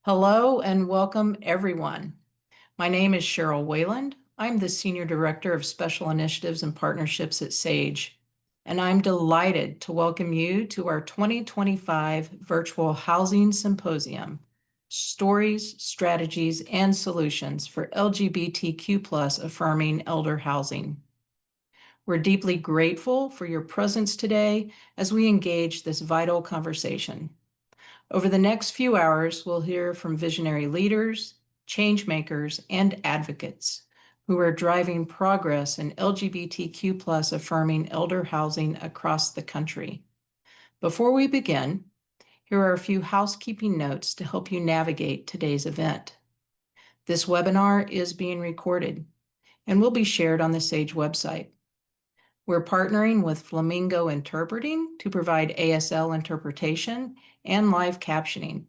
Hello and welcome, everyone. My name is Cheryl Wayland. I'm the Senior Director of Special Initiatives and Partnerships at SAGE, and I'm delighted to welcome you to our 2025 Virtual Housing Symposium, Stories, Strategies, and Solutions for LGBTQ+ Affirming Elder Housing. We're deeply grateful for your presence today as we engage this vital conversation. Over the next few hours, we'll hear from visionary leaders, change makers, and advocates who are driving progress in LGBTQ+ affirming elder housing across the country. Before we begin, here are a few housekeeping notes to help you navigate today's event. This webinar is being recorded and will be shared on the SAGE website. We're partnering with Flamingo Interpreting to provide ASL interpretation and live captioning.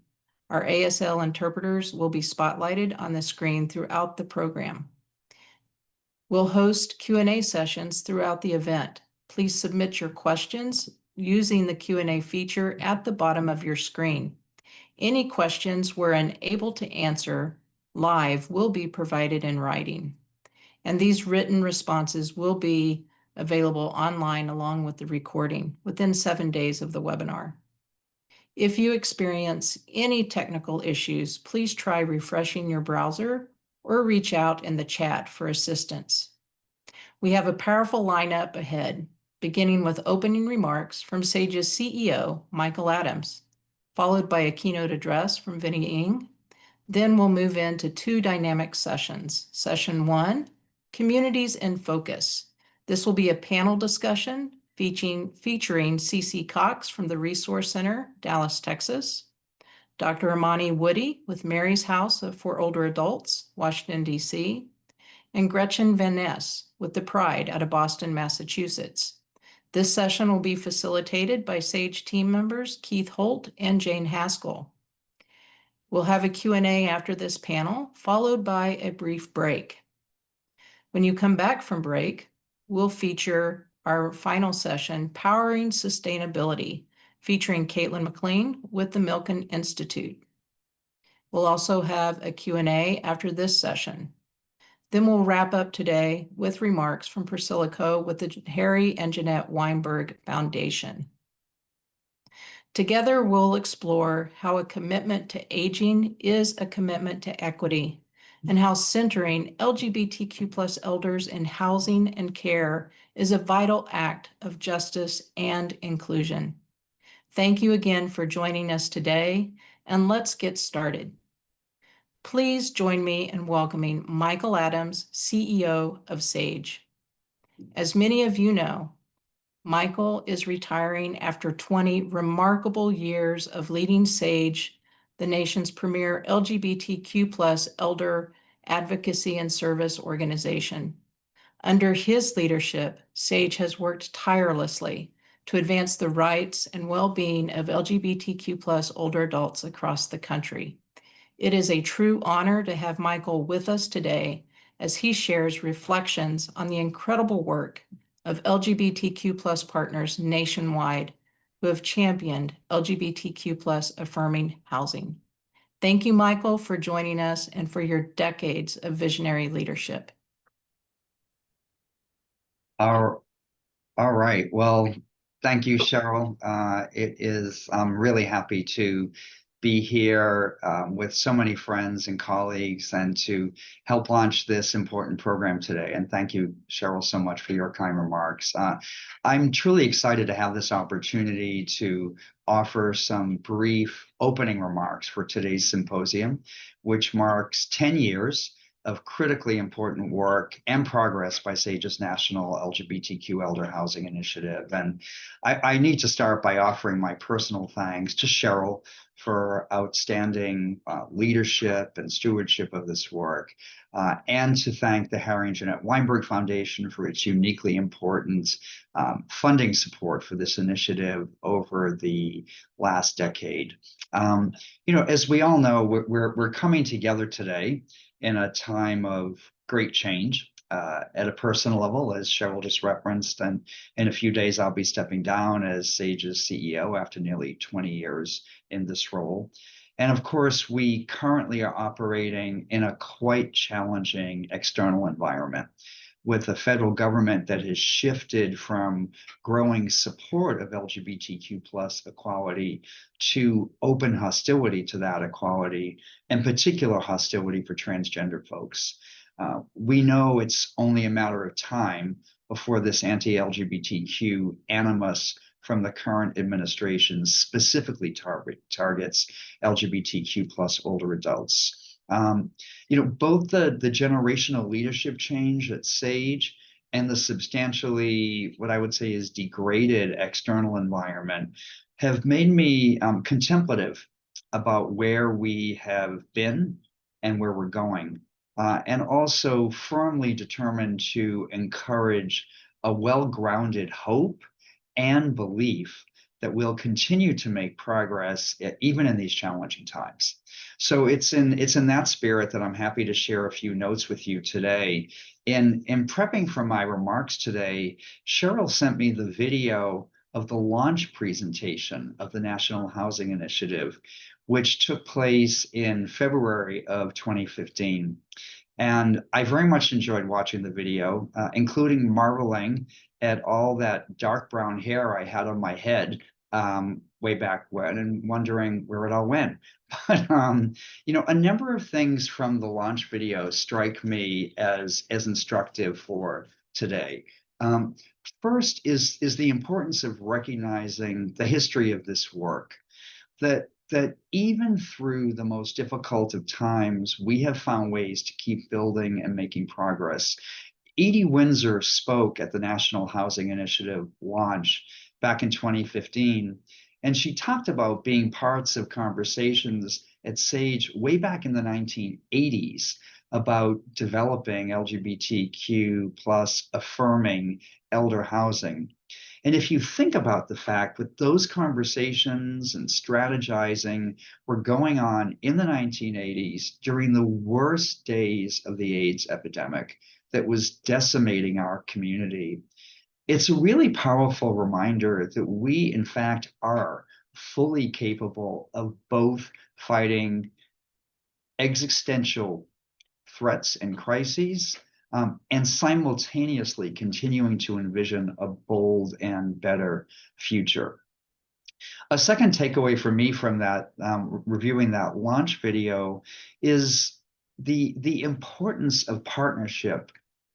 Our ASL interpreters will be spotlighted on the screen throughout the program. We'll host Q&A sessions throughout the event. Please submit your questions using the Q&A feature at the bottom of your screen. Any questions we're unable to answer live will be provided in writing, and these written responses will be available online along with the recording within 7 days of the webinar. If you experience any technical issues, please try refreshing your browser or reach out in the chat for assistance. We have a powerful lineup ahead, beginning with opening remarks from SAGE's CEO, Michael Adams, followed by a keynote address from Vinnie Ng. Then we'll move into two dynamic sessions. Session 1, Communities in Focus. This will be a panel discussion featuring CC Cox from the Resource Center, Dallas, Texas, Dr. Amani Woody with Mary's House for Older Adults, Washington, D.C., and Gretchen Van Ness with The Pride out of Boston, Massachusetts. This session will be facilitated by SAGE team members Keith Holt and Jane Haskell. We'll have a Q&A after this panel, followed by a brief break. When you come back from break, we'll feature our final session, Powering Sustainability, featuring Caitlin McLean with the Milken Institute. We'll also have a Q&A after this session. Then we'll wrap up today with remarks from Priscilla Coe with the Harry and Jeanette Weinberg Foundation. Together, we'll explore how a commitment to aging is a commitment to equity, and how centering LGBTQ+ elders in housing and care is a vital act of justice and inclusion. Thank you again for joining us today, and let's get started. Please join me in welcoming Michael Adams, CEO of SAGE. As many of you know, Michael is retiring after 20 remarkable years of leading SAGE, the nation's premier LGBTQ+ elder advocacy and service organization. Under his leadership, SAGE has worked tirelessly to advance the rights and well-being of LGBTQ+ older adults across the country. It is a true honor to have Michael with us today as he shares reflections on the incredible work of LGBTQ+ partners nationwide who have championed LGBTQ+ affirming housing. Thank you, Michael, for joining us and for your decades of visionary leadership. All right. Well, thank you, Cheryl. I'm really happy to be here with so many friends and colleagues and to help launch this important program today. And thank you, Cheryl, so much for your kind remarks. I'm truly excited to have this opportunity to offer some brief opening remarks for today's symposium, which marks 10 years of critically important work and progress by SAGE's National LGBTQ Elder Housing Initiative. And I need to start by offering my personal thanks to Cheryl for outstanding leadership and stewardship of this work, and to thank the Harry and Jeanette Weinberg Foundation for its uniquely important funding support for this initiative over the last decade. As we all know, we're coming together today in a time of great change at a personal level, as Cheryl just referenced. And in a few days, I'll be stepping down as SAGE's CEO after nearly 20 years in this role. And of course, we currently are operating in a quite challenging external environment with a federal government that has shifted from growing support of LGBTQ plus equality to open hostility to that equality, and particular hostility for transgender folks. We know it's only a matter of time before this anti-LGBTQ animus from the current administration specifically targets LGBTQ plus older adults. Both the generational leadership change at Sage and the substantially, what I would say is degraded external environment have made me contemplative about where we have been and where we're going, and also firmly determined to encourage a well-grounded hope and belief that we'll continue to make progress even in these challenging times. So it's in that spirit that I'm happy to share a few notes with you today. In prepping for my remarks today, Cheryl sent me the video of the launch presentation of the National Housing Initiative, which took place in February of 2015. And I very much enjoyed watching the video, including marveling at all that dark brown hair I had on my head way back when, and wondering where it all went. But a number of things from the launch video strike me as instructive for today. First is the importance of recognizing the history of this work. That even through the most difficult of times, we have found ways to keep building and making progress. Edie Windsor spoke at the National Housing Initiative launch back in 2015, and she talked about being parts of conversations at Sage way back in the 1980s about developing LGBTQ plus affirming elder housing. And if you think about the fact that those conversations and strategizing were going on in the 1980s during the worst days of the AIDS epidemic that was decimating our community, it's a really powerful reminder that we, in fact, are fully capable of both fighting existential threats and crises, and simultaneously continuing to envision a bold and better future. A second takeaway for me from that, reviewing that launch video, is the importance of partnership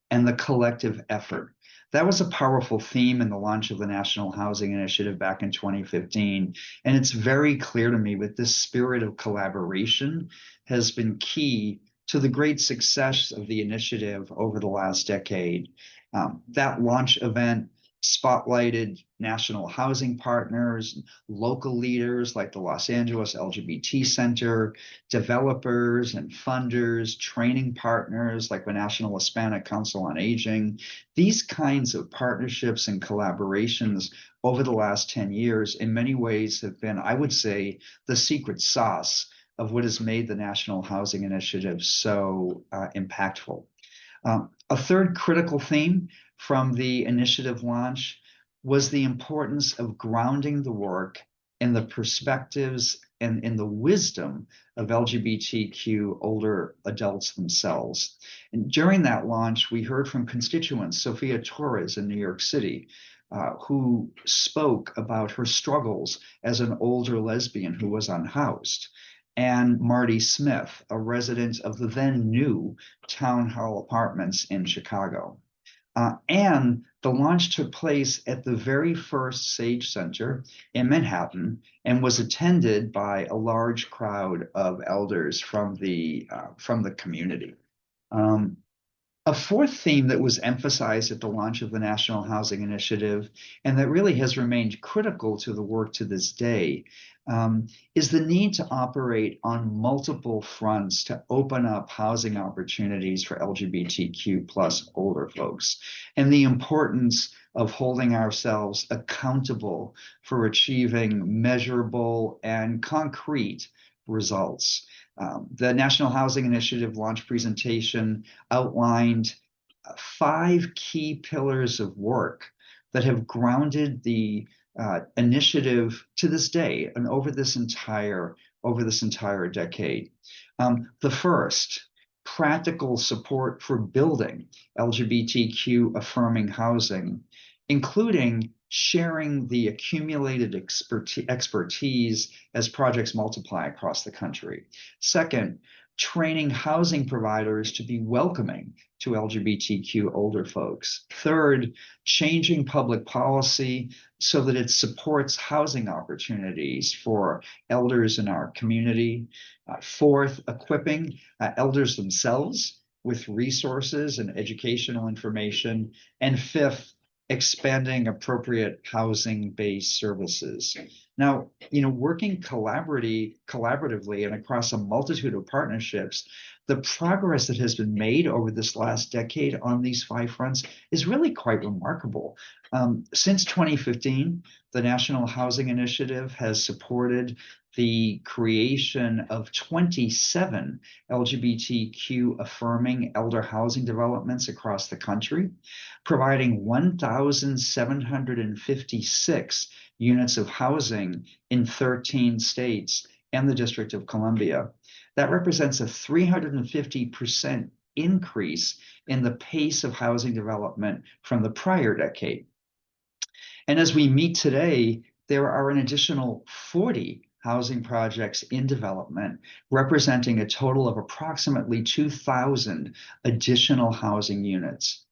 and the collective effort. That was a powerful theme in the launch of the National Housing Initiative back in 2015. And it's very clear to me that this spirit of collaboration has been key to the great success of the initiative over the last decade. That launch event spotlighted national housing partners, local leaders like the Los Angeles LGBT Center, developers and funders, training partners like the National Hispanic Council on Aging. These kinds of partnerships and collaborations over the last 10 years in many ways have been, I would say, the secret sauce of what has made the National Housing Initiative so impactful. A third critical theme from the initiative launch was the importance of grounding the work in the perspectives and in the wisdom of LGBTQ older adults themselves. And during that launch, we heard from constituents, Sophia Torres in New York City, who spoke about her struggles as an older lesbian who was unhoused, and Marty Smith, a resident of the then new Town Hall Apartments in Chicago. And the launch took place at the very first Sage Center in Manhattan and was attended by a large crowd of elders from the community. A fourth theme that was emphasized at the launch of the National Housing Initiative, and that really has remained critical to the work to this day, is the need to operate on multiple fronts to open up housing opportunities for LGBTQ plus older folks, and the importance of holding ourselves accountable for achieving measurable and concrete results. The National Housing Initiative launch presentation outlined 5 key pillars of work that have grounded the initiative to this day and over this entire over this entire decade. The first, practical support for building LGBTQ affirming housing, including sharing the accumulated expertise as projects multiply across the country. Second, training housing providers to be welcoming to LGBTQ older folks. Third, changing public policy so that it supports housing opportunities for elders in our community. Fourth, equipping elders themselves with resources and educational information. And fifth, expanding appropriate housing-based services. Now, working collaboratively and across a multitude of partnerships, the progress that has been made over this last decade on these 5 fronts is really quite remarkable. Since 2015, the National Housing Initiative has supported the creation of 27 LGBTQ affirming elder housing developments across the country, providing 1,756 units of housing in 13 states and the District of Columbia. That represents a 350% increase in the pace of housing development from the prior decade. And as we meet today, there are an additional 40 housing projects in development, representing a total of approximately 2,000 additional housing units.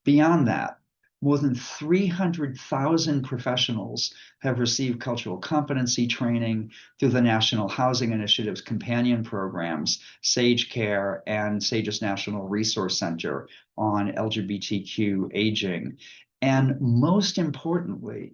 Beyond that, more than 300,000 professionals have received cultural competency training through the National Housing Initiative's companion programs, Sage Care and Sage's National Resource Center on LGBTQ aging. And most importantly,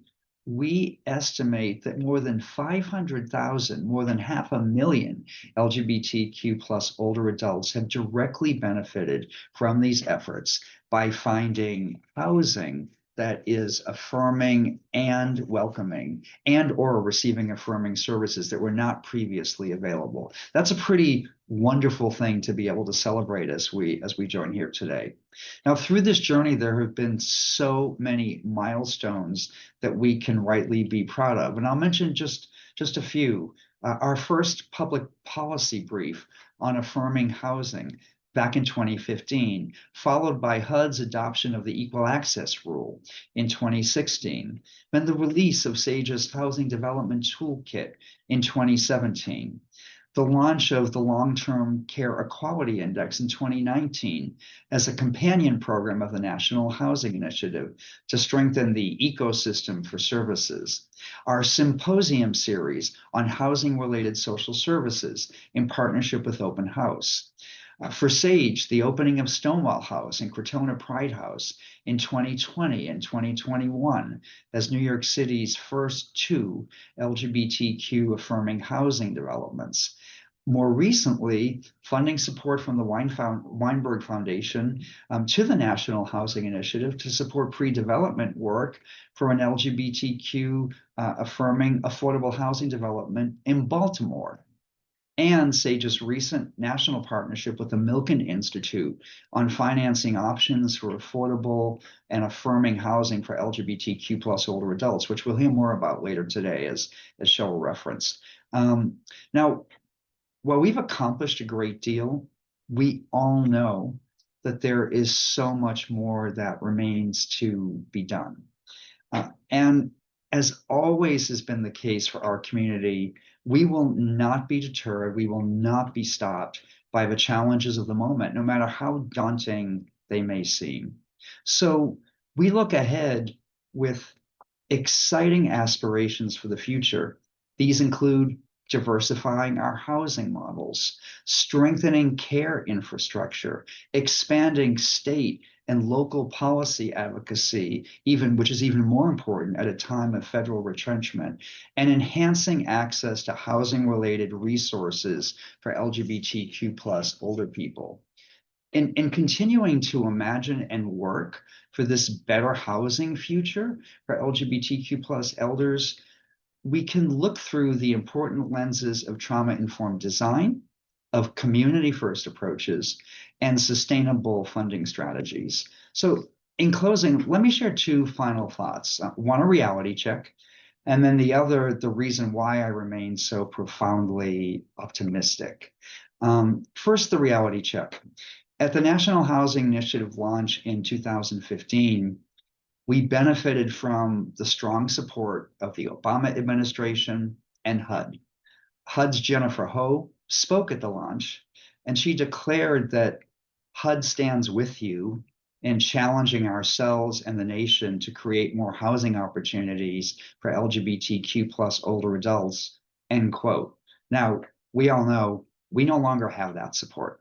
we estimate that more than 500,000, more than 500,000 LGBTQ plus older adults have directly benefited from these efforts by finding housing that is affirming and welcoming and or receiving affirming services that were not previously available. That's a pretty wonderful thing to be able to celebrate as we join here today. Now, through this journey, there have been so many milestones that we can rightly be proud of. And I'll mention just a few. Our first public policy brief on affirming housing back in 2015, followed by HUD's adoption of the Equal Access Rule in 2016, then the release of SAGE's Housing Development Toolkit in 2017, the launch of the Long-Term Care Equality Index in 2019 as a companion program of the National Housing Initiative to strengthen the ecosystem for services, our Symposium series on housing-related social services in partnership with Open House. For SAGE, the opening of Stonewall House and Crotona Pride House in 2020 and 2021 as New York City's first 2 LGBTQ affirming housing developments. More recently, funding support from the Weinberg Foundation to the National Housing Initiative to support pre-development work for an LGBTQ affirming affordable housing development in Baltimore. And SAGE's recent national partnership with the Milken Institute on financing options for affordable and affirming housing for LGBTQ plus older adults, which we'll hear more about later today, as Cheryl referenced. Now, while we've accomplished a great deal, we all know that there is so much more that remains to be done. And as always has been the case for our community, we will not be deterred, we will not be stopped by the challenges of the moment, no matter how daunting they may seem. So we look ahead with exciting aspirations for the future. These include diversifying our housing models, strengthening care infrastructure, expanding state and local policy advocacy, which is even more important at a time of federal retrenchment, and enhancing access to housing-related resources for LGBTQ plus older people. In continuing to imagine and work for this better housing future for LGBTQ plus elders, we can look through the important lenses of trauma-informed design, of community-first approaches, and sustainable funding strategies. So in closing, let me share 2 final thoughts. One, a reality check. And then the reason why I remain so profoundly optimistic. First, the reality check. At the National Housing Initiative launch in 2015, we benefited from the strong support of the Obama administration and HUD. HUD's Jennifer Ho spoke at the launch, and she declared that HUD stands with you in challenging ourselves and the nation to create more housing opportunities for LGBTQ plus older adults, end quote. Now, we all know we no longer have that support.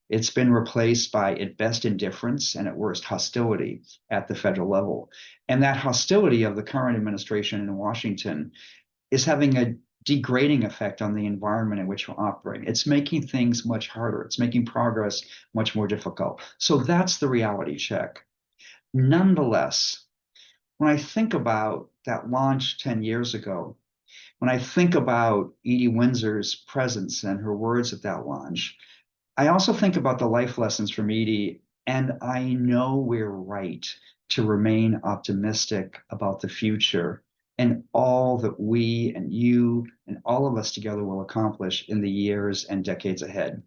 It's been replaced by, at best, indifference and at worst, hostility at the federal level. And that hostility of the current administration in Washington is having a degrading effect on the environment in which we're operating. It's making things much harder. It's making progress much more difficult. So that's the reality check. Nonetheless, when I think about that launch 10 years ago, when I think about Edie Windsor's presence and her words at that launch, I also think about the life lessons from Edie, and I know we're right to remain optimistic about the future and all that we and you and all of us together will accomplish in the years and decades ahead.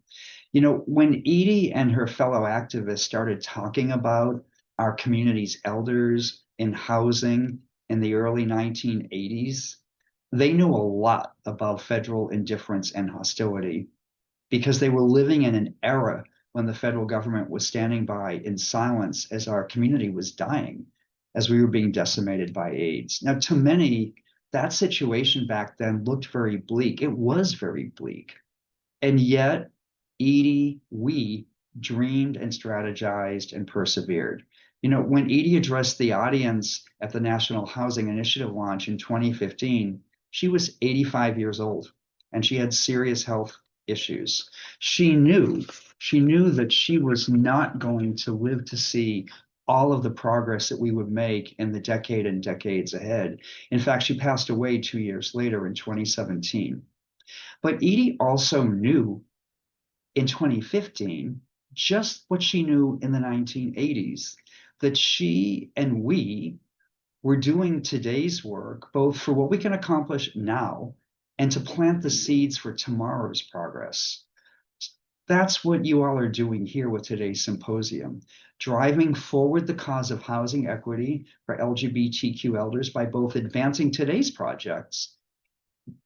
You know, when Edie and her fellow activists started talking about our community's elders in housing in the early 1980s, they knew a lot about federal indifference and hostility because they were living in an era when the federal government was standing by in silence as our community was dying, as we were being decimated by AIDS. Now, to many, that situation back then looked very bleak. It was very bleak. And yet, Edie, we dreamed and strategized and persevered. You know, when Edie addressed the audience at the National Housing Initiative launch in 2015, she was 85 years old and she had serious health issues. She knew that she was not going to live to see all of the progress that we would make in the decade and decades ahead. In fact, she passed away 2 years later in 2017. But Edie also knew in 2015 just what she knew in the 1980s, that she and we were doing today's work both for what we can accomplish now and to plant the seeds for tomorrow's progress. That's what you all are doing here with today's symposium, driving forward the cause of housing equity for LGBTQ elders by both advancing today's projects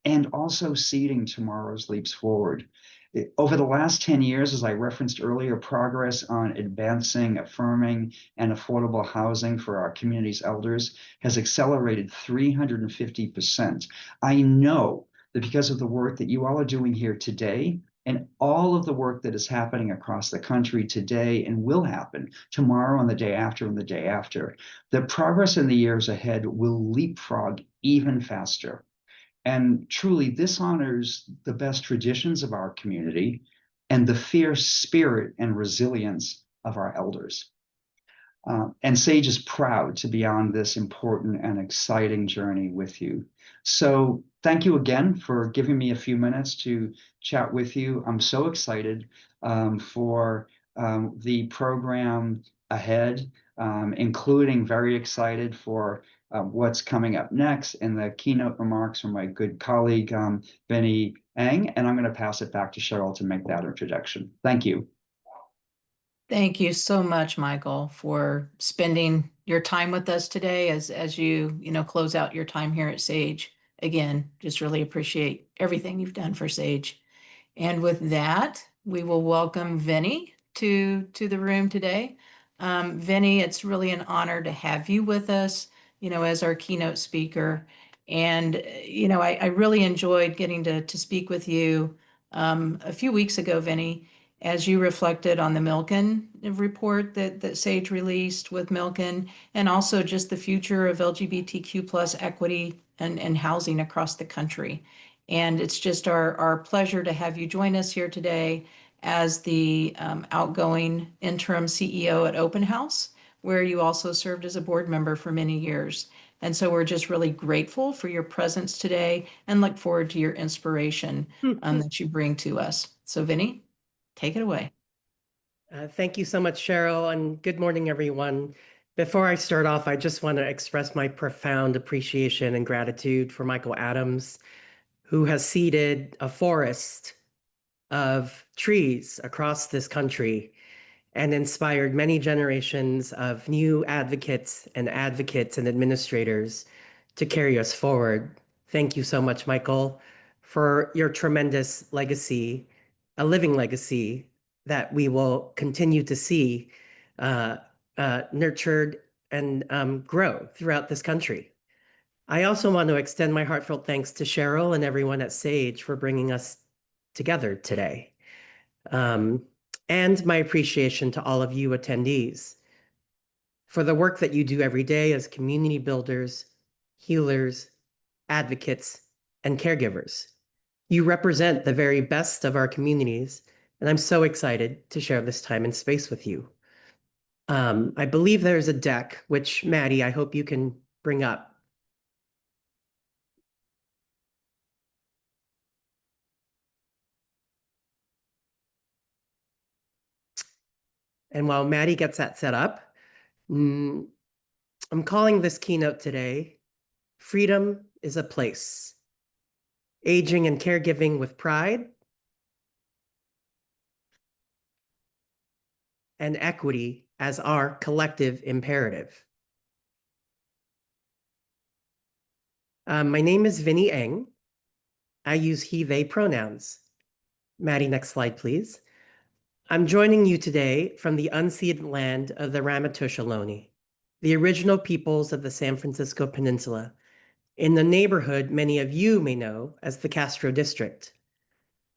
and also seeding tomorrow's leaps forward. Over the last 10 years, as I referenced earlier, progress on advancing, affirming, and affordable housing for our community's elders has accelerated 350%. I know that because of the work that you all are doing here today, and all of the work that is happening across the country today and will happen tomorrow and the day after and the day after, that progress in the years ahead will leapfrog even faster. And truly, this honors the best traditions of our community and the fierce spirit and resilience of our elders. And SAGE is proud to be on this important and exciting journey with you. So thank you again for giving me a few minutes to chat with you. I'm so excited for the program ahead, including very excited for what's coming up next and the keynote remarks from my good colleague, Vinny Eng, and I'm going to pass it back to Cheryl to make that introduction. Thank you. Thank you so much, Michael, for spending your time with us today as you close out your time here at Sage. Again, just really appreciate everything you've done for Sage. And with that, we will welcome Vinny to the room today. Vinny, it's really an honor to have you with us, as our keynote speaker. And, I really enjoyed getting to speak with you a few weeks ago, Vinny, as you reflected on the Milken report that Sage released with Milken, and also just the future of LGBTQ plus equity and housing across the country. And it's just our pleasure to have you join us here today as the outgoing interim CEO at Open House, where you also served as a board member for many years. And so we're just really grateful for your presence today and look forward to your inspiration that you bring to us. So Vinny, take it away. Thank you so much, Cheryl, and good morning, everyone. Before I start off, I just want to express my profound appreciation and gratitude for Michael Adams, who has seeded a forest of trees across this country and inspired many generations of new advocates and administrators to carry us forward. Thank you so much, Michael, for your tremendous legacy, a living legacy that we will continue to see uh, nurtured and grow throughout this country. I also want to extend my heartfelt thanks to Cheryl and everyone at Sage for bringing us together today. Um, and my appreciation to all of you attendees for the work that you do every day as community builders, healers, advocates, and caregivers. You represent the very best of our communities, and I'm so excited to share this time and space with you. I believe there's a deck, which Maddie, I hope you can bring up. And while Maddie gets that set up, I'm calling this keynote today, Freedom is a Place, Aging and Caregiving with Pride and Equity as our collective imperative. My name is Vinny Eng. I use he, they pronouns. Maddie, next slide, please. I'm joining you today from the unceded land of the Ramaytush Ohlone, the original peoples of the San Francisco Peninsula, in the neighborhood many of you may know as the Castro District.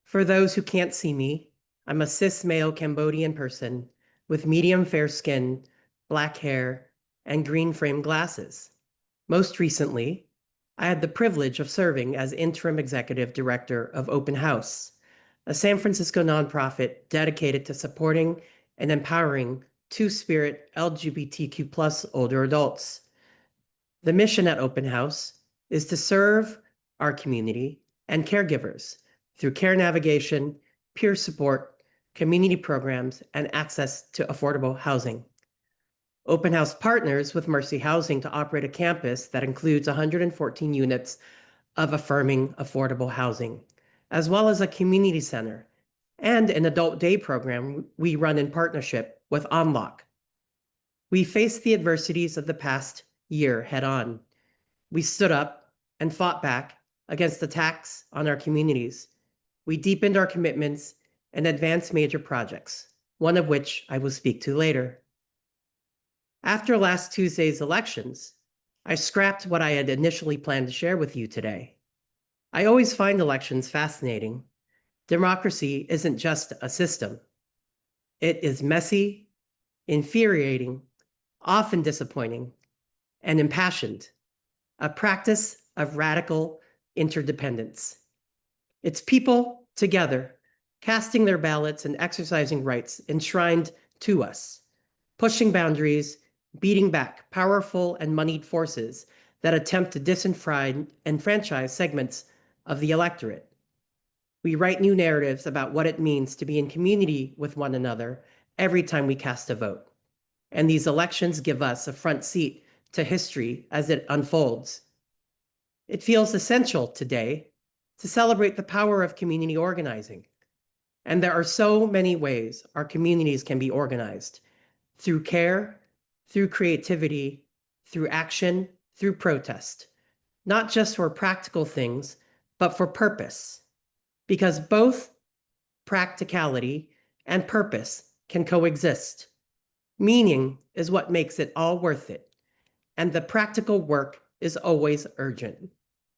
For those who can't see me, I'm a cis male Cambodian person with medium fair skin, black hair, and green frame glasses. Most recently, I had the privilege of serving as interim executive director of Open House, a San Francisco nonprofit dedicated to supporting and empowering two-spirit LGBTQ plus older adults. The mission at Open House is to serve our community and caregivers through care navigation, peer support, community programs, and access to affordable housing. Open House partners with Mercy Housing to operate a campus that includes 114 units of affirming affordable housing, as well as a community center and an adult day program we run in partnership with Unlock. We faced the adversities of the past year head on. We stood up and fought back against attacks on our communities. We deepened our commitments and advanced major projects, one of which I will speak to later. After last Tuesday's elections, I scrapped what I had initially planned to share with you today. I always find elections fascinating. Democracy isn't just a system. It is messy, infuriating, often disappointing, and impassioned, a practice of radical interdependence. It's people together, casting their ballots and exercising rights enshrined to us, pushing boundaries, beating back powerful and moneyed forces that attempt to disenfranchise segments of the electorate. We write new narratives about what it means to be in community with one another every time we cast a vote. And these elections give us a front seat to history as it unfolds. It feels essential today to celebrate the power of community organizing. And there are so many ways our communities can be organized: through care, through creativity, through action, through protest, not just for practical things, but for purpose. Because both practicality and purpose can coexist. Meaning is what makes it all worth it. And the practical work is always urgent,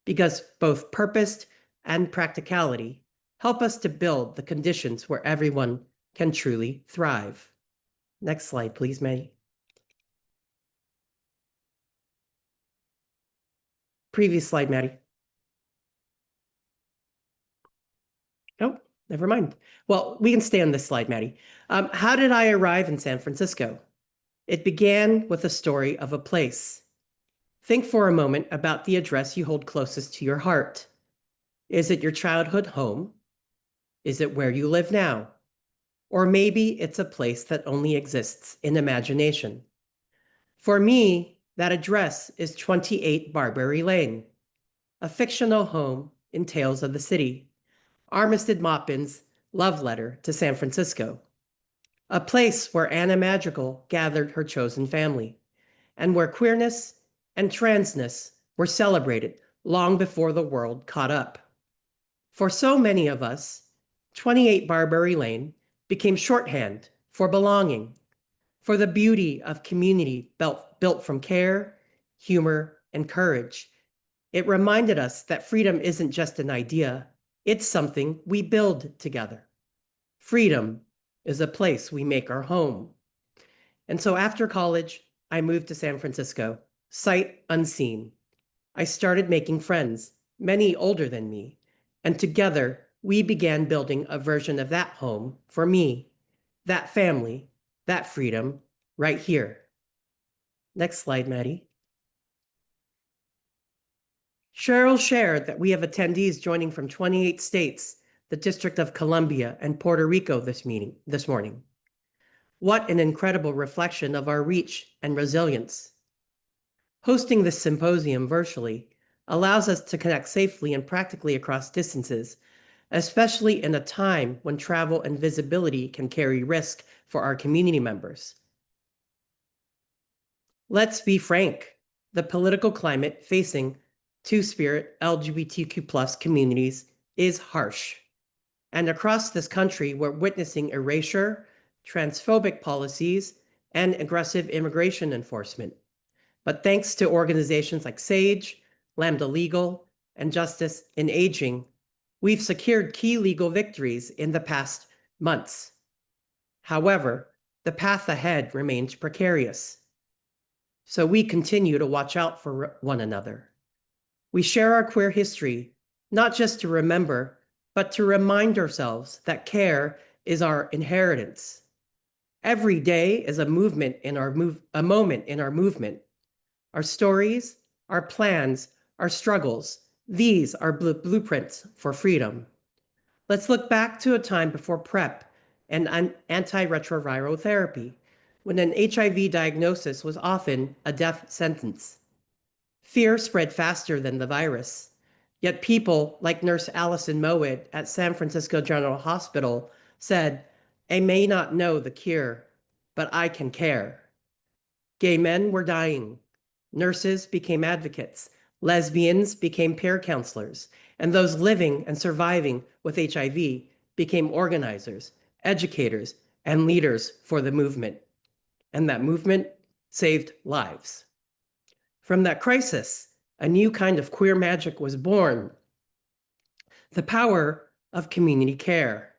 because both purpose and practicality help us to build the conditions where everyone can truly thrive. Next slide, please, Maddie. Previous slide, Maddie. Oh, never mind. Well, we can stay on this slide, Maddie. How did I arrive in San Francisco? It began with a story of a place. Think for a moment about the address you hold closest to your heart. Is it your childhood home? Is it where you live now? Or maybe it's a place that only exists in imagination. For me, that address is 28 Barbary Lane, a fictional home in Tales of the City, Armistead Maupin's love letter to San Francisco, a place where Anna Madrigal gathered her chosen family, and where queerness and transness were celebrated long before the world caught up. For so many of us, 28 Barbary Lane became shorthand for belonging, for the beauty of community built from care, humor, and courage. It reminded us that freedom isn't just an idea, it's something we build together. Freedom is a place we make our home. And so after college, I moved to San Francisco, sight unseen. I started making friends, many older than me, and together we began building a version of that home for me, that family, that freedom, right here. Next slide, Maddie. Cheryl shared that we have attendees joining from 28 states, the District of Columbia, and Puerto Rico this morning. What an incredible reflection of our reach and resilience. Hosting this symposium virtually allows us to connect safely and practically across distances, especially in a time when travel and visibility can carry risk for our community members. Let's be frank, the political climate facing Two-Spirit LGBTQ+ communities is harsh. And across this country, we're witnessing erasure, transphobic policies, and aggressive immigration enforcement. But thanks to organizations like SAGE, Lambda Legal, and Justice in Aging, we've secured key legal victories in the past months. However, the path ahead remains precarious. So we continue to watch out for one another. We share our queer history, not just to remember, but to remind ourselves that care is our inheritance. Every day is a moment in our movement. Our stories, our plans, our struggles, these are blueprints for freedom. Let's look back to a time before PrEP and antiretroviral therapy, when an HIV diagnosis was often a death sentence. Fear spread faster than the virus, yet people like Nurse Allison Mowat at San Francisco General Hospital said, "I may not know the cure, but I can care." Gay men were dying. Nurses became advocates. Lesbians became peer counselors. And those living and surviving with HIV became organizers, educators, and leaders for the movement. And that movement saved lives. From that crisis, a new kind of queer magic was born. The power of community care.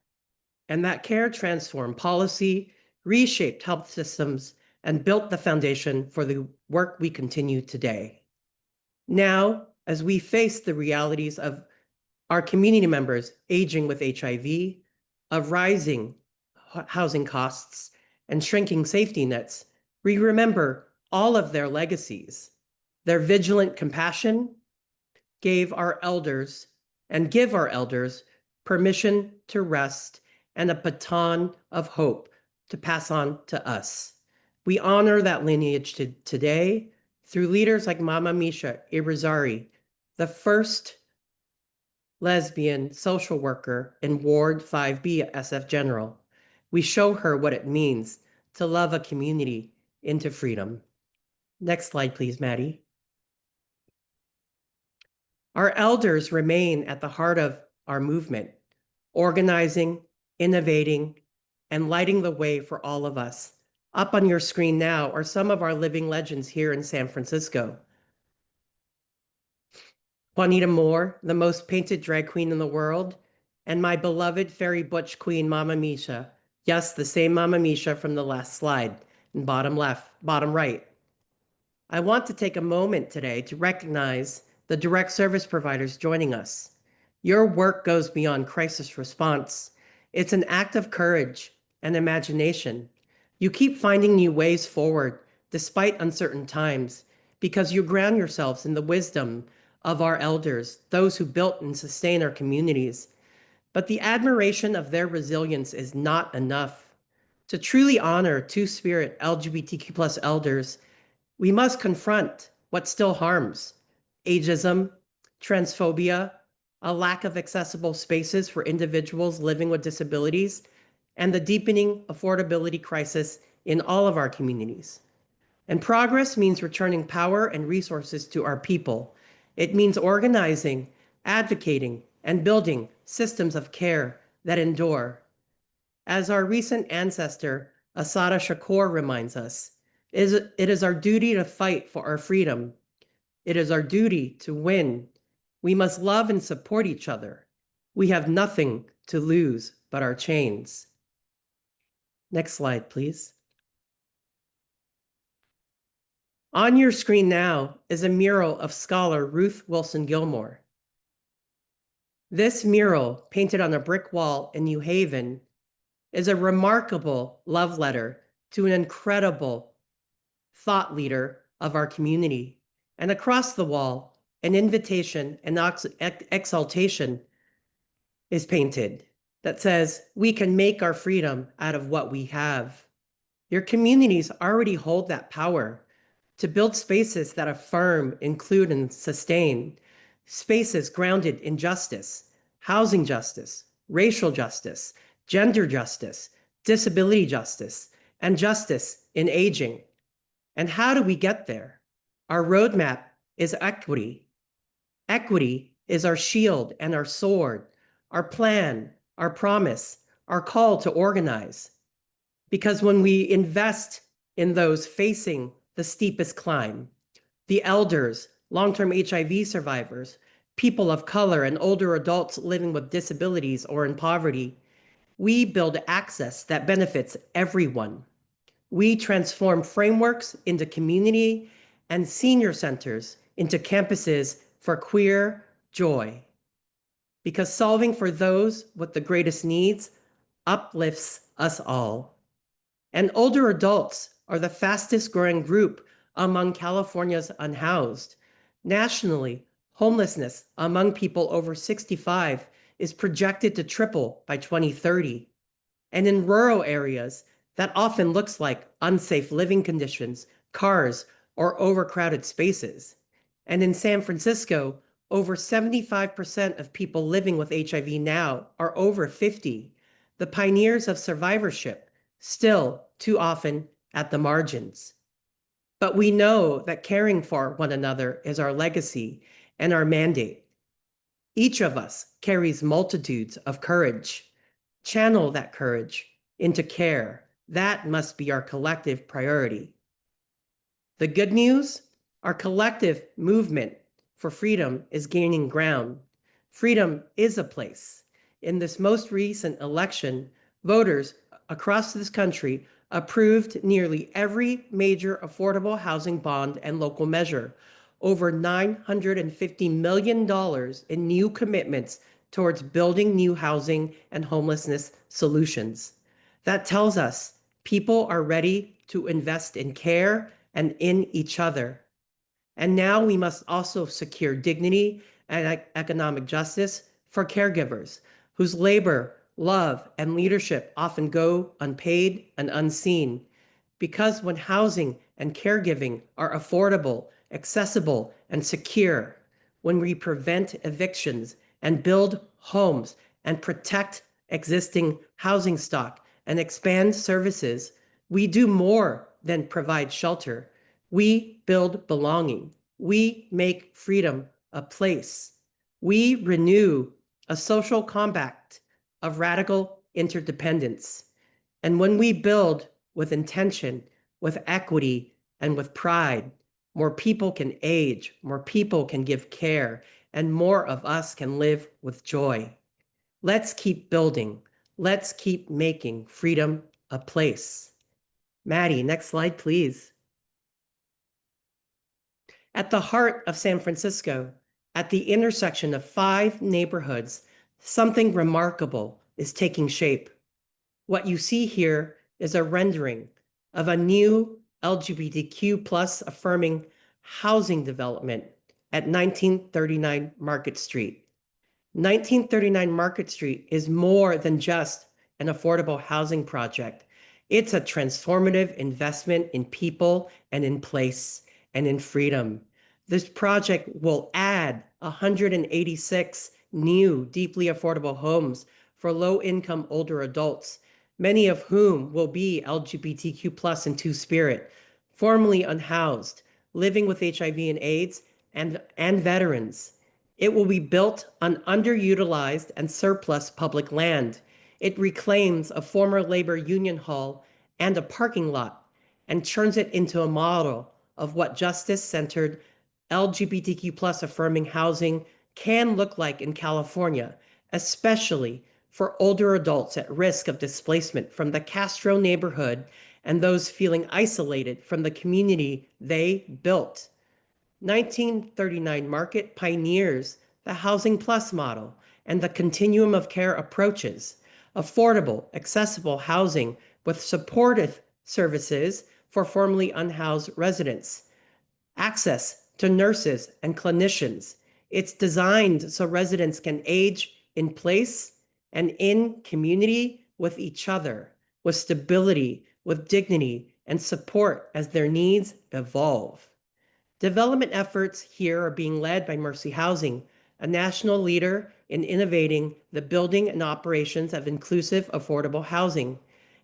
And that care transformed policy, reshaped health systems, and built the foundation for the work we continue today. Now, as we face the realities of our community members aging with HIV, of rising housing costs, and shrinking safety nets, we remember all of their legacies. Their vigilant compassion give our elders permission to rest and a baton of hope to pass on to us. We honor that lineage today through leaders like Mama Misha Irizarry, the first lesbian social worker in Ward 5B at SF General. We show her what it means to love a community into freedom. Next slide, please, Maddie. Our elders remain at the heart of our movement, organizing, innovating, and lighting the way for all of us. Up on your screen now are some of our living legends here in San Francisco. Juanita Moore, the most painted drag queen in the world, and my beloved fairy butch queen, Mama Misha. Yes, the same Mama Misha from the last slide, in bottom right. I want to take a moment today to recognize the direct service providers joining us. Your work goes beyond crisis response. It's an act of courage and imagination. You keep finding new ways forward despite uncertain times because you ground yourselves in the wisdom of our elders, those who built and sustain our communities. But the admiration of their resilience is not enough. To truly honor Two-Spirit LGBTQ+ elders, We must confront what still harms: ageism, transphobia, a lack of accessible spaces for individuals living with disabilities, and the deepening affordability crisis in all of our communities. And progress means returning power and resources to our people. It means organizing, advocating, and building systems of care that endure. As our recent ancestor, Asada Shakur, reminds us, it is our duty to fight for our freedom. It is our duty to win. We must love and support each other. We have nothing to lose but our chains. Next slide, please. On your screen now is a mural of scholar Ruth Wilson Gilmore. This mural, painted on a brick wall in New Haven, is a remarkable love letter to an incredible thought leader of our community. And across the wall, an invitation and exaltation is painted that says, "We can make our freedom out of what we have." Your communities already hold that power to build spaces that affirm, include, and sustain, spaces grounded in justice, housing justice, racial justice, gender justice, disability justice, and justice in aging. And how do we get there? Our roadmap is equity. Equity is our shield and our sword, our plan, our promise, our call to organize. Because when we invest in those facing the steepest climb, the elders, long-term HIV survivors, people of color, and older adults living with disabilities or in poverty, we build access that benefits everyone. We transform frameworks into community and senior centers into campuses for queer joy. Because solving for those with the greatest needs uplifts us all. And older adults are the fastest growing group among California's unhoused. Nationally, homelessness among people over 65 is projected to triple by 2030. And in rural areas, that often looks like unsafe living conditions, cars, or overcrowded spaces. And in San Francisco, over 75% of people living with HIV now are over 50, the pioneers of survivorship, still too often at the margins. But we know that caring for one another is our legacy and our mandate. Each of us carries multitudes of courage. Channel that courage into care. That must be our collective priority. The good news, our collective movement for freedom is gaining ground. Freedom is a place. In this most recent election, voters across this country approved nearly every major affordable housing bond and local measure, over $950 million in new commitments towards building new housing and homelessness solutions. That tells us people are ready to invest in care and in each other. And now we must also secure dignity and economic justice for caregivers whose labor, love, and leadership often go unpaid and unseen. Because when housing and caregiving are affordable, accessible, and secure, when we prevent evictions and build homes and protect existing housing stock and expand services, we do more than provide shelter. We build belonging. We make freedom a place. We renew a social compact of radical interdependence. And when we build with intention, with equity, and with pride, more people can age, more people can give care, and more of us can live with joy. Let's keep building. Let's keep making freedom a place. Maddie, next slide, please. At the heart of San Francisco, at the intersection of 5 neighborhoods, something remarkable is taking shape. What you see here is a rendering of a new LGBTQ plus affirming housing development at 1939 Market Street. 1939 Market Street is more than just an affordable housing project. It's a transformative investment in people and in place. and in freedom. This project will add 186 new, deeply affordable homes for low-income older adults, many of whom will be LGBTQ plus and two-spirit, formerly unhoused, living with HIV and AIDS, and veterans. It will be built on underutilized and surplus public land. It reclaims a former labor union hall and a parking lot and turns it into a model of what justice-centered LGBTQ plus affirming housing can look like in California, especially for older adults at risk of displacement from the Castro neighborhood and those feeling isolated from the community they built. 1939 Market pioneers the Housing Plus model and the continuum of care approaches, affordable, accessible housing with supportive services for formerly unhoused residents, access to nurses and clinicians. It's designed so residents can age in place and in community with each other, with stability, with dignity, and support as their needs evolve. Development efforts here are being led by Mercy Housing, a national leader in innovating the building and operations of inclusive, affordable housing,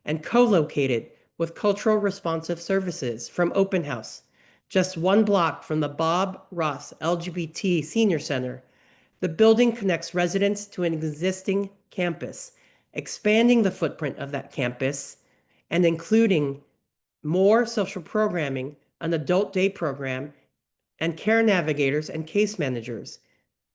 and co-located with cultural responsive services from Open House, just one block from the Bob Ross LGBT Senior Center. The building connects residents to an existing campus, expanding the footprint of that campus and including more social programming, an adult day program, and care navigators and case managers.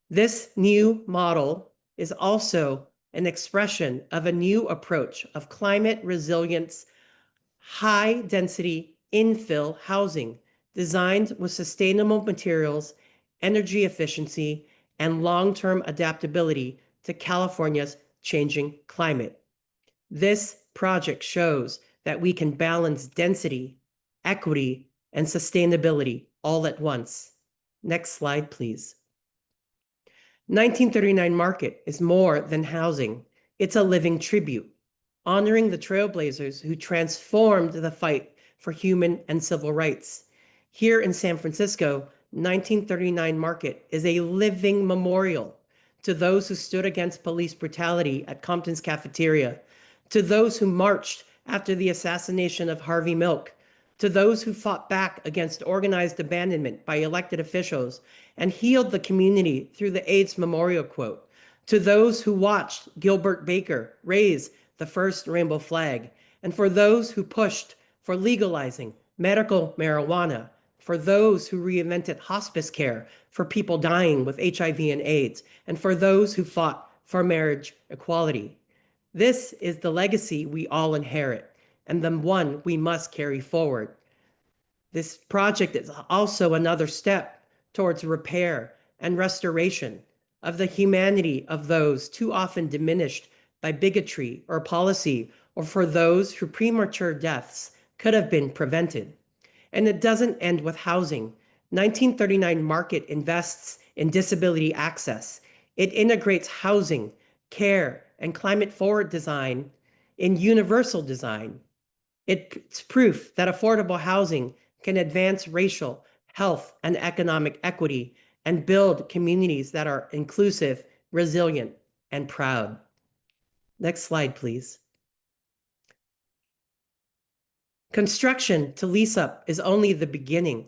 This new model is also an expression of a new approach of climate resilience, high density infill housing designed with sustainable materials, energy efficiency, and long-term adaptability to California's changing climate. This project shows that we can balance density, equity, and sustainability all at once. Next slide, please. 1939 Market is more than housing. It's a living tribute, honoring the trailblazers who transformed the fight for human and civil rights. Here in San Francisco, 1939 Market is a living memorial to those who stood against police brutality at Compton's cafeteria, to those who marched after the assassination of Harvey Milk, to those who fought back against organized abandonment by elected officials and healed the community through the AIDS Memorial Quote, to those who watched Gilbert Baker raise the first rainbow flag, and for those who pushed for legalizing medical marijuana, for those who reinvented hospice care for people dying with HIV and AIDS, and for those who fought for marriage equality. This is the legacy we all inherit, and the one we must carry forward. This project is also another step towards repair and restoration of the humanity of those too often diminished by bigotry or policy, or for those whose premature deaths could have been prevented. And it doesn't end with housing. 1939 Market invests in disability access. It integrates housing, care, and climate-forward design in universal design. It's proof that affordable housing can advance racial, health, and economic equity and build communities that are inclusive, resilient, and proud. Next slide, please. Construction to lease up is only the beginning.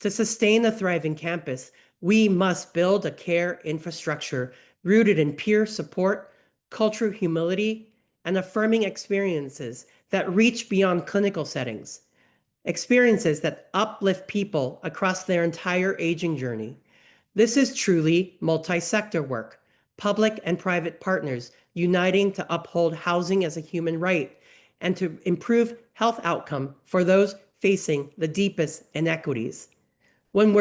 To sustain a thriving campus, we must build a care infrastructure rooted in peer support, cultural humility, and affirming experiences that reach beyond clinical settings. Experiences that uplift people across their entire aging journey. This is truly multi-sector work, public and private partners uniting to uphold housing as a human right and to improve health outcome for those facing the deepest inequities. When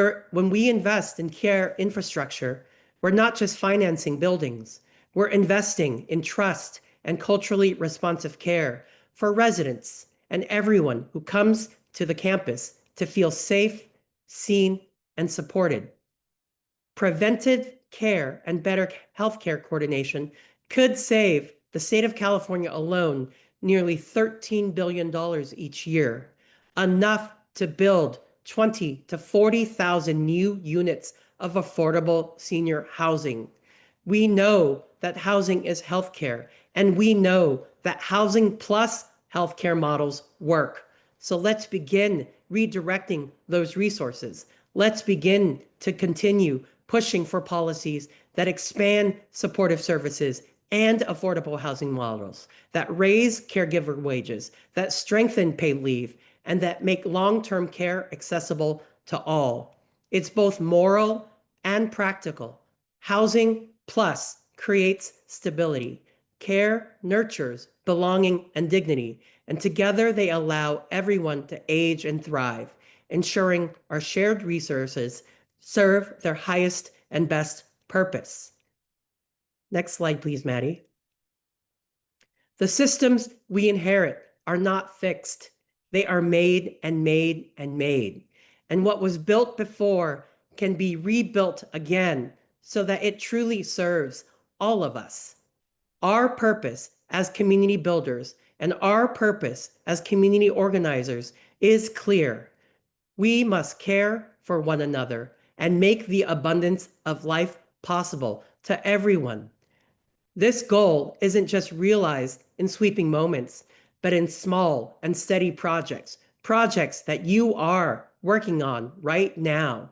we invest in care infrastructure, we're not just financing buildings, we're investing in trust and culturally responsive care for residents and everyone who comes to the campus to feel safe, seen, and supported. Preventive care and better healthcare coordination could save the state of California alone nearly $13 billion each year, enough to build 20 to 40,000 new units of affordable senior housing. We know that housing is healthcare, and we know that housing plus healthcare models work. So let's begin redirecting those resources. Let's begin to continue pushing for policies that expand supportive services and affordable housing models, that raise caregiver wages, that strengthen paid leave, and that make long-term care accessible to all. It's both moral and practical. Housing plus creates stability. Care nurtures belonging and dignity, and together they allow everyone to age and thrive, ensuring our shared resources serve their highest and best purpose. Next slide, please, Maddie. The systems we inherit are not fixed. They are made and made and made. And what was built before can be rebuilt again so that it truly serves all of us. Our purpose as community builders and our purpose as community organizers is clear. We must care for one another and make the abundance of life possible to everyone. This goal isn't just realized in sweeping moments, but in small and steady projects, projects that you are working on right now.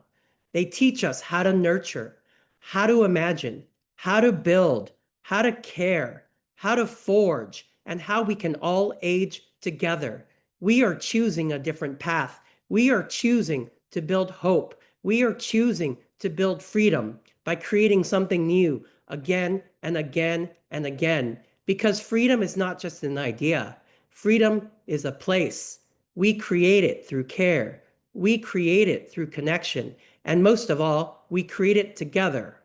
They teach us how to nurture, how to imagine, how to build, how to care, how to forge, and how we can all age together. We are choosing a different path. We are choosing to build hope. We are choosing to build freedom by creating something new again and again and again. Because freedom is not just an idea. Freedom is a place. We create it through care. We create it through connection. And most of all, we create it together.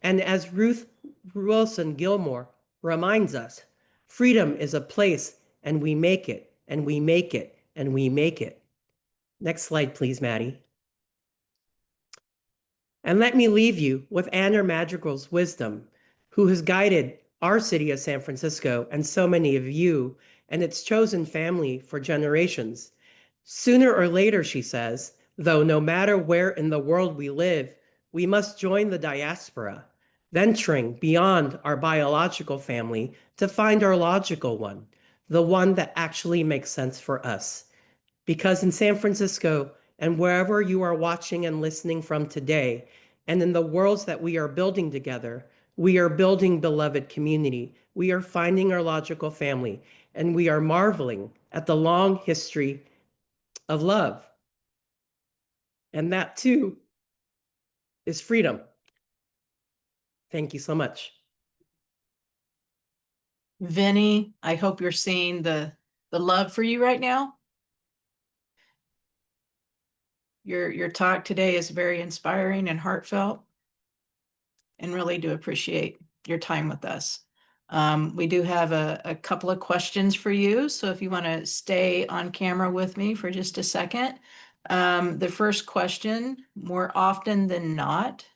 And as Ruth Wilson Gilmore reminds us, freedom is a place, and we make it, and we make it, and we make it. Next slide, please, Maddie. And let me leave you with Anna Madrigal's wisdom, who has guided our city of San Francisco and so many of you and its chosen family for generations. Sooner or later, she says, though no matter where in the world we live, we must join the diaspora, venturing beyond our biological family to find our logical one, the one that actually makes sense for us. Because in San Francisco and wherever you are watching and listening from today, and in the worlds that we are building together, we are building beloved community. We are finding our logical family, and we are marveling at the long history of love. And that too is freedom. Thank you so much. Vinny, I hope you're seeing the love for you right now. Your talk today is very inspiring and heartfelt, and really do appreciate your time with us. We do have a couple of questions for you, so if you want to stay on camera with me for just a second. The first question, more often than not,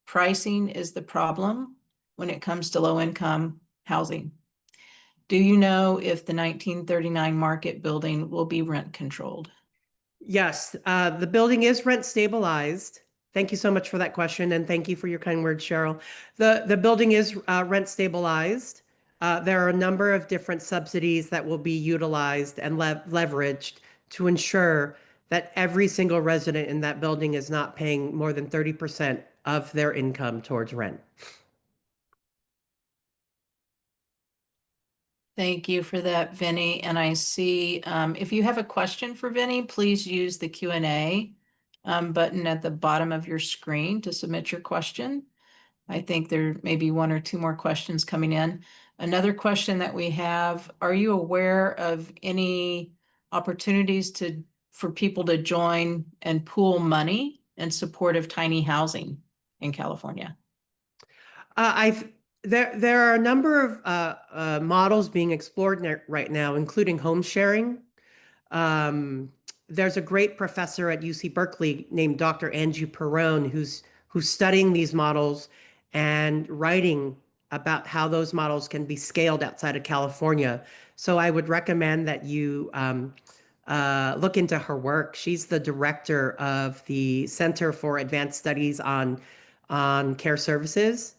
pricing is the problem when it comes to low-income housing. Do you know if the 1939 Market building will be rent controlled? Yes, the building is rent stabilized. Thank you so much for that question, and thank you for your kind words, Cheryl. The building is rent stabilized. There are a number of different subsidies that will be utilized and leveraged to ensure that every single resident in that building is not paying more than 30% of their income towards rent. Thank you for that, Vinny. And I see, if you have a question for Vinny, please use the Q&A button at the bottom of your screen to submit your question. I think there may be one or two more questions coming in. Another question that we have, are you aware of any opportunities for people to join and pool money in support of tiny housing in California? There are a number of models being explored right now, including home sharing. There's a great professor at UC Berkeley named Dr. Angie Perrone who's studying these models and writing about how those models can be scaled outside of California. So I would recommend that you look into her work. She's the director of the Center for Advanced Studies on Care Services,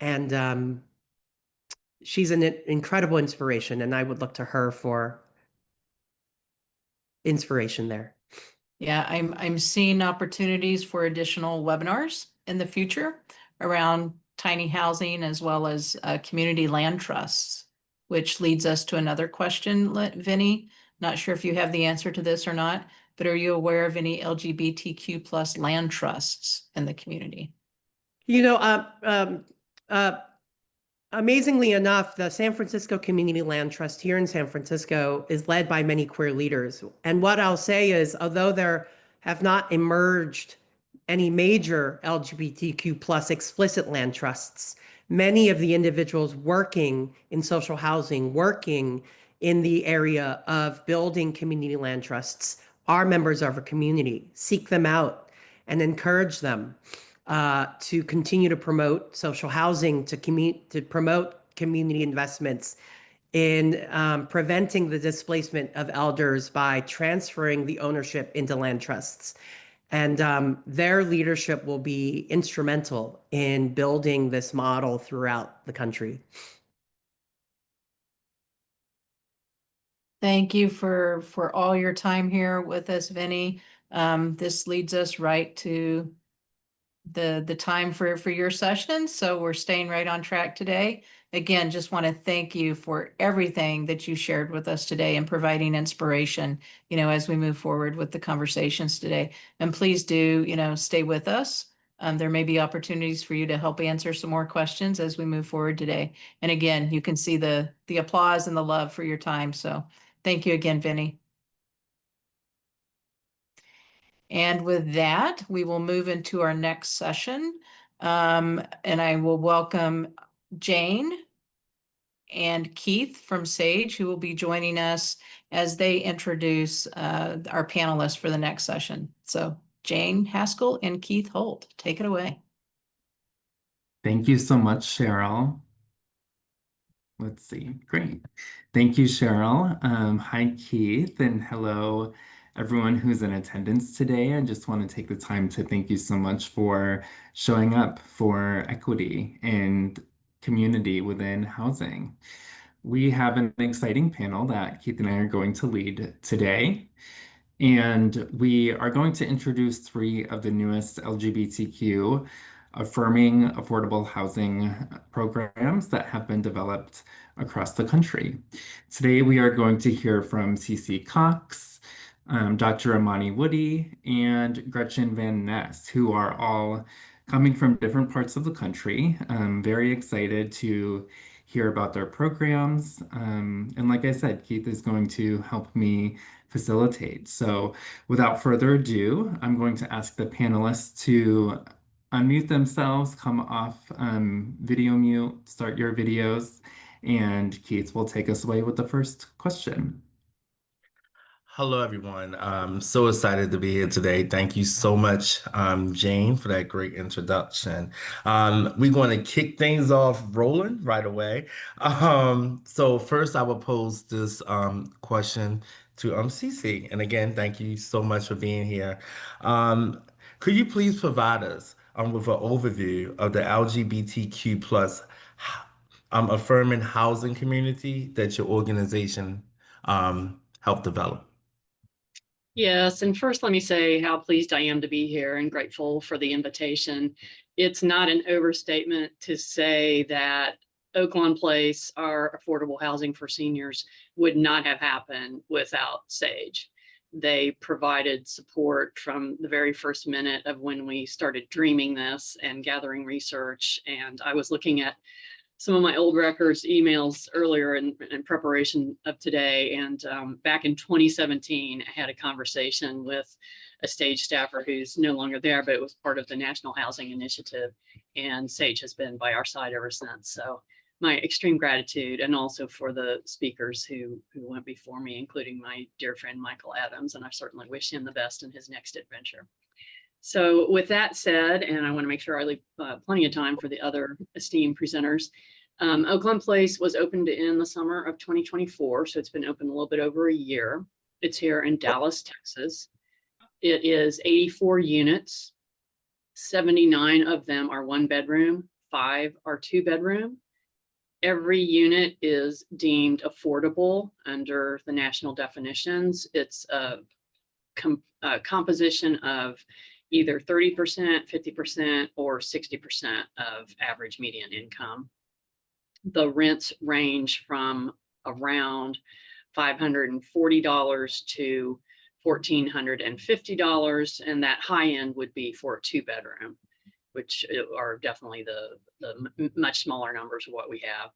and she's an incredible inspiration, and I would look to her for inspiration there. Yeah, I'm seeing opportunities for additional webinars in the future around tiny housing as well as community land trusts, which leads us to another question, Vinny. Not sure if you have the answer to this or not, but are you aware of any LGBTQ plus land trusts in the community? You know, amazingly enough, the San Francisco Community Land Trust here in San Francisco is led by many queer leaders. And what I'll say is, although there have not emerged any major LGBTQ plus explicit land trusts, many of the individuals working in social housing, working in the area of building community land trusts are members of our community. Seek them out and encourage them to continue to promote social housing, to promote community investments in preventing the displacement of elders by transferring the ownership into land trusts. And their leadership will be instrumental in building this model throughout the country. Thank you for all your time here with us, Vinny. This leads us right to the time for your session. So we're staying right on track today. Again, just want to thank you for everything that you shared with us today and providing inspiration, as we move forward with the conversations today. And please do, stay with us. There may be opportunities for you to help answer some more questions as we move forward today. And again, you can see the applause and the love for your time. So thank you again, Vinny. And with that, we will move into our next session. And I will welcome Jane and Keith from SAGE, who will be joining us as they introduce our panelists for the next session. So Jane Haskell and Keith Holt, take it away. Thank you so much, Cheryl. Let's see. Great. Thank you, Cheryl. Hi, Keith, and hello, everyone who's in attendance today. I just want to take the time to thank you so much for showing up for equity and community within housing. We have an exciting panel that Keith and I are going to lead today. And we are going to introduce 3 of the newest LGBTQ affirming affordable housing programs that have been developed across the country. Today, we are going to hear from CC Cox, Dr. Amani Woody, and Gretchen Van Ness, who are all coming from different parts of the country. I'm very excited to hear about their programs. And like I said, Keith is going to help me facilitate. So without further ado, I'm going to ask the panelists to unmute themselves, come off video mute, start your videos, and Keith will take us away with the first question. Hello, everyone. I'm so excited to be here today. Thank you so much, Jane, for that great introduction. We're going to kick things off rolling right away. So first, I will pose this question to Cece. And again, thank you so much for being here. Could you please provide us with an overview of the LGBTQ plus affirming housing community that your organization helped develop? Yes, and first let me say how pleased I am to be here and grateful for the invitation. It's not an overstatement to say that Oaklawn Place, our affordable housing for seniors, would not have happened without SAGE. They provided support from the very first minute of when we started dreaming this and gathering research. And I was looking at some of my old records, emails earlier in preparation of today. And back in 2017, I had a conversation with a SAGE staffer who's no longer there, but it was part of the National Housing Initiative. And SAGE has been by our side ever since. So my extreme gratitude, and also for the speakers who went before me, including my dear friend, Michael Adams. And I certainly wish him the best in his next adventure. So with that said, and I want to make sure I leave plenty of time for the other esteemed presenters, Oaklawn Place was opened in the summer of 2024. So it's been open a little bit over a year. It's here in Dallas, Texas. It is 84 units. 79 of them are 1-bedroom, 5 are 2-bedroom. Every unit is deemed affordable under the national definitions. It's a composition of either 30%, 50%, or 60% of average median income. The rents range from around $540 to $1,450, and that high end would be for a 2-bedroom, which are definitely the much smaller numbers of what we have.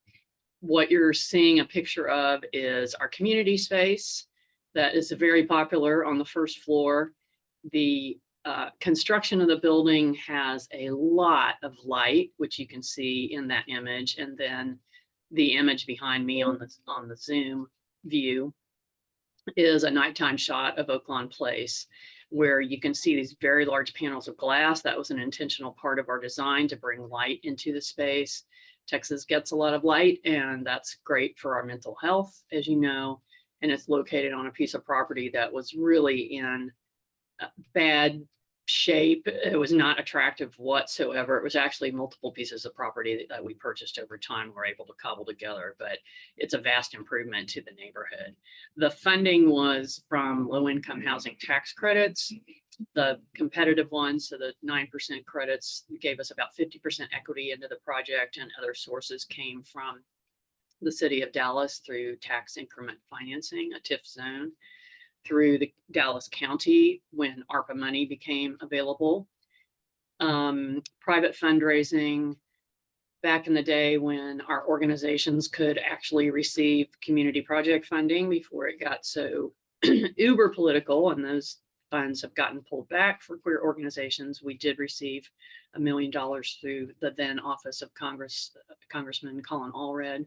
What you're seeing a picture of is our community space that is very popular on the first floor. The construction of the building has a lot of light, which you can see in that image, and then the image behind me on the Zoom view is a nighttime shot of Oaklawn Place, where you can see these very large panels of glass. That was an intentional part of our design to bring light into the space. Texas gets a lot of light, and that's great for our mental health, as you know, and it's located on a piece of property that was really in bad shape. It was not attractive whatsoever. It was actually multiple pieces of property that we purchased over time. We're able to cobble together, but it's a vast improvement to the neighborhood. The funding was from low-income housing tax credits, the competitive ones. So the 9% credits gave us about 50% equity into the project, and other sources came from the city of Dallas through tax increment financing, a TIF zone, through the Dallas County when ARPA money became available. Private fundraising back in the day when our organizations could actually receive community project funding before it got so uber political, and those funds have gotten pulled back for queer organizations. We did receive $1 million through the then Office of Congressman Colin Allred.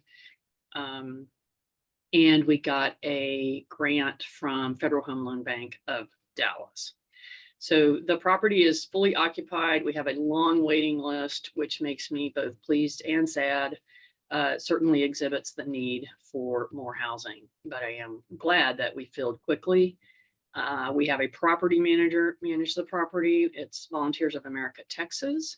And we got a grant from Federal Home Loan Bank of Dallas. So the property is fully occupied. We have a long waiting list, which makes me both pleased and sad. Certainly exhibits the need for more housing, but I am glad that we filled quickly. We have a property manager manage the property. It's Volunteers of America, Texas.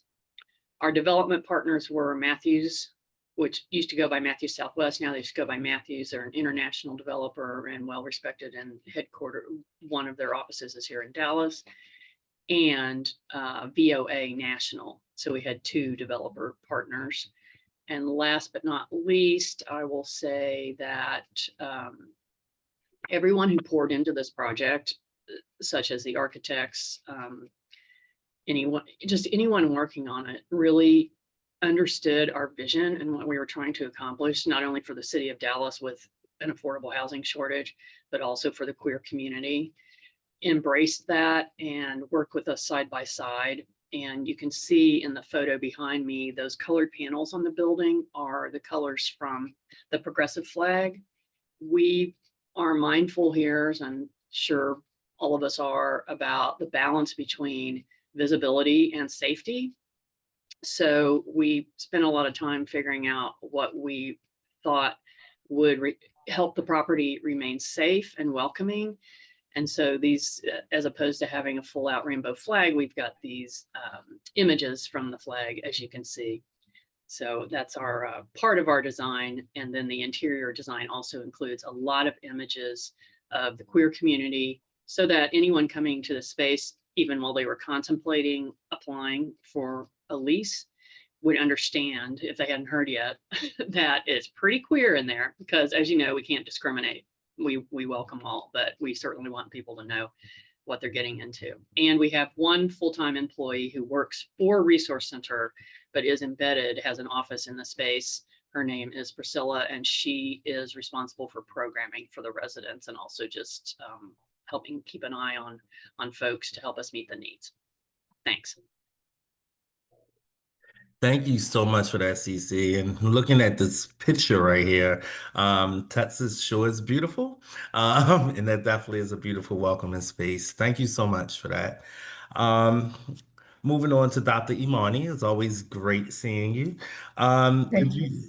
Our development partners were Matthews, which used to go by Matthews Southwest. Now they just go by Matthews. They're an international developer and well-respected, and headquartered. One of their offices is here in Dallas, and VOA National. So we had 2 developer partners. And last but not least, I will say that everyone who poured into this project, such as the architects, anyone working on it, really understood our vision and what we were trying to accomplish, not only for the city of Dallas with an affordable housing shortage, but also for the queer community. Embraced that and worked with us side by side. And you can see in the photo behind me, those colored panels on the building are the colors from the progressive flag. We are mindful here, as I'm sure all of us are, about the balance between visibility and safety. So we spent a lot of time figuring out what we thought would help the property remain safe and welcoming. And so these, as opposed to having a full out rainbow flag, we've got these images from the flag, as you can see. So that's our part of our design. And then the interior design also includes a lot of images of the queer community, so that anyone coming to the space, even while they were contemplating applying for a lease, would understand, if they hadn't heard yet, that it's pretty queer in there, because as you know, we can't discriminate. We welcome all, but we certainly want people to know what they're getting into. And we have 1 full-time employee who works for Resource Center, but is embedded, has an office in the space. Her name is Priscilla, and she is responsible for programming for the residents, and also just helping keep an eye on folks to help us meet the needs. Thanks. Thank you so much for that, CC. And looking at this picture right here, Texas sure is beautiful. And that definitely is a beautiful welcoming space. Thank you so much for that. Moving on to Dr. Imani. It's always great seeing you. Thank you.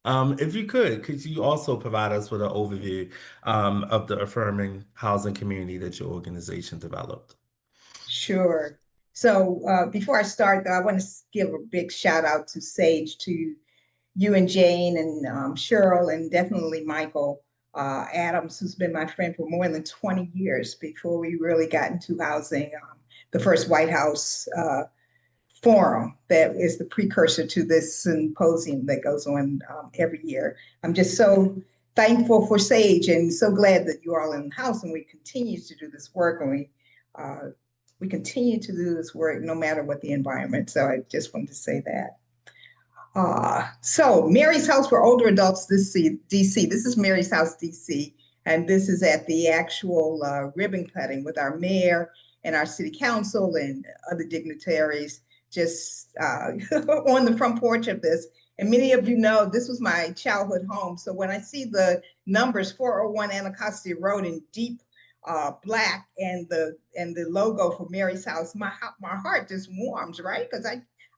If you could you also provide us with an overview of the affirming housing community that your organization developed? Sure. So before I start, though, I want to give a big shout out to Sage, to you and Jane and Cheryl, and definitely Michael Adams, who's been my friend for more than 20 years before we really got into housing. The first White House forum that is the precursor to this symposium that goes on every year. I'm just so thankful for Sage and so glad that you're all in the house and we continue to do this work, and we continue to do this work no matter what the environment. So I just wanted to say that. So Mary's House for Older Adults DC. This is Mary's House DC, and this is at the actual ribbon cutting with our mayor and our city council and other dignitaries just on the front porch of this. And many of you know this was my childhood home. So when I see the numbers 401 Anacostia Road in deep black and the logo for Mary's House, my heart just warms, right? Because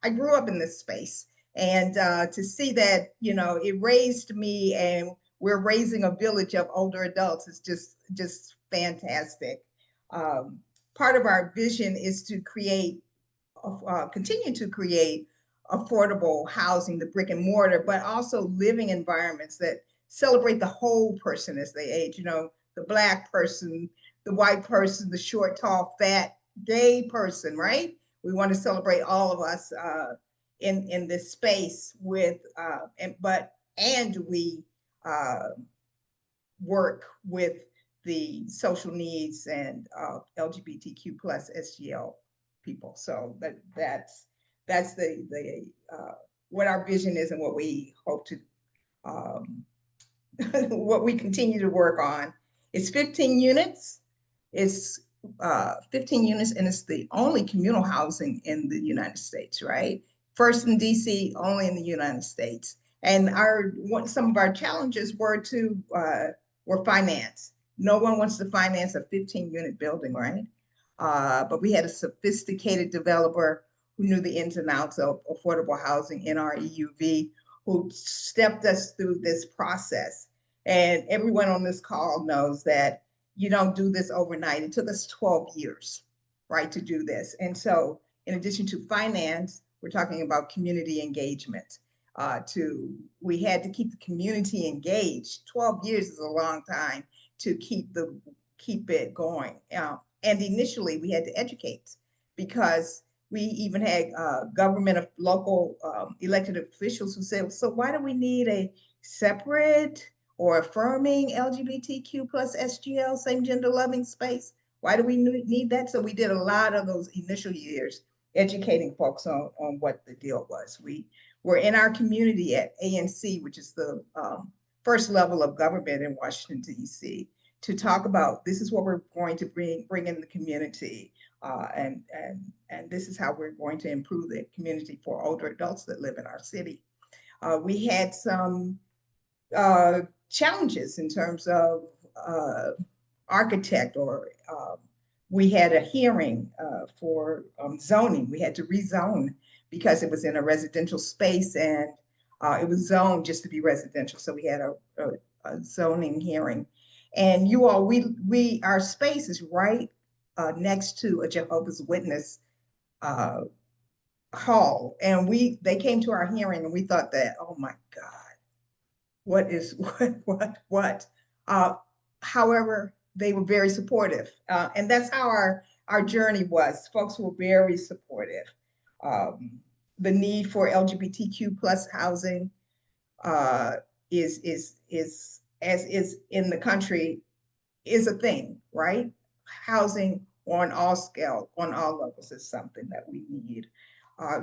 I grew up in this space. And to see that, you know, it raised me and we're raising a village of older adults is just fantastic. Part of our vision is to continue to create affordable housing, the brick and mortar, but also living environments that celebrate the whole person as they age. You know, the Black person, the white person, the short, tall, fat, gay person, right? We want to celebrate all of us in this space with, and we work with the social needs and LGBTQ plus SGL people. So that's the what our vision is and what we hope to what we continue to work on. It's 15 units. It's 15 units, and it's the only communal housing in the United States, right? First in DC, only in the United States. And some of our challenges were finance. No one wants to finance a 15-unit building, right? But we had a sophisticated developer who knew the ins and outs of affordable housing in our EUV, who stepped us through this process. And everyone on this call knows that you don't do this overnight. It took us 12 years, right, to do this. And so in addition to finance, we're talking about community engagement. We had to keep the community engaged. 12 years is a long time to keep it going. And initially we had to educate, because we even had government of local elected officials who said, so why do we need a separate or affirming LGBTQ plus SGL, same gender loving space? Why do we need that? So we did a lot of those initial years educating folks on what the deal was. We were in our community at ANC, which is the first level of government in Washington, DC, to talk about this is what we're going to bring in the community, and this is how we're going to improve the community for older adults that live in our city. We had some challenges in terms of architect, or we had a hearing for zoning. We had to rezone because it was in a residential space, and it was zoned just to be residential. So we had a zoning hearing. And you all, our space is right next to a Jehovah's Witness hall. And they came to our hearing and we thought that, oh my God, what? However, they were very supportive. And that's how our journey was. Folks were very supportive. The need for LGBTQ plus housing is as is in the country, is a thing, right? Housing on all scale, on all levels, is something that we need. I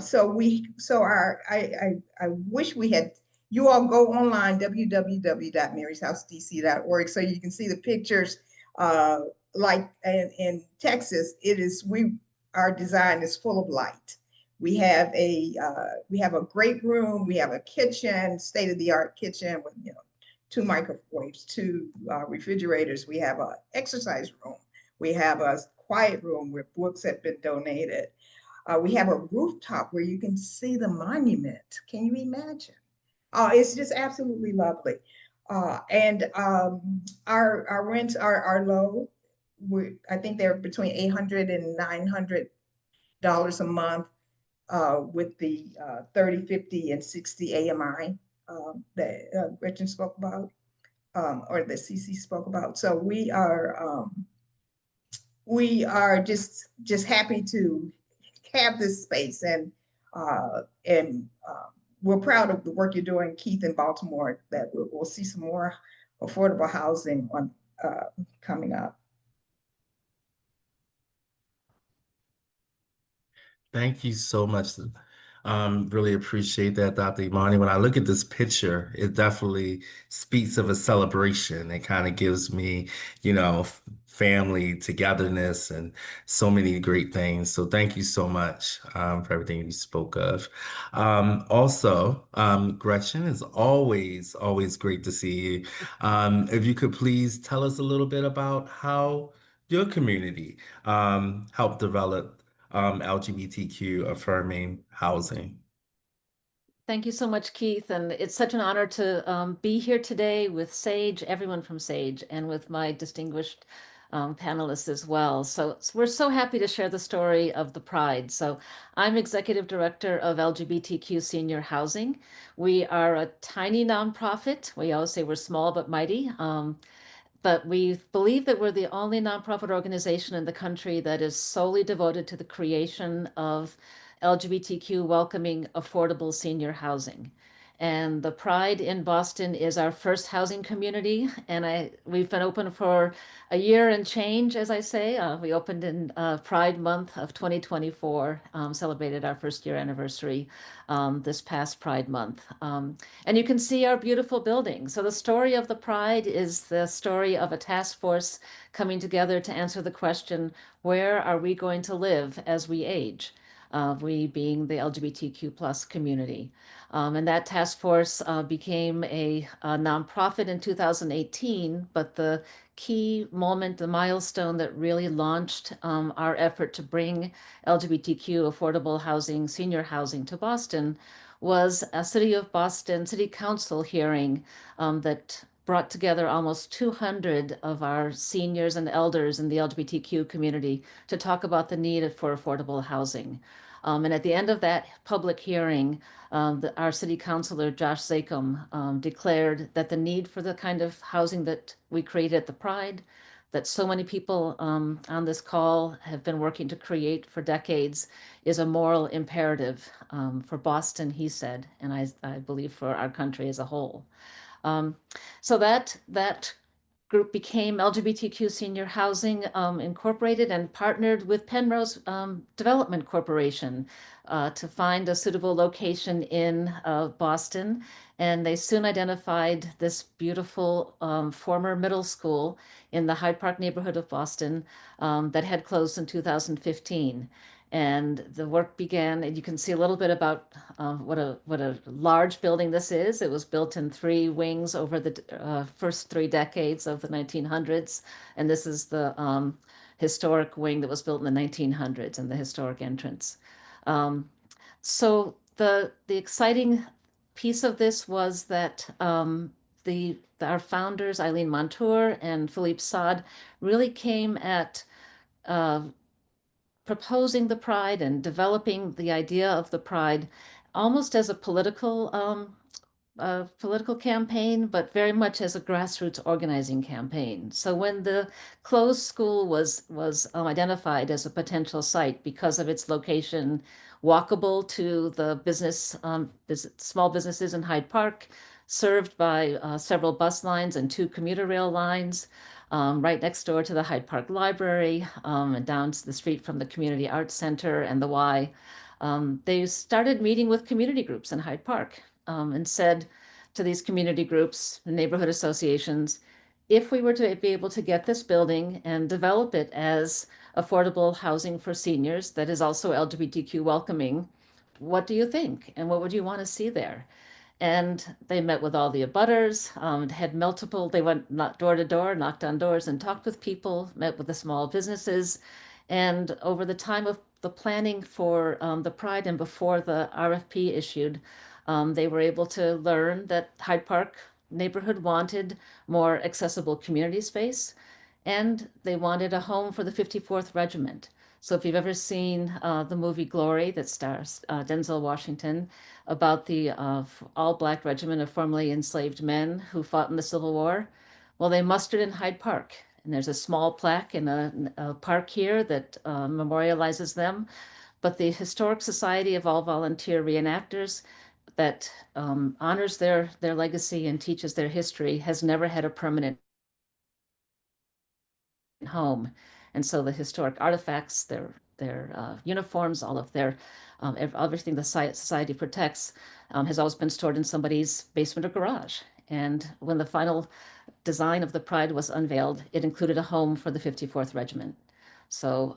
wish we had, you all go online, www.maryshousedc.org, so you can see the pictures. Like in Texas, our design is full of light. We have a great room. We have a kitchen, state-of-the-art kitchen with 2 microwaves, 2 refrigerators. We have an exercise room. We have a quiet room where books have been donated. We have a rooftop where you can see the monument. Can you imagine? It's just absolutely lovely. And our rents are low. I think they're between $800 and $900 a month with the 30, 50, and 60 AMI that Gretchen spoke about, or that CC spoke about. So we are just happy to have this space, and we're proud of the work you're doing, Keith, in Baltimore, that we'll see some more affordable housing on coming up. Thank you so much. Really appreciate that, Dr. Imani. When I look at this picture, it definitely speaks of a celebration. It kind of gives me, family togetherness and so many great things. So thank you so much for everything you spoke of. Also, Gretchen, it's always great to see you. If you could please tell us a little bit about how your community helped develop LGBTQ affirming housing. Thank you so much, Keith. And it's such an honor to be here today with Sage, everyone from Sage, and with my distinguished panelists as well. So we're so happy to share the story of the Pride. So I'm Executive Director of LGBTQ Senior Housing. We are a tiny nonprofit. We always say we're small but mighty. But we believe that we're the only nonprofit organization in the country that is solely devoted to the creation of LGBTQ welcoming affordable senior housing. And the Pride in Boston is our first housing community. And we've been open for a year and change, as I say. We opened in Pride month of 2024, celebrated our first year anniversary this past Pride month. And you can see our beautiful building. So the story of the Pride is the story of a task force coming together to answer the question, where are we going to live as we age? We being the LGBTQ plus community. And that task force became a nonprofit in 2018, but the key moment, the milestone that really launched our effort to bring LGBTQ affordable housing, senior housing to Boston was a City of Boston City Council hearing that brought together almost 200 of our seniors and elders in the LGBTQ community to talk about the need for affordable housing. And at the end of that public hearing, our city councilor, Josh Zakum, declared that the need for the kind of housing that we created at the Pride, that so many people on this call have been working to create for decades, is a moral imperative for Boston, he said, and I believe for our country as a whole. So that group became LGBTQ Senior Housing Incorporated and partnered with Penrose Development Corporation to find a suitable location in Boston. And they soon identified this beautiful former middle school in the Hyde Park neighborhood of Boston that had closed in 2015. And the work began, and you can see a little bit about what a large building this is. It was built in 3 wings over the first 3 decades of the 1900s. And this is the historic wing that was built in the 1900s and the historic entrance. So the exciting piece of this was that our founders, Eileen Montour and Philippe Sade, really came at proposing the Pride and developing the idea of the Pride almost as a political campaign, but very much as a grassroots organizing campaign. So when the closed school was identified as a potential site because of its location, walkable to the small businesses in Hyde Park, served by several bus lines and 2 commuter rail lines, right next door to the Hyde Park Library, and down the street from the Community Arts Center and the Y. They started meeting with community groups in Hyde Park and said to these community groups, neighborhood associations, if we were to be able to get this building and develop it as affordable housing for seniors that is also LGBTQ welcoming, what do you think? And what would you want to see there? And they met with all the abutters, they went door to door, knocked on doors and talked with people, met with the small businesses. And over the time of the planning for the Pride and before the RFP issued, They were able to learn that Hyde Park neighborhood wanted more accessible community space, and they wanted a home for the 54th Regiment. So if you've ever seen the movie Glory that stars Denzel Washington about the all-black regiment of formerly enslaved men who fought in the Civil War, well, they mustered in Hyde Park. And there's a small plaque in a park here that memorializes them. But the Historic Society of All Volunteer Reenactors that honors their legacy and teaches their history has never had a permanent home. And so the historic artifacts, their uniforms, all of their everything the society protects has always been stored in somebody's basement or garage. And when the final design of the Pride was unveiled, it included a home for the 54th Regiment. So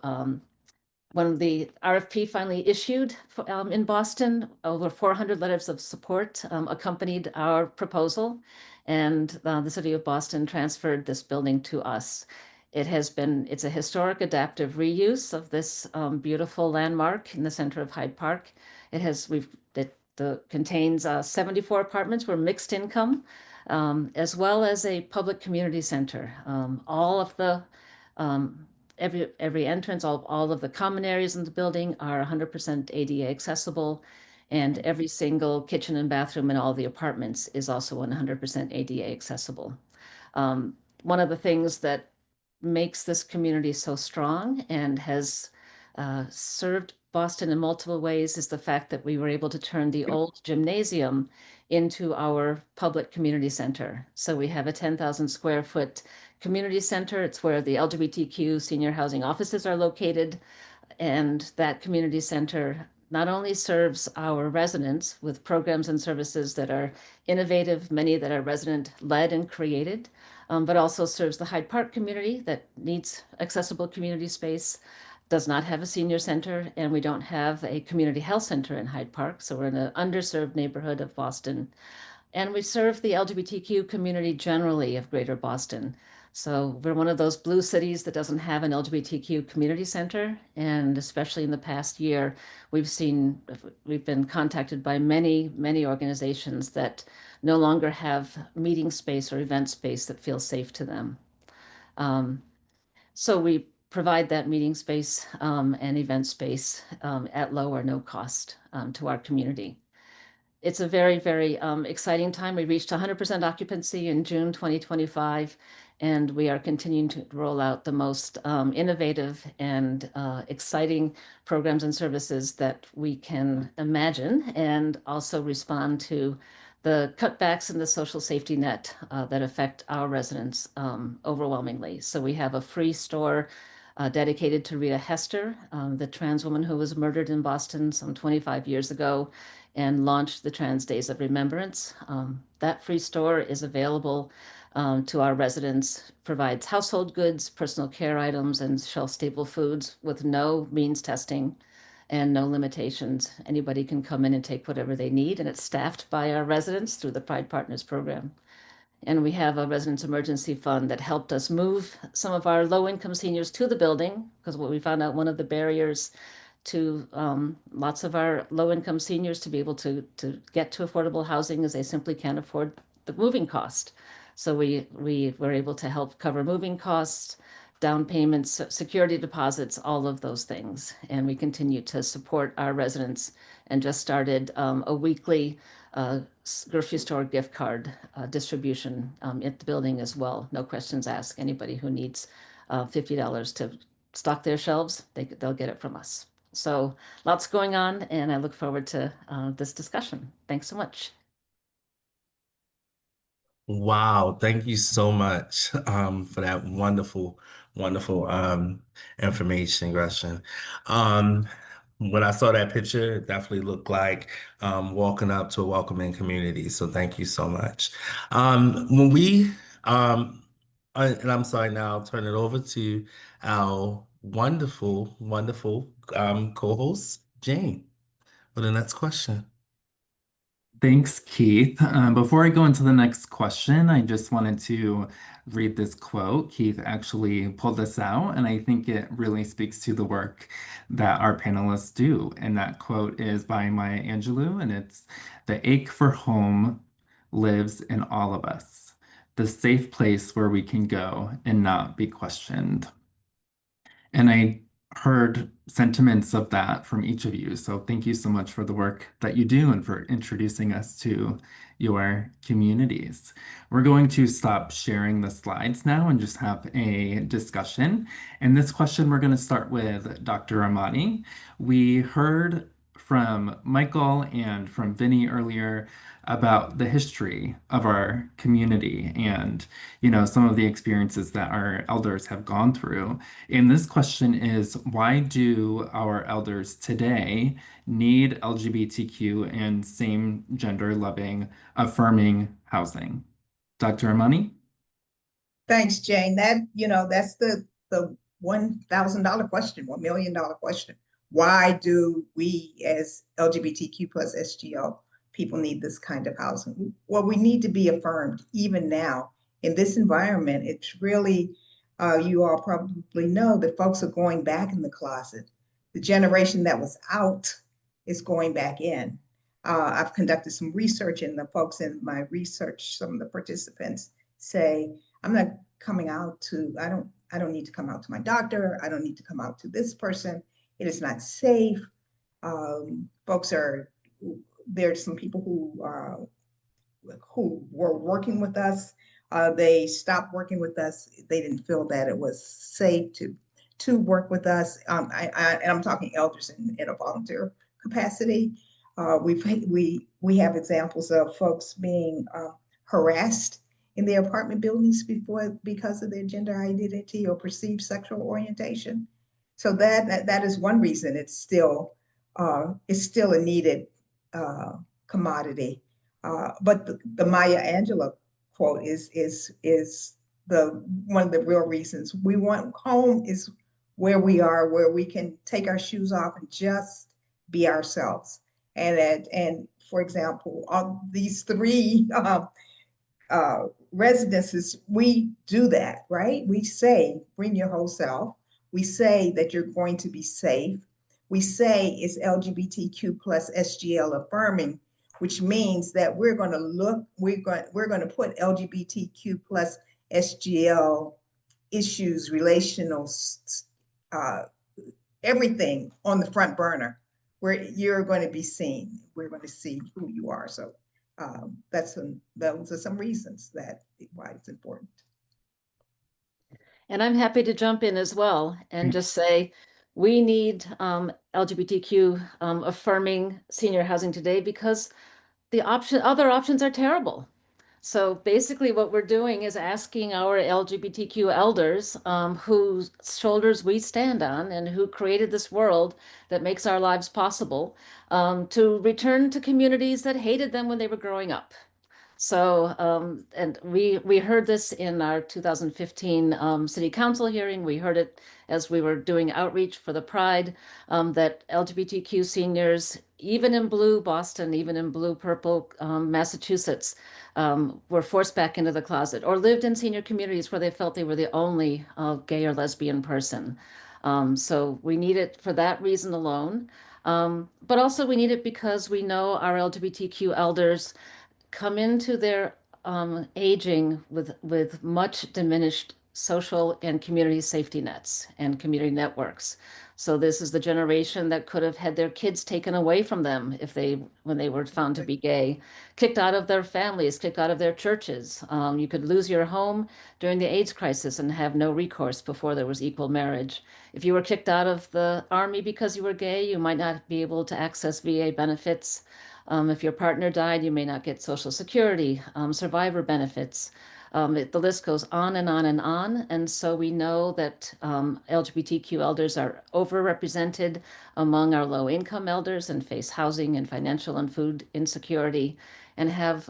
when the RFP finally issued in Boston, over 400 letters of support accompanied our proposal, and the city of Boston transferred this building to us. It's a historic adaptive reuse of this beautiful landmark in the center of Hyde Park. It contains 74 apartments. We're mixed income, as well as a public community center. All of the every entrance, all of the common areas in the building are 100% ADA accessible, and every single kitchen and bathroom in all the apartments is also 100% ADA accessible. One of the things that makes this community so strong and has served Boston in multiple ways is the fact that we were able to turn the old gymnasium into our public community center. So we have a 10,000 square foot community center. It's where the LGBTQ senior housing offices are located. And that community center not only serves our residents with programs and services that are innovative, many that are resident led and created, but also serves the Hyde Park community that needs accessible community space, does not have a senior center, and we don't have a community health center in Hyde Park. So we're in an underserved neighborhood of Boston. And we serve the LGBTQ community generally of Greater Boston. So we're one of those blue cities that doesn't have an LGBTQ community center. And especially in the past year, we've been contacted by many, many organizations that no longer have meeting space or event space that feels safe to them. So we provide that meeting space and event space at low or no cost to our community. It's a very, very exciting time. We reached 100% occupancy in June 2025, and we are continuing to roll out the most innovative and exciting programs and services that we can imagine, and also respond to the cutbacks in the social safety net that affect our residents overwhelmingly. So we have a free store dedicated to Rita Hester, the trans woman who was murdered in Boston some 25 years ago, and launched the Trans Days of Remembrance. That free store is available to our residents, provides household goods, personal care items, and shelf-stable foods with no means testing and no limitations. Anybody can come in and take whatever they need, and it's staffed by our residents through the Pride Partners program. And we have a residents emergency fund that helped us move some of our low-income seniors to the building, because what we found out, one of the barriers to lots of our low-income seniors to be able to get to affordable housing is they simply can't afford the moving cost. So we were able to help cover moving costs, down payments, security deposits, all of those things. And we continue to support our residents and just started a weekly grocery store gift card distribution at the building as well. No questions asked. Anybody who needs $50 to stock their shelves, they'll get it from us. So lots going on, and I look forward to this discussion. Thanks so much. Wow, thank you so much for that wonderful, wonderful information, Gretchen. When I saw that picture, it definitely looked like walking up to a welcoming community. So thank you so much. When we and I'm sorry, now I'll turn it over to our wonderful, wonderful co-host, Jane, for the next question. Thanks, Keith. Before I go into the next question, I just wanted to read this quote. Keith actually pulled this out, and I think it really speaks to the work that our panelists do. And that quote is by Maya Angelou, and it's, "The ache for home lives in all of us, the safe place where we can go and not be questioned." And I heard sentiments of that from each of you. So thank you so much for the work that you do and for introducing us to your communities. We're going to stop sharing the slides now and just have a discussion. And this question, we're going to start with Dr. Amani. We heard from Michael and from Vinny earlier about the history of our community and, some of the experiences that our elders have gone through. And this question is, why do our elders today need LGBTQ and same gender loving, affirming housing? Dr. Amani? Thanks, Jane. That's the $1,000 question, $1 million question. Why do we as LGBTQ plus SGL people need this kind of housing? Well, we need to be affirmed even now in this environment. It's really, you all probably know that folks are going back in the closet. The generation that was out is going back in. I've conducted some research, and the folks in my research, some of the participants say, I'm not coming out to, I don't need to come out to my doctor. I don't need to come out to this person. It is not safe. There's some people who were working with us. They stopped working with us. They didn't feel that it was safe to work with us. And I'm talking elders in a volunteer capacity. We have examples of folks being harassed in their apartment buildings because of their gender identity or perceived sexual orientation. So that is one reason it's still a needed commodity. But the Maya Angelou quote is the one of the real reasons we want home is where we are, where we can take our shoes off and just be ourselves. And for example, all these three residences, we do that, right? We say, bring your whole self. We say that you're going to be safe. We say it's LGBTQ plus SGL affirming, which means that we're going to put LGBTQ plus SGL issues, relational, everything on the front burner, where you're going to be seen. We're going to see who you are. So those are some reasons why it's important. And I'm happy to jump in as well and just say we need LGBTQ affirming senior housing today because other options are terrible. So basically what we're doing is asking our LGBTQ elders whose shoulders we stand on and who created this world that makes our lives possible to return to communities that hated them when they were growing up. So, and we heard this in our 2015 City Council hearing. We heard it as we were doing outreach for the Pride, that LGBTQ seniors, even in blue Boston, even in blue purple Massachusetts, were forced back into the closet or lived in senior communities where they felt they were the only gay or lesbian person. So we need it for that reason alone. But also we need it because we know our LGBTQ elders come into their aging with much diminished social and community safety nets and community networks. So this is the generation that could have had their kids taken away from them when they were found to be gay, kicked out of their families, kicked out of their churches. You could lose your home during the AIDS crisis and have no recourse before there was equal marriage. If you were kicked out of the army because you were gay, you might not be able to access VA benefits. If your partner died, you may not get Social Security, survivor benefits. The list goes on and on and on. And so we know that LGBTQ elders are overrepresented among our low income elders and face housing and financial and food insecurity and have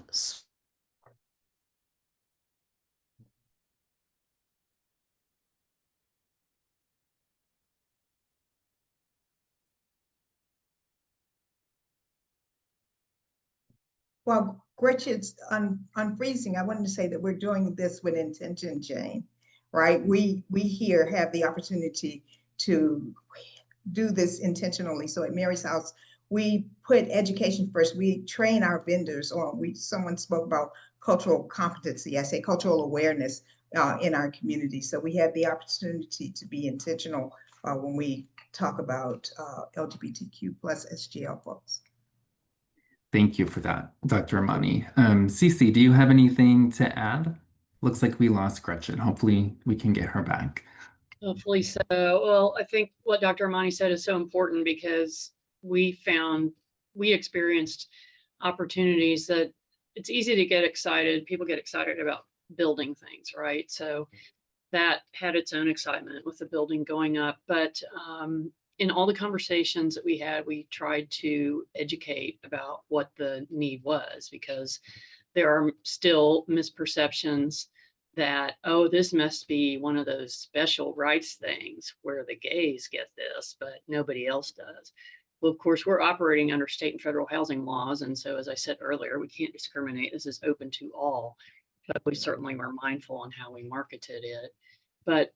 Well, Gretchen's unfreezing, I wanted to say that we're doing this with intention, Jane, right? We here have the opportunity to do this intentionally. So at Mary's house, we put education first. We train our vendors on, someone spoke about cultural competency. I say cultural awareness in our community. So we have the opportunity to be intentional when we talk about LGBTQ plus SGL folks. Thank you for that, Dr. Amani. Cece, do you have anything to add? Looks like we lost Gretchen. Hopefully we can get her back. Hopefully so. Well, I think what Dr. Amani said is so important because we experienced opportunities that it's easy to get excited. People get excited about building things, right? So that had its own excitement with the building going up. But in all the conversations that we had, we tried to educate about what the need was, because there are still misperceptions that, oh, this must be one of those special rights things where the gays get this, but nobody else does. Well, of course, we're operating under state and federal housing laws. And so, as I said earlier, we can't discriminate. This is open to all, but we certainly were mindful on how we marketed it. But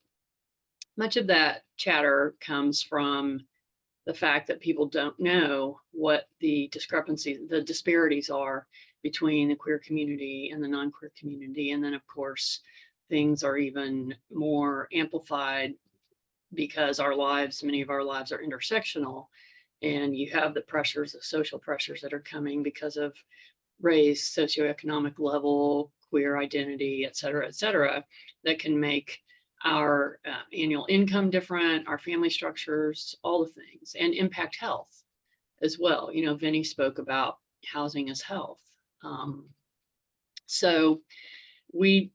much of that chatter comes from the fact that people don't know what the discrepancies, the disparities are between the queer community and the non-queer community. And then, of course, things are even more amplified because many of our lives are intersectional. And you have the pressures, the social pressures that are coming because of race, socioeconomic level, queer identity, et cetera, that can make our annual income different, our family structures, all the things, and impact health as well. You know, Vinny spoke about housing as health. So we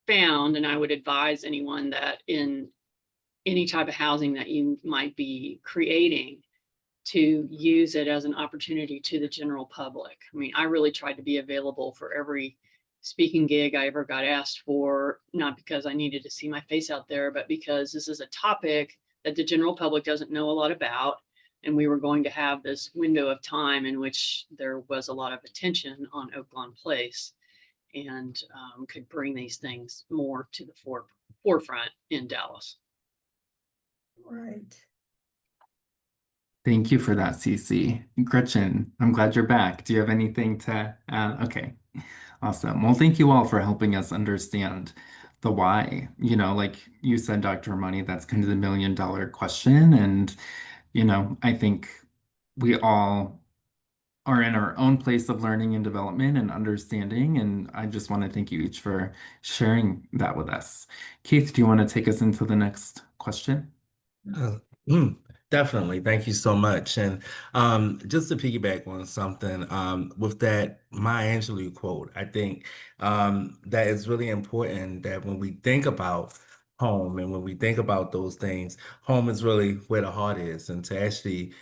found, and I would advise anyone that in any type of housing that you might be creating, to use it as an opportunity to the general public. I mean, I really tried to be available for every speaking gig I ever got asked for, not because I needed to see my face out there, but because this is a topic that the general public doesn't know a lot about. And we were going to have this window of time in which there was a lot of attention on Oaklawn Place, and could bring these things more to the forefront in Dallas. Right. Thank you for that, Cece. Gretchen, I'm glad you're back. Do you have anything to add? Okay, awesome. Well, thank you all for helping us understand the why. You know, like you said, Dr. Amani, that's kind of the million-dollar question. And, you know, I think we all are in our own place of learning and development and understanding. And I just want to thank you each for sharing that with us. Keith, do you want to take us into the next question? Definitely. Thank you so much. And just to piggyback on something, with that Maya Angelou quote, I think that it's really important that when we think about home and when we think about those things, home is really where the heart is, and to actually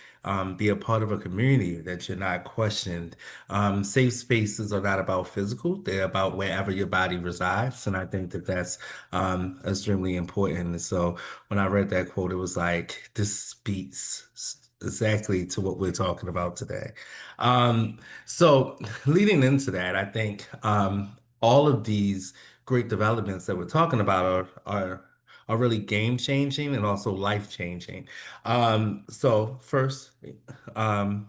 be a part of a community that you're not questioned. Safe spaces are not about physical, they're about wherever your body resides. And I think that that's extremely important. And so when I read that quote, it was like, this speaks exactly to what we're talking about today. So leading into that, I think all of these great developments that we're talking about are really game changing and also life changing. So first I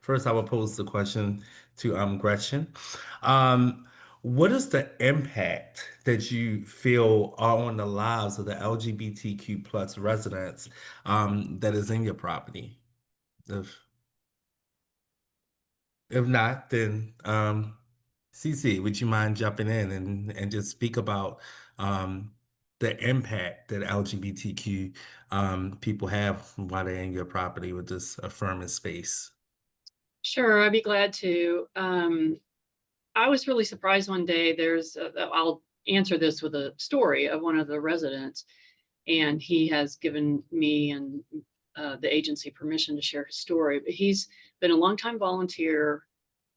will pose the question to Gretchen. What is the impact that you feel are on the lives of the LGBTQ plus residents that is in your property? If not, then Cece, would you mind jumping in and just speak about the impact that LGBTQ people have while they're in your property with this affirming space? Sure, I'd be glad to. I was really surprised one day. I'll answer this with a story of one of the residents, and he has given me and the agency permission to share his story. But he's been a longtime volunteer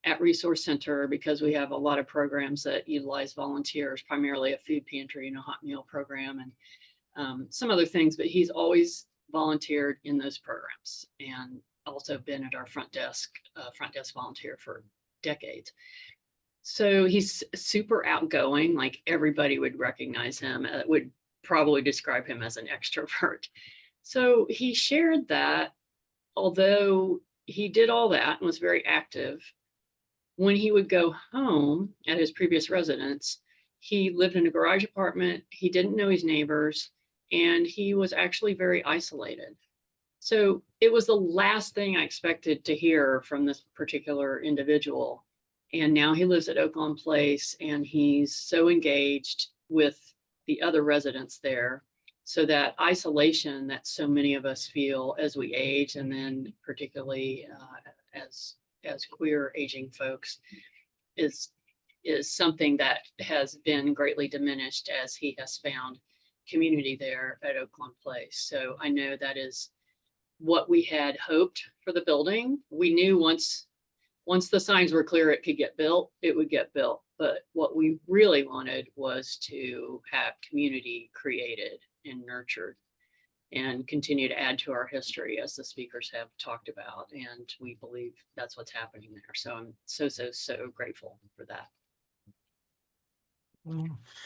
at Resource Center because we have a lot of programs that utilize volunteers, primarily a food pantry and a hot meal program and some other things. But he's always volunteered in those programs and also been at our front desk volunteer for decades. So he's super outgoing, like everybody would recognize him, would probably describe him as an extrovert. So he shared that although he did all that and was very active, when he would go home at his previous residence, he lived in a garage apartment, he didn't know his neighbors, and he was actually very isolated. So it was the last thing I expected to hear from this particular individual. And now he lives at Oakland Place and he's so engaged with the other residents there. So that isolation that so many of us feel as we age, and then particularly as queer aging folks, is something that has been greatly diminished as he has found community there at Oakland Place. So I know that is what we had hoped for the building. We knew once the signs were clear it could get built, it would get built. But what we really wanted was to have community created and nurtured and continue to add to our history, as the speakers have talked about. And we believe that's what's happening there. So I'm so grateful for that.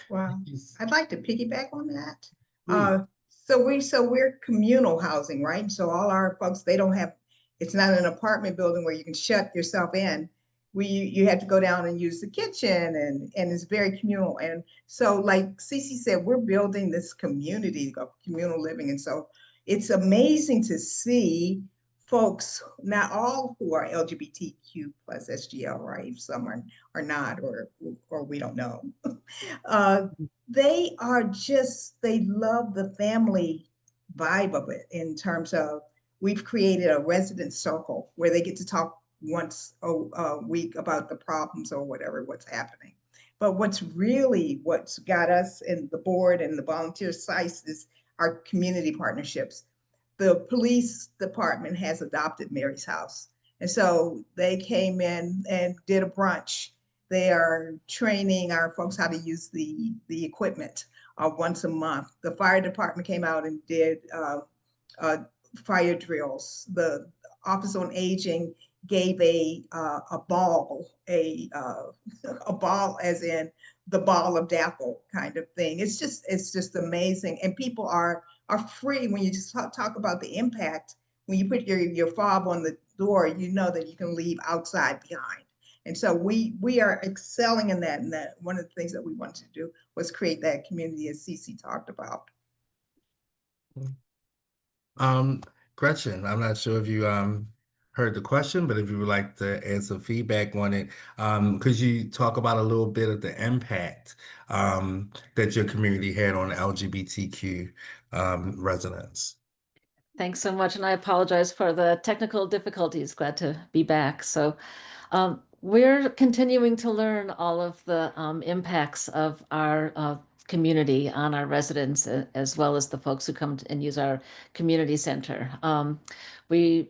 Wow. I'd like to piggyback on that. Please. So we're communal housing, right? So all our folks, they don't have, it's not an apartment building where you can shut yourself in. You have to go down and use the kitchen, and it's very communal. And so like Cece said, we're building this community of communal living. And so it's amazing to see folks, not all who are LGBTQ plus SGL, right? Some are not, or we don't know. They are just, they love the family vibe of it, in terms of, we've created a resident circle where they get to talk once a week about the problems or what's happening. But what's got us and the board and the volunteer sites is our community partnerships. The police department has adopted Mary's House. And so they came in and did a brunch. They are training our folks how to use the equipment once a month. The fire department came out and did fire drills. The Office on Aging gave a ball, a ball as in the ball of Dapple kind of thing. It's just amazing. And people are free. When you just talk about the impact, when you put your fob on the door, you know that you can leave outside behind. And so we are excelling in that. And that one of the things that we wanted to do was create that community, as Cece talked about. Gretchen, I'm not sure if you heard the question, but if you would like to add some feedback on it, could you talk about a little bit of the impact that your community had on LGBTQ residents? Thanks so much. And I apologize for the technical difficulties. Glad to be back. So we're continuing to learn all of the impacts of our community on our residents, as well as the folks who come and use our community center. We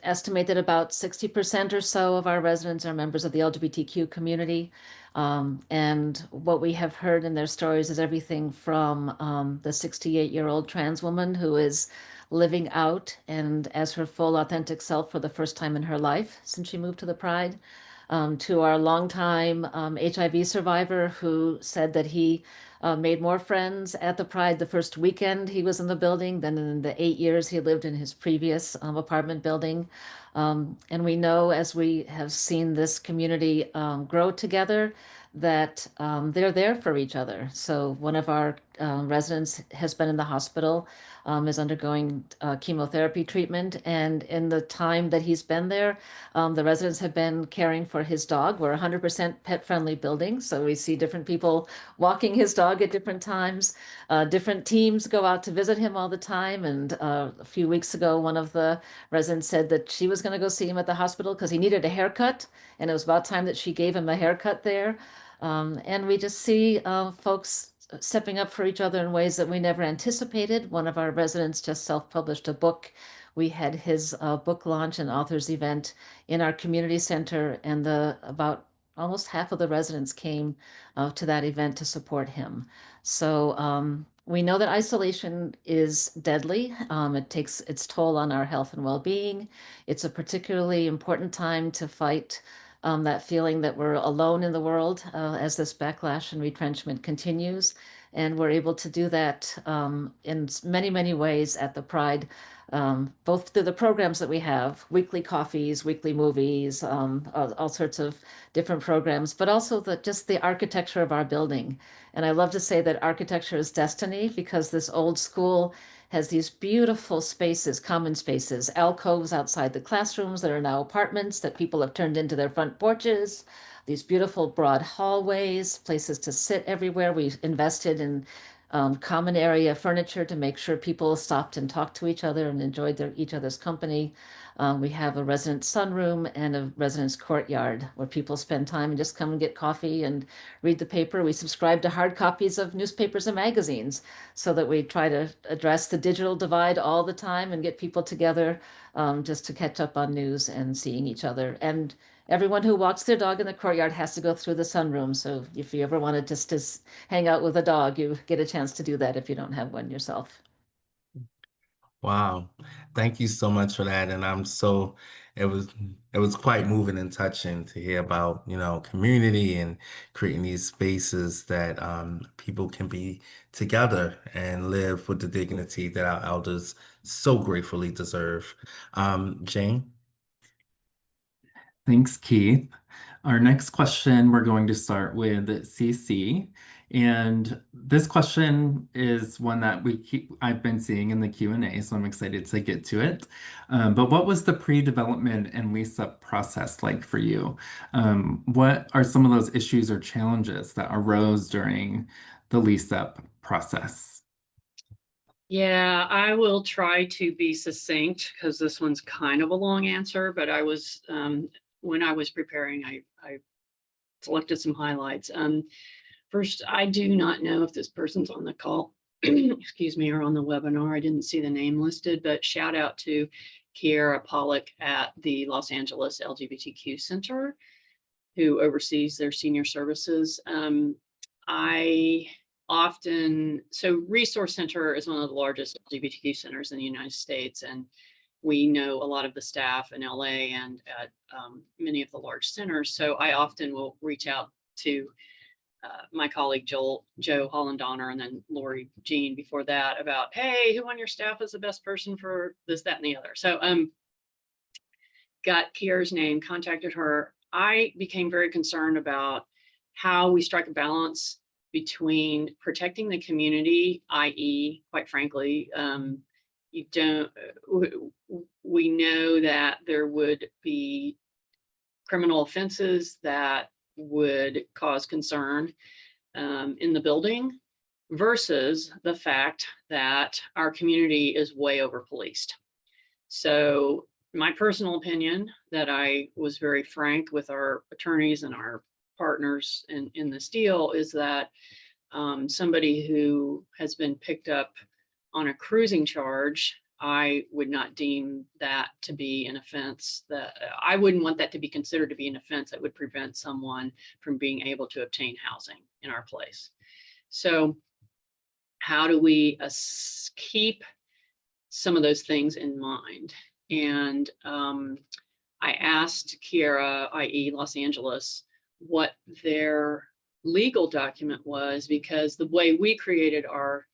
estimate that about 60% or so of our residents are members of the LGBTQ community. And what we have heard in their stories is everything from the 68-year-old trans woman who is living out and as her full authentic self for the first time in her life since she moved to the Pride, to our longtime HIV survivor who said that he made more friends at the Pride the first weekend he was in the building than in the 8 years he lived in his previous apartment building. And we know, as we have seen this community grow together, that they're there for each other. So one of our residents has been in the hospital, is undergoing chemotherapy treatment. And in the time that he's been there, the residents have been caring for his dog. We're a 100% pet-friendly building, so we see different people walking his dog at different times. Different teams go out to visit him all the time. And a few weeks ago, one of the residents said that she was going to go see him at the hospital because he needed a haircut, and it was about time that she gave him a haircut there. And we just see folks stepping up for each other in ways that we never anticipated. One of our residents just self-published a book. We had his book launch and authors event in our community center, and about almost half of the residents came to that event to support him. So we know that isolation is deadly. It takes its toll on our health and well-being. It's a particularly important time to fight that feeling that we're alone in the world as this backlash and retrenchment continues. And we're able to do that in many, many ways at the Pride, both through the programs that we have, weekly coffees, weekly movies, all sorts of different programs, but also just the architecture of our building. And I love to say that architecture is destiny, because this old school has these beautiful spaces, common spaces, alcoves outside the classrooms that are now apartments that people have turned into their front porches, these beautiful broad hallways, places to sit everywhere. We invested in common area furniture to make sure people stopped and talked to each other and enjoyed each other's company. We have a residence sunroom and a residence courtyard where people spend time and just come and get coffee and read the paper. We subscribe to hard copies of newspapers and magazines so that we try to address the digital divide all the time and get people together just to catch up on news and seeing each other. And everyone who walks their dog in the courtyard has to go through the sunroom. So if you ever wanted just to hang out with a dog, you get a chance to do that if you don't have one yourself. Wow. Thank you so much for that. And it was quite moving and touching to hear about, community and creating these spaces that people can be together and live with the dignity that our elders so gratefully deserve. Jane? Thanks, Keith. Our next question, we're going to start with CC. And this question is one that I've been seeing in the Q&A, so I'm excited to get to it. But what was the pre-development and lease-up process like for you? What are some of those issues or challenges that arose during the lease-up process? Yeah, I will try to be succinct because this one's kind of a long answer, but when I was preparing, I selected some highlights. First, I do not know if this person's on the call, excuse me, or on the webinar. I didn't see the name listed, but shout out to Kiara Pollock at the Los Angeles LGBTQ Center, who oversees their senior services. Resource Center is one of the largest LGBTQ centers in the United States, and we know a lot of the staff in LA and at many of the large centers. So I often will reach out to my colleague Joe Holland Donner, and then Lori Jean before that, about, hey, who on your staff is the best person for this, that, and the other. So got Kiara's name, contacted her. I became very concerned about how we strike a balance between protecting the community, i.e., quite frankly, we know that there would be criminal offenses that would cause concern in the building, versus the fact that our community is way over policed. So my personal opinion, that I was very frank with our attorneys and our partners in this deal, is that somebody who has been picked up on a cruising charge, I would not deem that to be an offense. That I wouldn't want that to be considered to be an offense that would prevent someone from being able to obtain housing in our place. So how do we keep some of those things in mind? And I asked Kiara, i.e. Los Angeles, what their legal document was, because the way we created our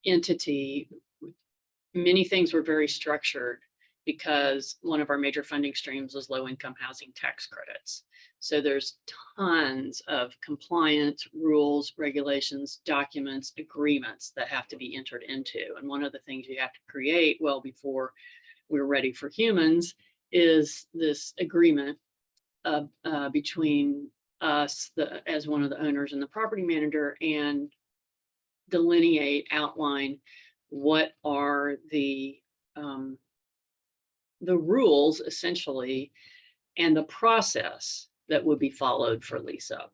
entity, many things were very structured, because one of our major funding streams was low-income housing tax credits. So there's tons of compliance rules, regulations, documents, agreements that have to be entered into. And one of the things you have to create well before we're ready for humans is this agreement between us, as one of the owners and the property manager, and outline what are the rules, essentially, and the process that would be followed for lease up.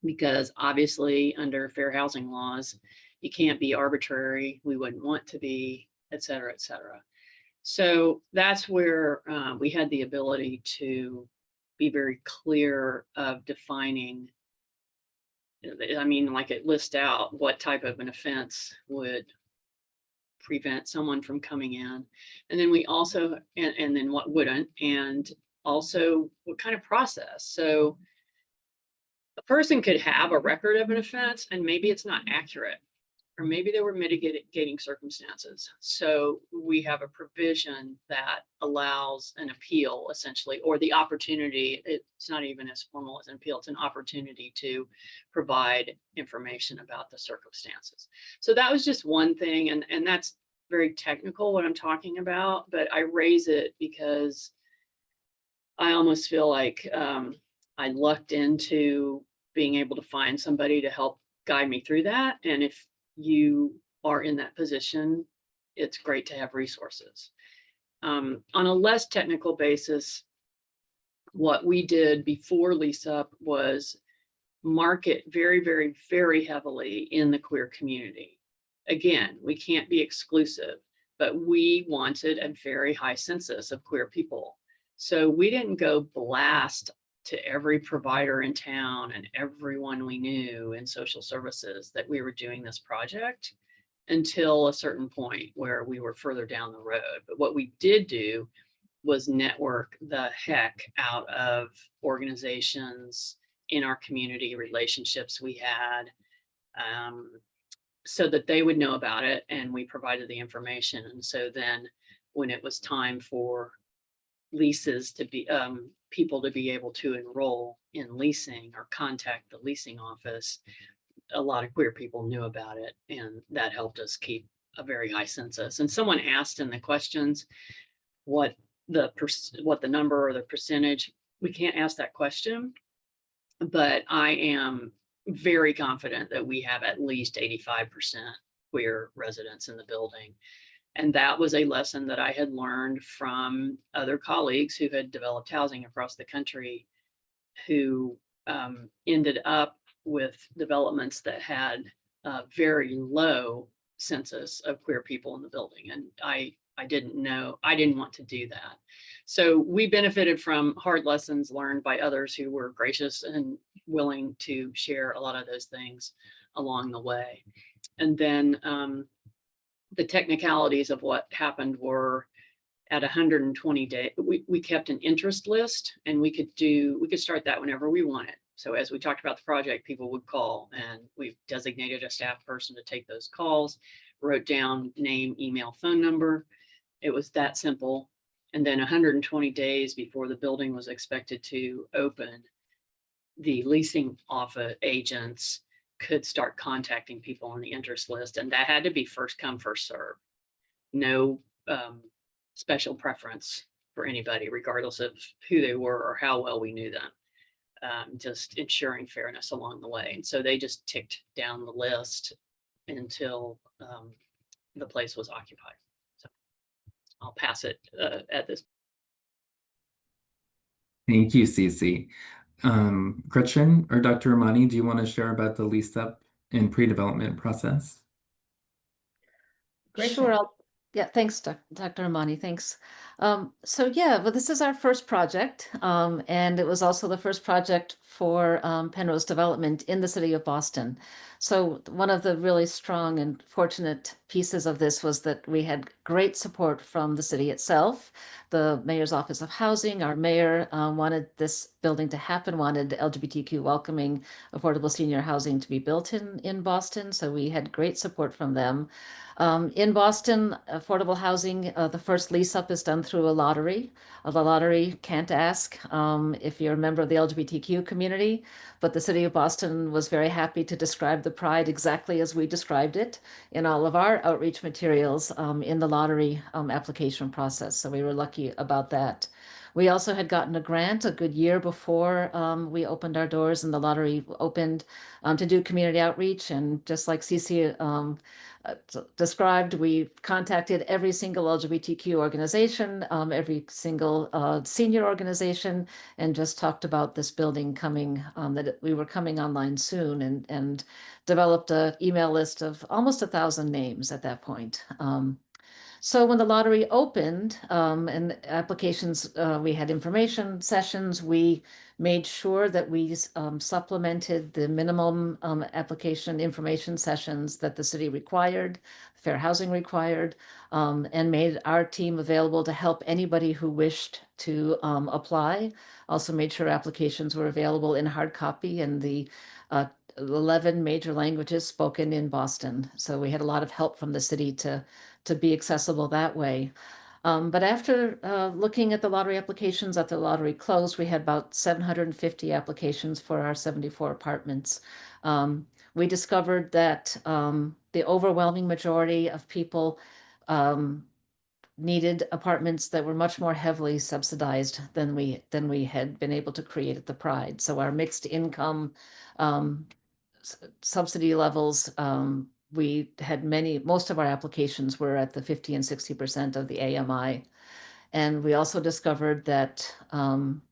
Because obviously, under fair housing laws, you can't be arbitrary. We wouldn't want to be, et cetera, et cetera. So that's where we had the ability to be very clear of defining. I mean, like, it lists out what type of an offense would prevent someone from coming in. And then we also, and then what wouldn't. And also what kind of process. So a person could have a record of an offense and maybe it's not accurate, or maybe there were mitigating circumstances. So we have a provision that allows an appeal, essentially, or the opportunity. It's not even as formal as an appeal. It's an opportunity to provide information about the circumstances. So that was just one thing. And that's very technical, what I'm talking about, but I raise it because I almost feel like I lucked into being able to find somebody to help guide me through that. And if you are in that position, it's great to have resources. On a less technical basis, what we did before lease up was market very, very, very heavily in the queer community. Again, we can't be exclusive, but we wanted a very high census of queer people. So we didn't go blast to every provider in town and everyone we knew in social services that we were doing this project until a certain point where we were further down the road. But what we did do was network the heck out of organizations in our community, relationships we had, so that they would know about it, and we provided the information. And so then when it was time for leases to be people to be able to enroll in leasing or contact the leasing office, a lot of queer people knew about it, and that helped us keep a very high census. And someone asked in the questions what the number or the percentage. We can't ask that question, but I am very confident that we have at least 85% queer residents in the building. And that was a lesson that I had learned from other colleagues who had developed housing across the country, who ended up with developments that had a very low census of queer people in the building. And I didn't want to do that. So we benefited from hard lessons learned by others who were gracious and willing to share a lot of those things along the way. And then the technicalities of what happened were, at 120 days, we kept an interest list, and we could start that whenever we wanted. So as we talked about the project, people would call, and we've designated a staff person to take those calls, wrote down name, email, phone number. It was that simple. And then 120 days before the building was expected to open, the leasing office agents could start contacting people on the interest list, and that had to be first come, first serve. No special preference for anybody, regardless of who they were or how well we knew them. Just ensuring fairness along the way. And so they just ticked down the list until the place was occupied. So I'll pass it at this. Thank you, Cece. Gretchen or Dr. Ramani, do you want to share about the lease up and pre-development process? Sure. Yeah, thanks, Dr. Ramani. Thanks. So yeah, well, this is our first project, and it was also the first project for Penrose Development in the city of Boston. So one of the really strong and fortunate pieces of this was that we had great support from the city itself. The Mayor's Office of Housing, our mayor wanted this building to happen, wanted LGBTQ welcoming affordable senior housing to be built in Boston. So we had great support from them. In Boston, affordable housing, the first lease up is done through a lottery. The lottery can't ask if you're a member of the LGBTQ community, but the city of Boston was very happy to describe the pride exactly as we described it in all of our outreach materials in the lottery application process. So we were lucky about that. We also had gotten a grant a good year before we opened our doors, and the lottery opened to do community outreach. And just like Cece described, we contacted every single LGBTQ organization, every single senior organization, and just talked about this building coming, that we were coming online soon, and developed an email list of almost 1,000 names at that point. So when the lottery opened and applications, we had information sessions, we made sure that we supplemented the minimum application information sessions that the city required, fair housing required, and made our team available to help anybody who wished to apply. Also made sure applications were available in hard copy in the 11 major languages spoken in Boston. So we had a lot of help from the city to be accessible that way. But after looking at the lottery applications at the lottery closed, we had about 750 applications for our 74 apartments. We discovered that the overwhelming majority of people needed apartments that were much more heavily subsidized than we had been able to create at the Pride. So our mixed income subsidy levels, we had most of our applications were at the 50 and 60% of the AMI. And we also discovered that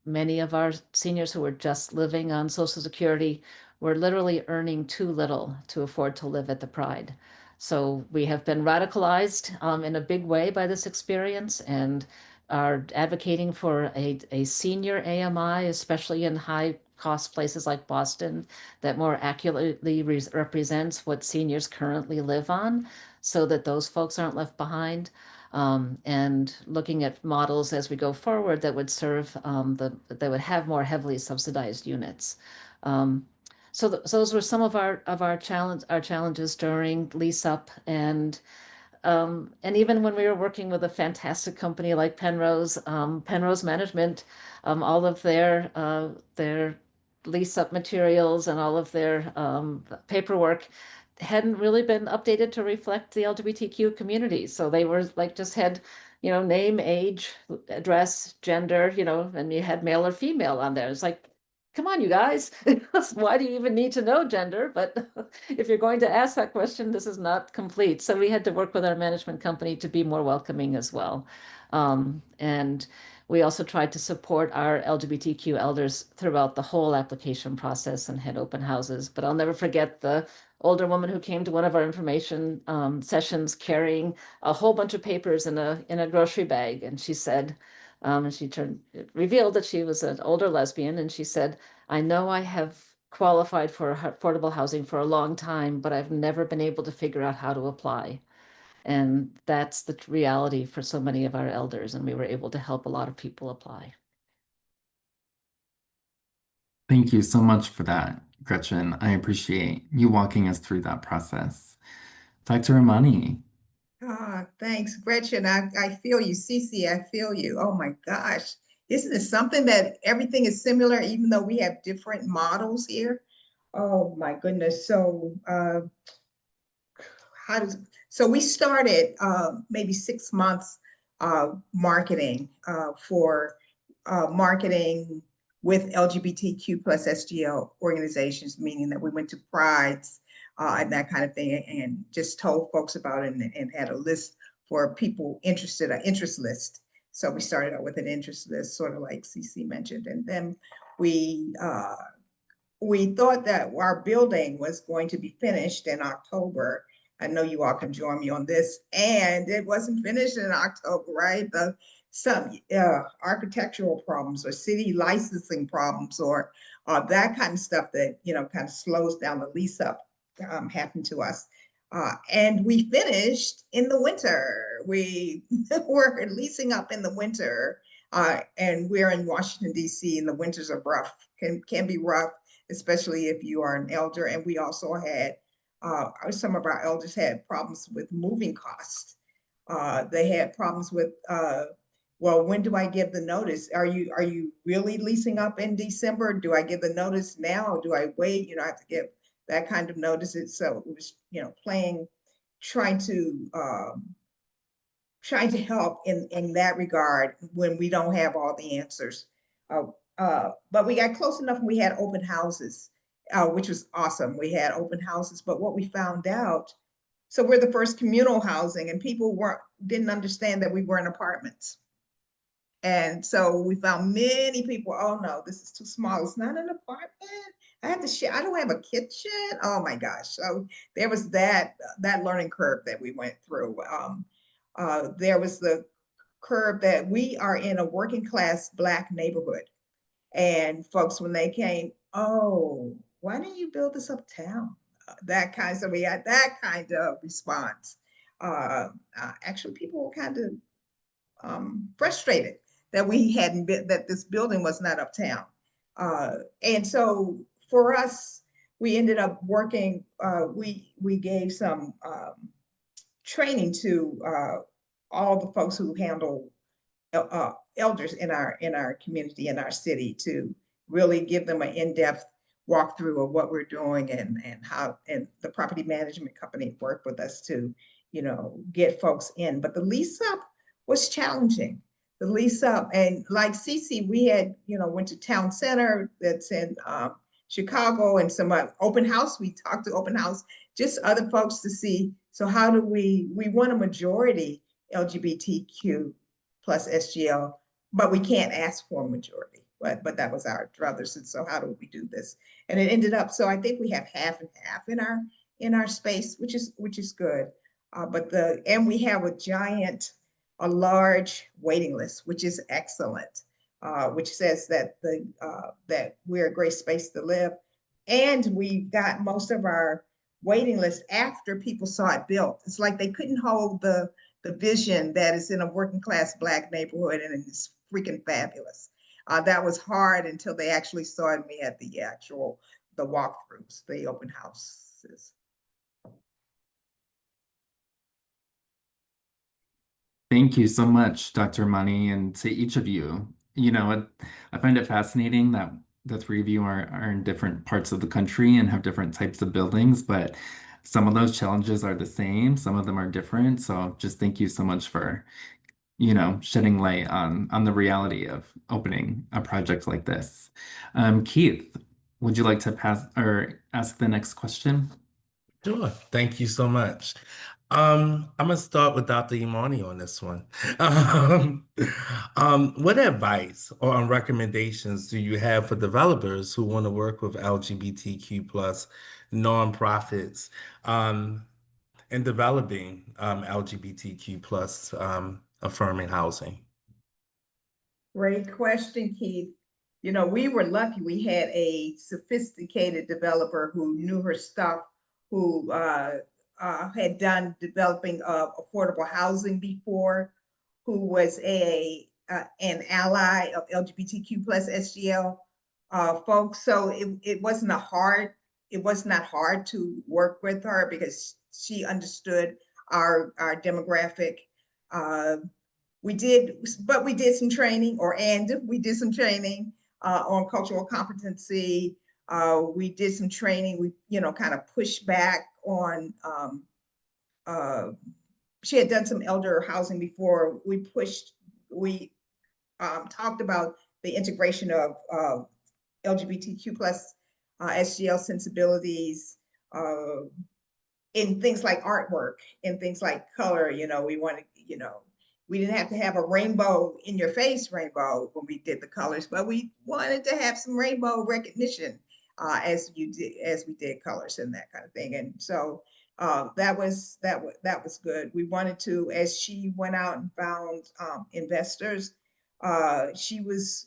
many of our seniors who were just living on Social Security were literally earning too little to afford to live at the Pride. So we have been radicalized in a big way by this experience and are advocating for a senior AMI, especially in high cost places like Boston, that more accurately represents what seniors currently live on so that those folks aren't left behind. And looking at models as we go forward that would serve that would have more heavily subsidized units. So those were some of our challenges during lease up and even when we were working with a fantastic company like Penrose Management, all of their lease up materials and all of their paperwork hadn't really been updated to reflect the LGBTQ community. So they were like just had, name, age, address, gender, and you had male or female on there. It's like, come on, you guys. Why do you even need to know gender? But if you're going to ask that question, this is not complete. So we had to work with our management company to be more welcoming as well. And we also tried to support our LGBTQ elders throughout the whole application process and had open houses. But I'll never forget the older woman who came to one of our information sessions carrying a whole bunch of papers in a grocery bag. And she said, and she revealed that she was an older lesbian. And she said, I know I have qualified for affordable housing for a long time, but I've never been able to figure out how to apply. And that's the reality for so many of our elders. And we were able to help a lot of people apply. Thank you so much for that, Gretchen. I appreciate you walking us through that process. Dr. Imani. Thanks, Gretchen. I feel you. Cece, I feel you. Oh my gosh. Isn't it something that everything is similar, even though we have different models here? Oh my goodness. So so we started maybe 6 months marketing for marketing with LGBTQ plus SGL organizations, meaning that we went to prides and that kind of thing, and just told folks about it and had a list for people interested, an interest list. So we started out with an interest list, sort of like CC mentioned, and then we thought that our building was going to be finished in October. I know you all can join me on this, and it wasn't finished in October, right? Some architectural problems or city licensing problems or that kind of stuff that, kind of slows down the lease up happened to us. And we finished in the winter. We were leasing up in the winter, and we're in Washington, D.C., and the winters are rough, can be rough, especially if you are an elder. And we also had, some of our elders had problems with moving costs. They had problems with, well, when do I give the notice? Are you really leasing up in December? Do I give the notice now or do I wait? I have to give that kind of notices. So it was, trying to help in that regard when we don't have all the answers. But we got close enough and we had open houses, which was awesome. We had open houses, but what we found out, so we're the first communal housing and people didn't understand that we were in apartments. And so we found many people, oh no, this is too small. It's not an apartment. I have to share, I don't have a kitchen. Oh my gosh. So there was that learning curve that we went through. There was the curve that we are in a working class Black neighborhood. And folks, when they came, oh, why didn't you build this uptown? That kind, so we had that kind of response. Actually, people were kind of frustrated that we hadn't been, that this building was not uptown. And so for us, we ended up working, we gave some training to all the folks who handle elders in our community, in our city, to really give them an in-depth walkthrough of what we're doing and how, and the property management company worked with us to, get folks in. But the lease up was challenging. The lease up, and like Cece, we had, went to Town Center that's in Chicago, and some open house. We talked to open house, just other folks to see. So how do we want a majority LGBTQ plus SGL, but we can't ask for a majority. But that was our druthers. And so how do we do this? And it ended up, so I think we have half and half in our space, which is good. And we have a large waiting list, which is excellent, which says that that we're a great space to live. And we got most of our waiting list after people saw it built. It's like they couldn't hold the vision that is in a working class Black neighborhood, and it's freaking fabulous. That was hard until they actually saw it, and we had the walkthroughs, the open houses. Thank you so much, Dr. Money, and to each of you. I find it fascinating that the three of you are in different parts of the country and have different types of buildings, but some of those challenges are the same, some of them are different. So just thank you so much for, shedding light on the reality of opening a project like this. Keith, would you like to pass or ask the next question? Sure. Thank you so much. I'm gonna start with Dr. Imani on this one. What advice or recommendations do you have for developers who want to work with LGBTQ plus nonprofits in developing LGBTQ plus affirming housing? Great question, Keith. We were lucky. We had a sophisticated developer who knew her stuff, who had done developing affordable housing before, who was an ally of LGBTQ plus SGL folks. So it was not hard to work with her because she understood our demographic. We did some training, we did some training on cultural competency. We did some training. We, kind of pushed back on, she had done some elder housing before. We talked about the integration of LGBTQ plus SGL sensibilities in things like artwork, in things like color. We wanted, we didn't have to have a rainbow in your face rainbow when we did the colors, but we wanted to have some rainbow recognition as we did colors and that kind of thing. And so that was good. We wanted to, as she went out and found investors, she was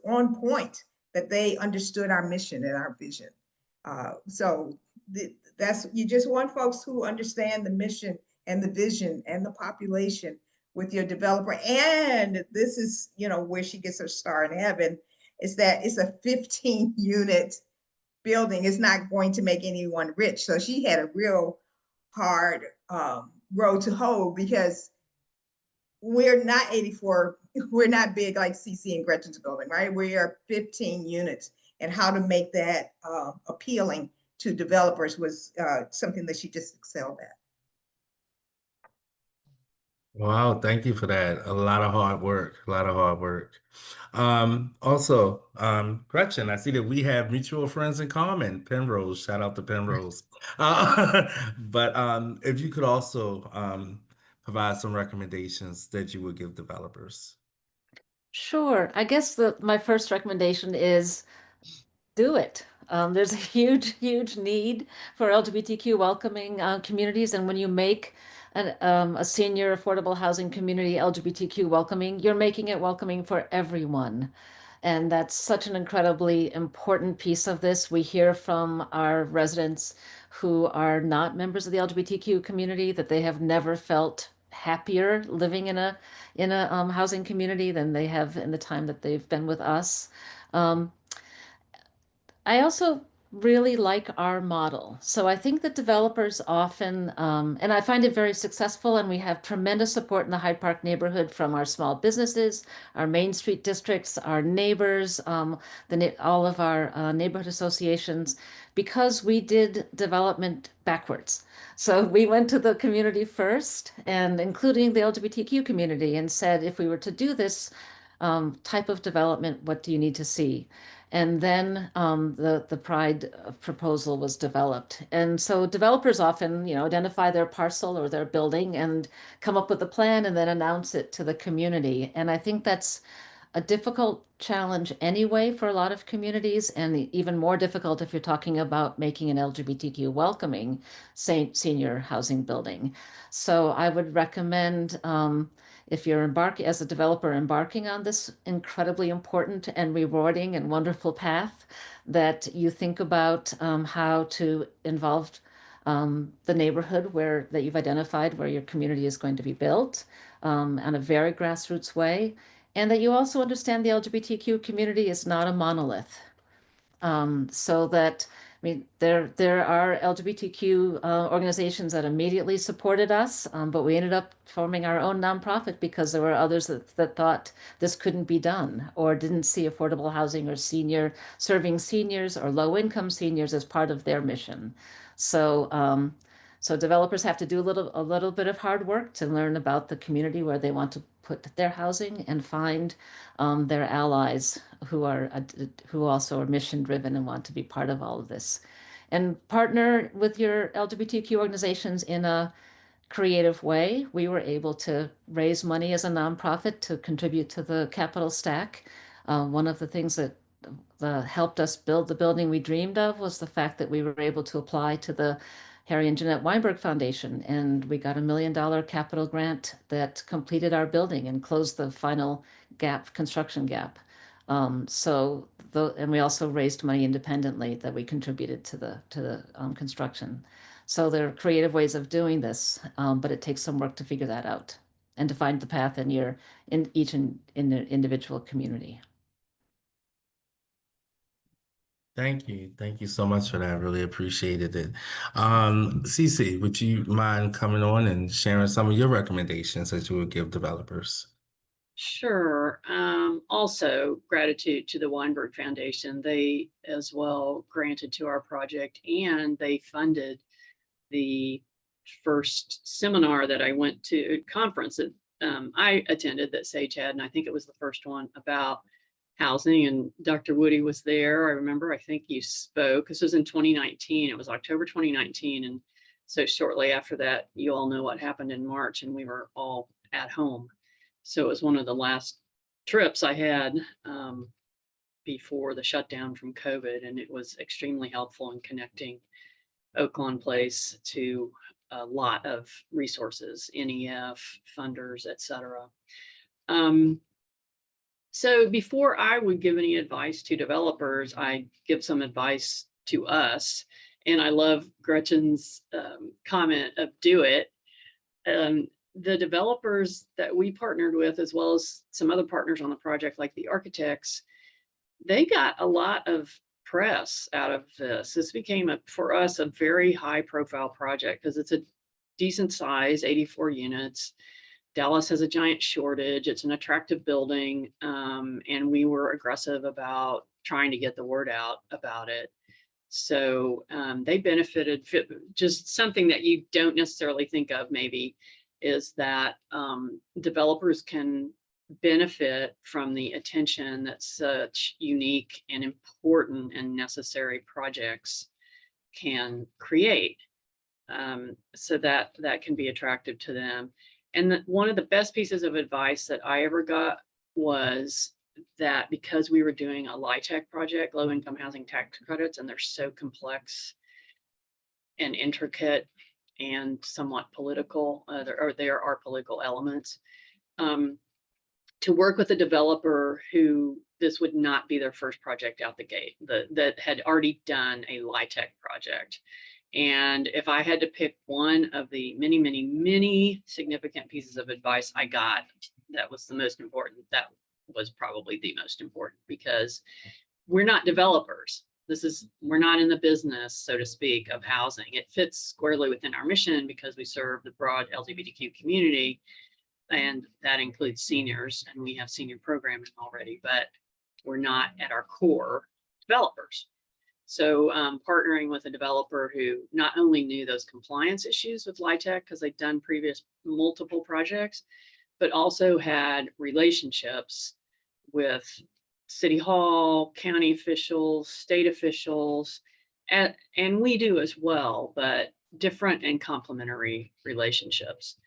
on point, that they understood our mission and our vision. So you just want folks who understand the mission and the vision and the population with your developer. And this is, where she gets her star in heaven, is that it's a 15-unit building. It's not going to make anyone rich. So she had a real hard road to hoe, because we're not 84, we're not big like CC and Gretchen's building, right? We are 15 units, and how to make that appealing to developers was something that she just excelled at. Wow, thank you for that. A lot of hard work, a lot of hard work. Also, Gretchen, I see that we have mutual friends in common, Penrose. Shout out to Penrose. But if you could also provide some recommendations that you would give developers. Sure. I guess my first recommendation is do it. There's a huge need for LGBTQ welcoming communities. And when you make a senior affordable housing community, LGBTQ welcoming, you're making it welcoming for everyone. And that's such an incredibly important piece of this. We hear from our residents who are not members of the LGBTQ community that they have never felt happier living in a housing community than they have in the time that they've been with us. I also really like our model. So I think that developers often, and I find it very successful, and we have tremendous support in the Hyde Park neighborhood from our small businesses, our Main Street districts, our neighbors, all of our neighborhood associations, because we did development backwards. So we went to the community first, and including the LGBTQ community, and said, if we were to do this type of development, what do you need to see? And then the Pride proposal was developed. And so developers often, identify their parcel or their building and come up with a plan and then announce it to the community. And I think that's a difficult challenge anyway for a lot of communities, and even more difficult if you're talking about making an LGBTQ welcoming senior housing building. So I would recommend, if you're as a developer embarking on this incredibly important and rewarding and wonderful path, that you think about how to involve the neighborhood that you've identified where your community is going to be built in a very grassroots way, and that you also understand the LGBTQ community is not a monolith. So that, there are LGBTQ organizations that immediately supported us, but we ended up forming our own nonprofit because there were others that thought this couldn't be done or didn't see affordable housing or serving seniors or low-income seniors as part of their mission. So, so developers have to do a little bit of hard work to learn about the community where they want to put their housing and find their allies who also are mission driven and want to be part of all of this, and partner with your LGBTQ organizations in a creative way. We were able to raise money as a nonprofit to contribute to the capital stack. One of the things that helped us build the building we dreamed of was the fact that we were able to apply to the Harry and Jeanette Weinberg Foundation, and we got $1 million capital grant that completed our building and closed the final construction gap. And we also raised money independently that we contributed to the construction. So there are creative ways of doing this, but it takes some work to figure that out and to find the path in each individual community. Thank you. Thank you so much for that. I really appreciated it. Cece, would you mind coming on and sharing some of your recommendations that you would give developers? Sure. Also, gratitude to the Weinberg Foundation. They as well granted to our project, and they funded the first seminar that I went to, conference that I attended that Sage had, and I think it was the first one about housing, and Dr. Woody was there. I remember, I think you spoke. This was in 2019. It was October 2019. And so shortly after that, you all know what happened in March, and we were all at home. So it was one of the last trips I had before the shutdown from COVID, and it was extremely helpful in connecting Oaklawn Place to a lot of resources, NEF, funders, etc. So before I would give any advice to developers, I give some advice to us. And I love Gretchen's comment of do it. The developers that we partnered with, as well as some other partners on the project, like the architects, they got a lot of press out of this. This became, for us, a very high profile project because it's a decent size, 84 units. Dallas has a giant shortage. It's an attractive building. And we were aggressive about trying to get the word out about it. So they benefited. Just something that you don't necessarily think of maybe is that developers can benefit from the attention that such unique and important and necessary projects can create. So that can be attractive to them. And one of the best pieces of advice that I ever got was that because we were doing a LIHTC project, low income housing tax credits, and they're so complex and intricate, and somewhat political, there are political elements. To work with a developer who this would not be their first project out the gate, that had already done a LIHTC project. And if I had to pick one of the many, many, many significant pieces of advice I got, that was the most important, that was probably the most important, because we're not developers. We're not in the business, so to speak, of housing. It fits squarely within our mission because we serve the broad LGBTQ community, and that includes seniors, and we have senior programming already, but we're not at our core developers. So partnering with a developer who not only knew those compliance issues with LIHTC because they'd done previous multiple projects, but also had relationships with City Hall, county officials, state officials, and we do as well, but different and complementary relationships.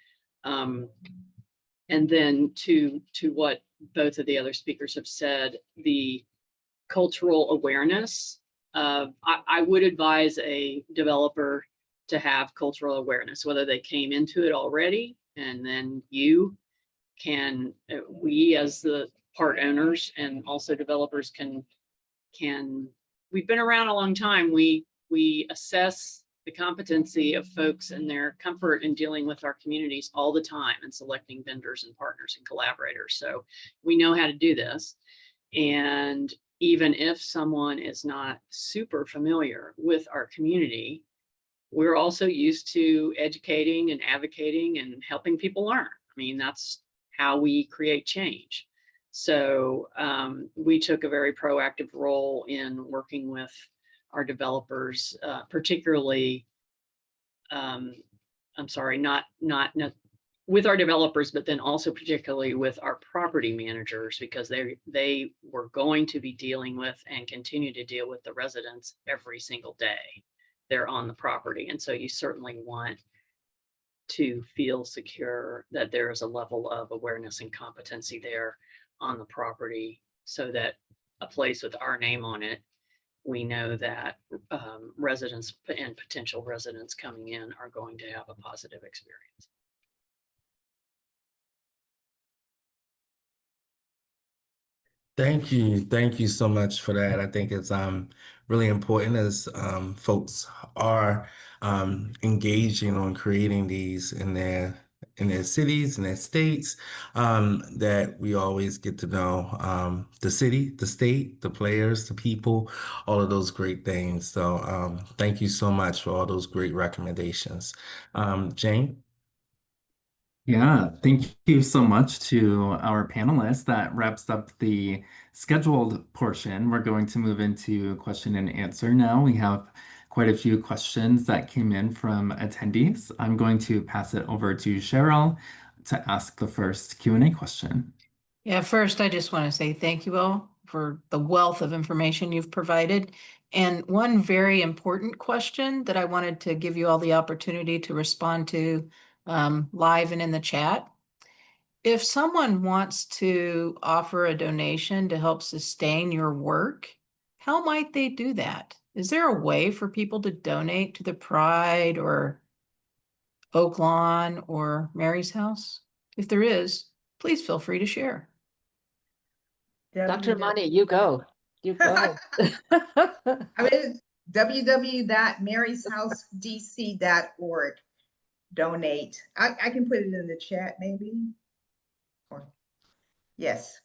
And then to what both of the other speakers have said, the cultural awareness. I would advise a developer to have cultural awareness, whether they came into it already, and then we as the part owners and also developers we've been around a long time. We assess the competency of folks and their comfort in dealing with our communities all the time and selecting vendors and partners and collaborators. So we know how to do this. And even if someone is not super familiar with our community, we're also used to educating and advocating and helping people learn. I mean, that's how we create change. So we took a very proactive role in working with our developers, particularly, with our developers, but then also particularly with our property managers, because they were going to be dealing with and continue to deal with the residents every single day they're on the property. And so you certainly want to feel secure that there is a level of awareness and competency there on the property, so that a place with our name on it, we know that residents and potential residents coming in are going to have a positive experience. Thank you. Thank you so much for that. I think it's really important as folks are engaging on creating these in their cities, in their states, that we always get to know the city, the state, the players, the people, all of those great things. So thank you so much for all those great recommendations. Jane? Yeah, thank you so much to our panelists. That wraps up the scheduled portion. We're going to move into question and answer now. We have quite a few questions that came in from attendees. I'm going to pass it over to Cheryl to ask the first Q&A question. Yeah, first, I just want to say thank you all for the wealth of information you've provided. And one very important question that I wanted to give you all the opportunity to respond to live and in the chat. If someone wants to offer a donation to help sustain your work, how might they do that? Is there a way for people to donate to the Pride or Oak Lawn or Mary's House? If there is, please feel free to share. Dr. Mani, you go. You go. I mean, www.marysHouseDC.org. Donate. I can put it in the chat maybe. Or, yes.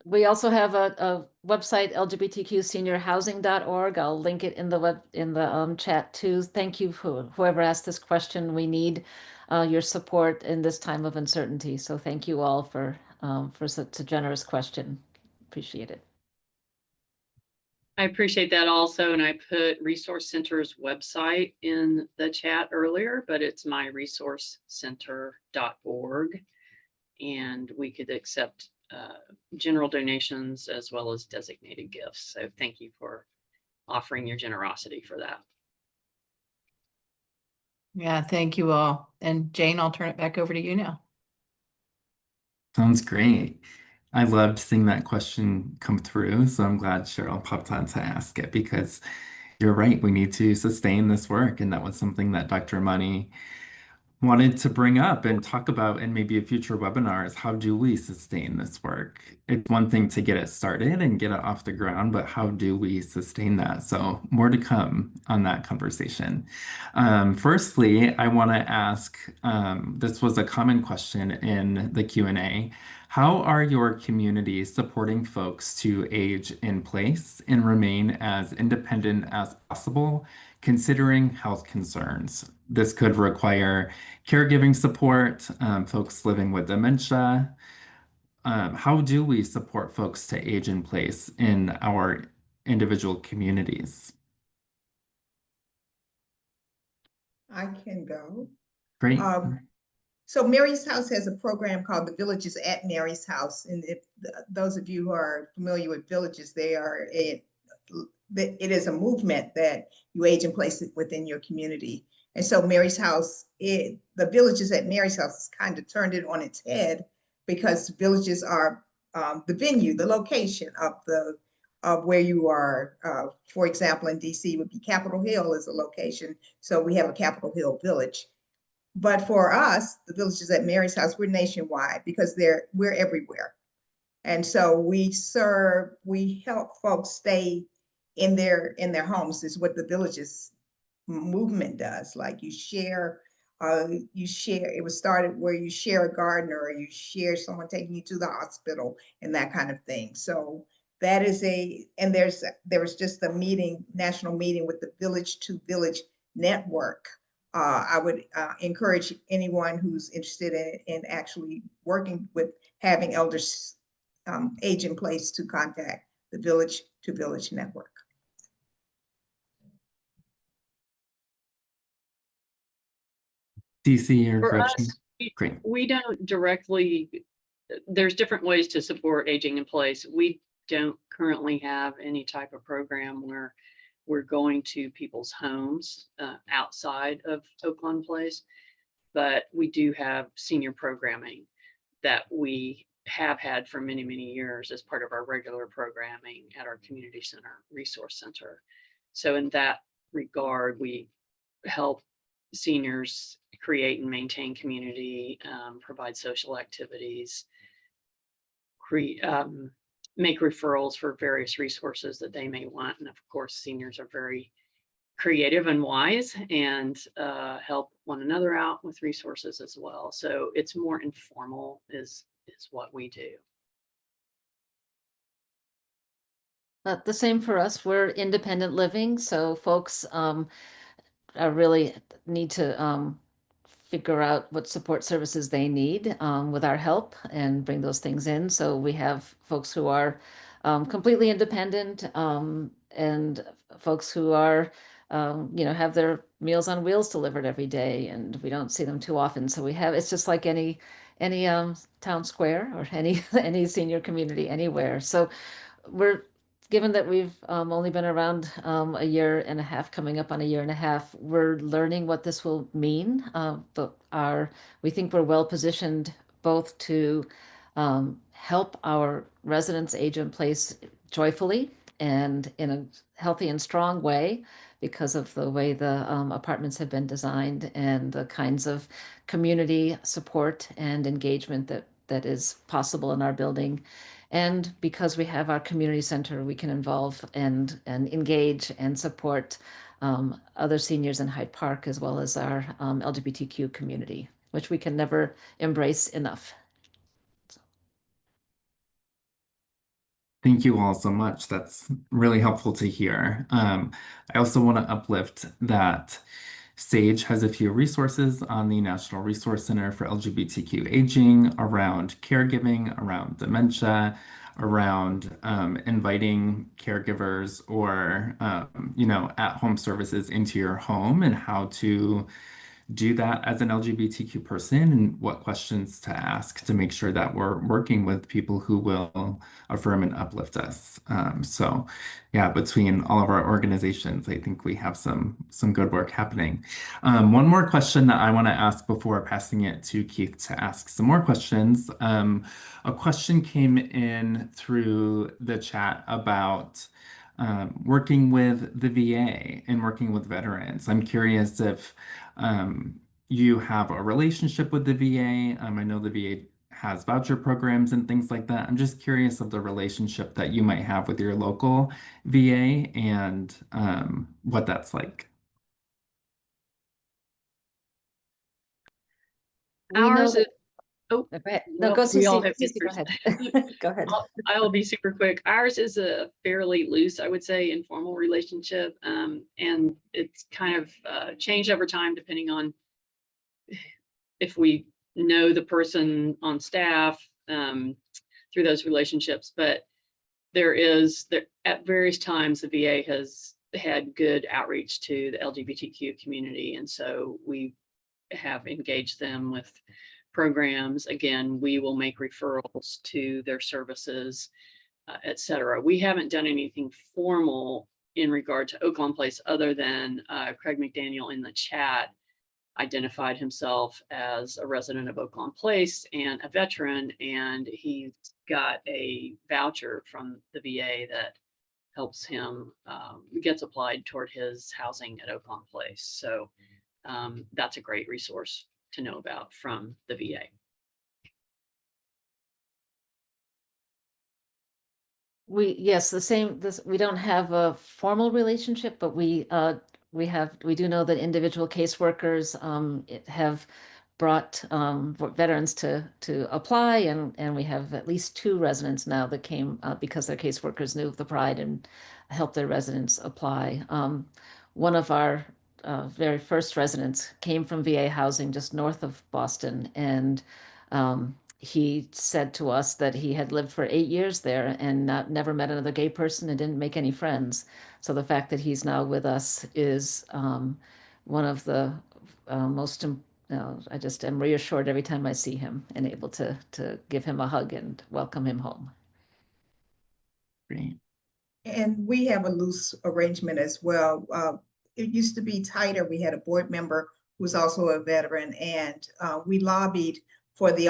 We also have a website, LGBTQseniorhousing.org. I'll link it in the chat too. Thank you for whoever asked this question. We need your support in this time of uncertainty. So thank you all for such a generous question. Appreciate it. I appreciate that also, and I put Resource Center's website in the chat earlier, but it's myresourcecenter.org, and we could accept general donations as well as designated gifts. So thank you for offering your generosity for that. Yeah, thank you all. And Jane, I'll turn it back over to you now. Sounds great. I loved seeing that question come through, so I'm glad Cheryl popped on to ask it, because You're right. We need to sustain this work. And that was something that Dr. Money wanted to bring up and talk about in maybe a future webinar is how do we sustain this work? It's one thing to get it started and get it off the ground, but how do we sustain that? So more to come on that conversation. Firstly, I want to ask, this was a common question in the Q&A. How are your communities supporting folks to age in place and remain as independent as possible, considering health concerns? This could require caregiving support, folks living with dementia. How do we support folks to age in place in our individual communities? I can go. Great. So Mary's House has a program called the Villages at Mary's House. And if those of you who are familiar with villages, it is a movement that you age in place within your community. And so Mary's House, the Villages at Mary's House has kind of turned it on its head because villages are the venue, the location of where you are. For example, in DC would be Capitol Hill is a location. So we have a Capitol Hill Village. But for us, the Villages at Mary's House, we're nationwide because we're everywhere. And so we help folks stay in their homes is what the Villages movement does. Like you share, it was started where you share a gardener or you share someone taking you to the hospital and that kind of thing. So that is there was just a national meeting with the Village to Village Network. I would encourage anyone who's interested in actually working with having elders age in place to contact the Village to Village Network. DC or For Gretchen? us, Great. we don't directly, there's different ways to support aging in place. We don't currently have any type of program where we're going to people's homes outside of Oakland Place, but we do have senior programming that we have had for many, many years as part of our regular programming at our community center, resource center. So in that regard, we help seniors create and maintain community, provide social activities, make referrals for various resources that they may want. And of course, seniors are very creative and wise and help one another out with resources as well. So it's more informal is what we do. The same for us. We're independent living, so folks really need to figure out what support services they need with our help and bring those things in. So we have folks who are completely independent and folks who are, have their Meals on Wheels delivered every day, and we don't see them too often. So it's just like any town square or any senior community anywhere. So given that we've only been around a year and a half, coming up on a year and a half, we're learning what this will mean. But we think we're well positioned both to help our residents age in place joyfully and in a healthy and strong way because of the way the apartments have been designed and the kinds of community support and engagement that is possible in our building. And because we have our community center, we can involve and engage and support other seniors in Hyde Park, as well as our LGBTQ community, which we can never embrace enough. Thank you all so much. That's really helpful to hear. I also want to uplift that SAGE has a few resources on the National Resource Center for LGBTQ Aging around caregiving, around dementia, around inviting caregivers or, at-home services into your home and how to do that as an LGBTQ person and what questions to ask to make sure that we're working with people who will affirm and uplift us. So yeah, between all of our organizations, I think we have some good work happening. One more question that I want to ask before passing it to Keith to ask some more questions. A question came in through the chat about working with the VA and working with veterans. I'm curious if you have a relationship with the VA. I know the VA has voucher programs and things like that. I'm just curious of the relationship that you might have with your local VA and what that's like. We know Ours is, that. oh, Go ahead. No, well, go we all Cece. have Cece, go answers. ahead. Go ahead. I'll be super quick. Ours is a fairly loose, I would say, informal relationship. And it's kind of changed over time depending on if we know the person on staff through those relationships. But there at various times the VA has had good outreach to the LGBTQ community. And so we have engaged them with programs. Again, we will make referrals to their services, et cetera. We haven't done anything formal in regard to Oaklawn Place other than Craig McDaniel in the chat identified himself as a resident of Oaklawn Place and a veteran, and he's got a voucher from the VA that helps him, gets applied toward his housing at Oaklawn Place. So that's a great resource to know about from the VA. Yes, the same. We don't have a formal relationship, but we do know that individual caseworkers have brought veterans to apply, and we have at least 2 residents now that came because their caseworkers knew of the Pride and helped their residents apply. One of our very first residents came from VA housing just north of Boston, and he said to us that he had lived for 8 years there and never met another gay person and didn't make any friends. So the fact that he's now with us is one of the most. I just am reassured every time I see him and able to give him a hug and welcome him home. Great. And we have a loose arrangement as well. It used to be tighter. We had a board member who was also a veteran, and we lobbied for the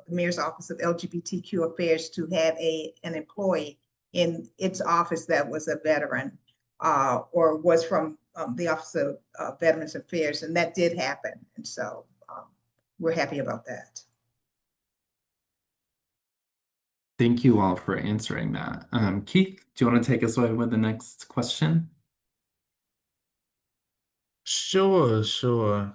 Mayor's Office of LGBTQ Affairs to have an employee in its office that was a veteran or was from the Office of Veterans Affairs, and that did happen. And so we're happy about that. Thank you all for answering that. Keith, do you want to take us away with the next question? Sure, sure.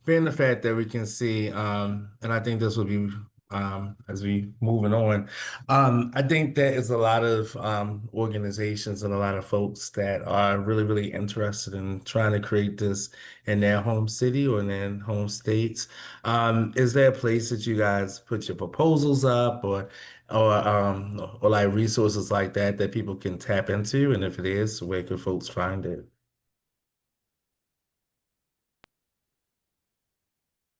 Being the fact that we can see, and I think this will be as we moving on, I think that is a lot of organizations and a lot of folks that are really, really interested in trying to create this in their home city or in their home states. Is there a place that you guys put your proposals up or like resources like that people can tap into? And if it is, where can folks find it?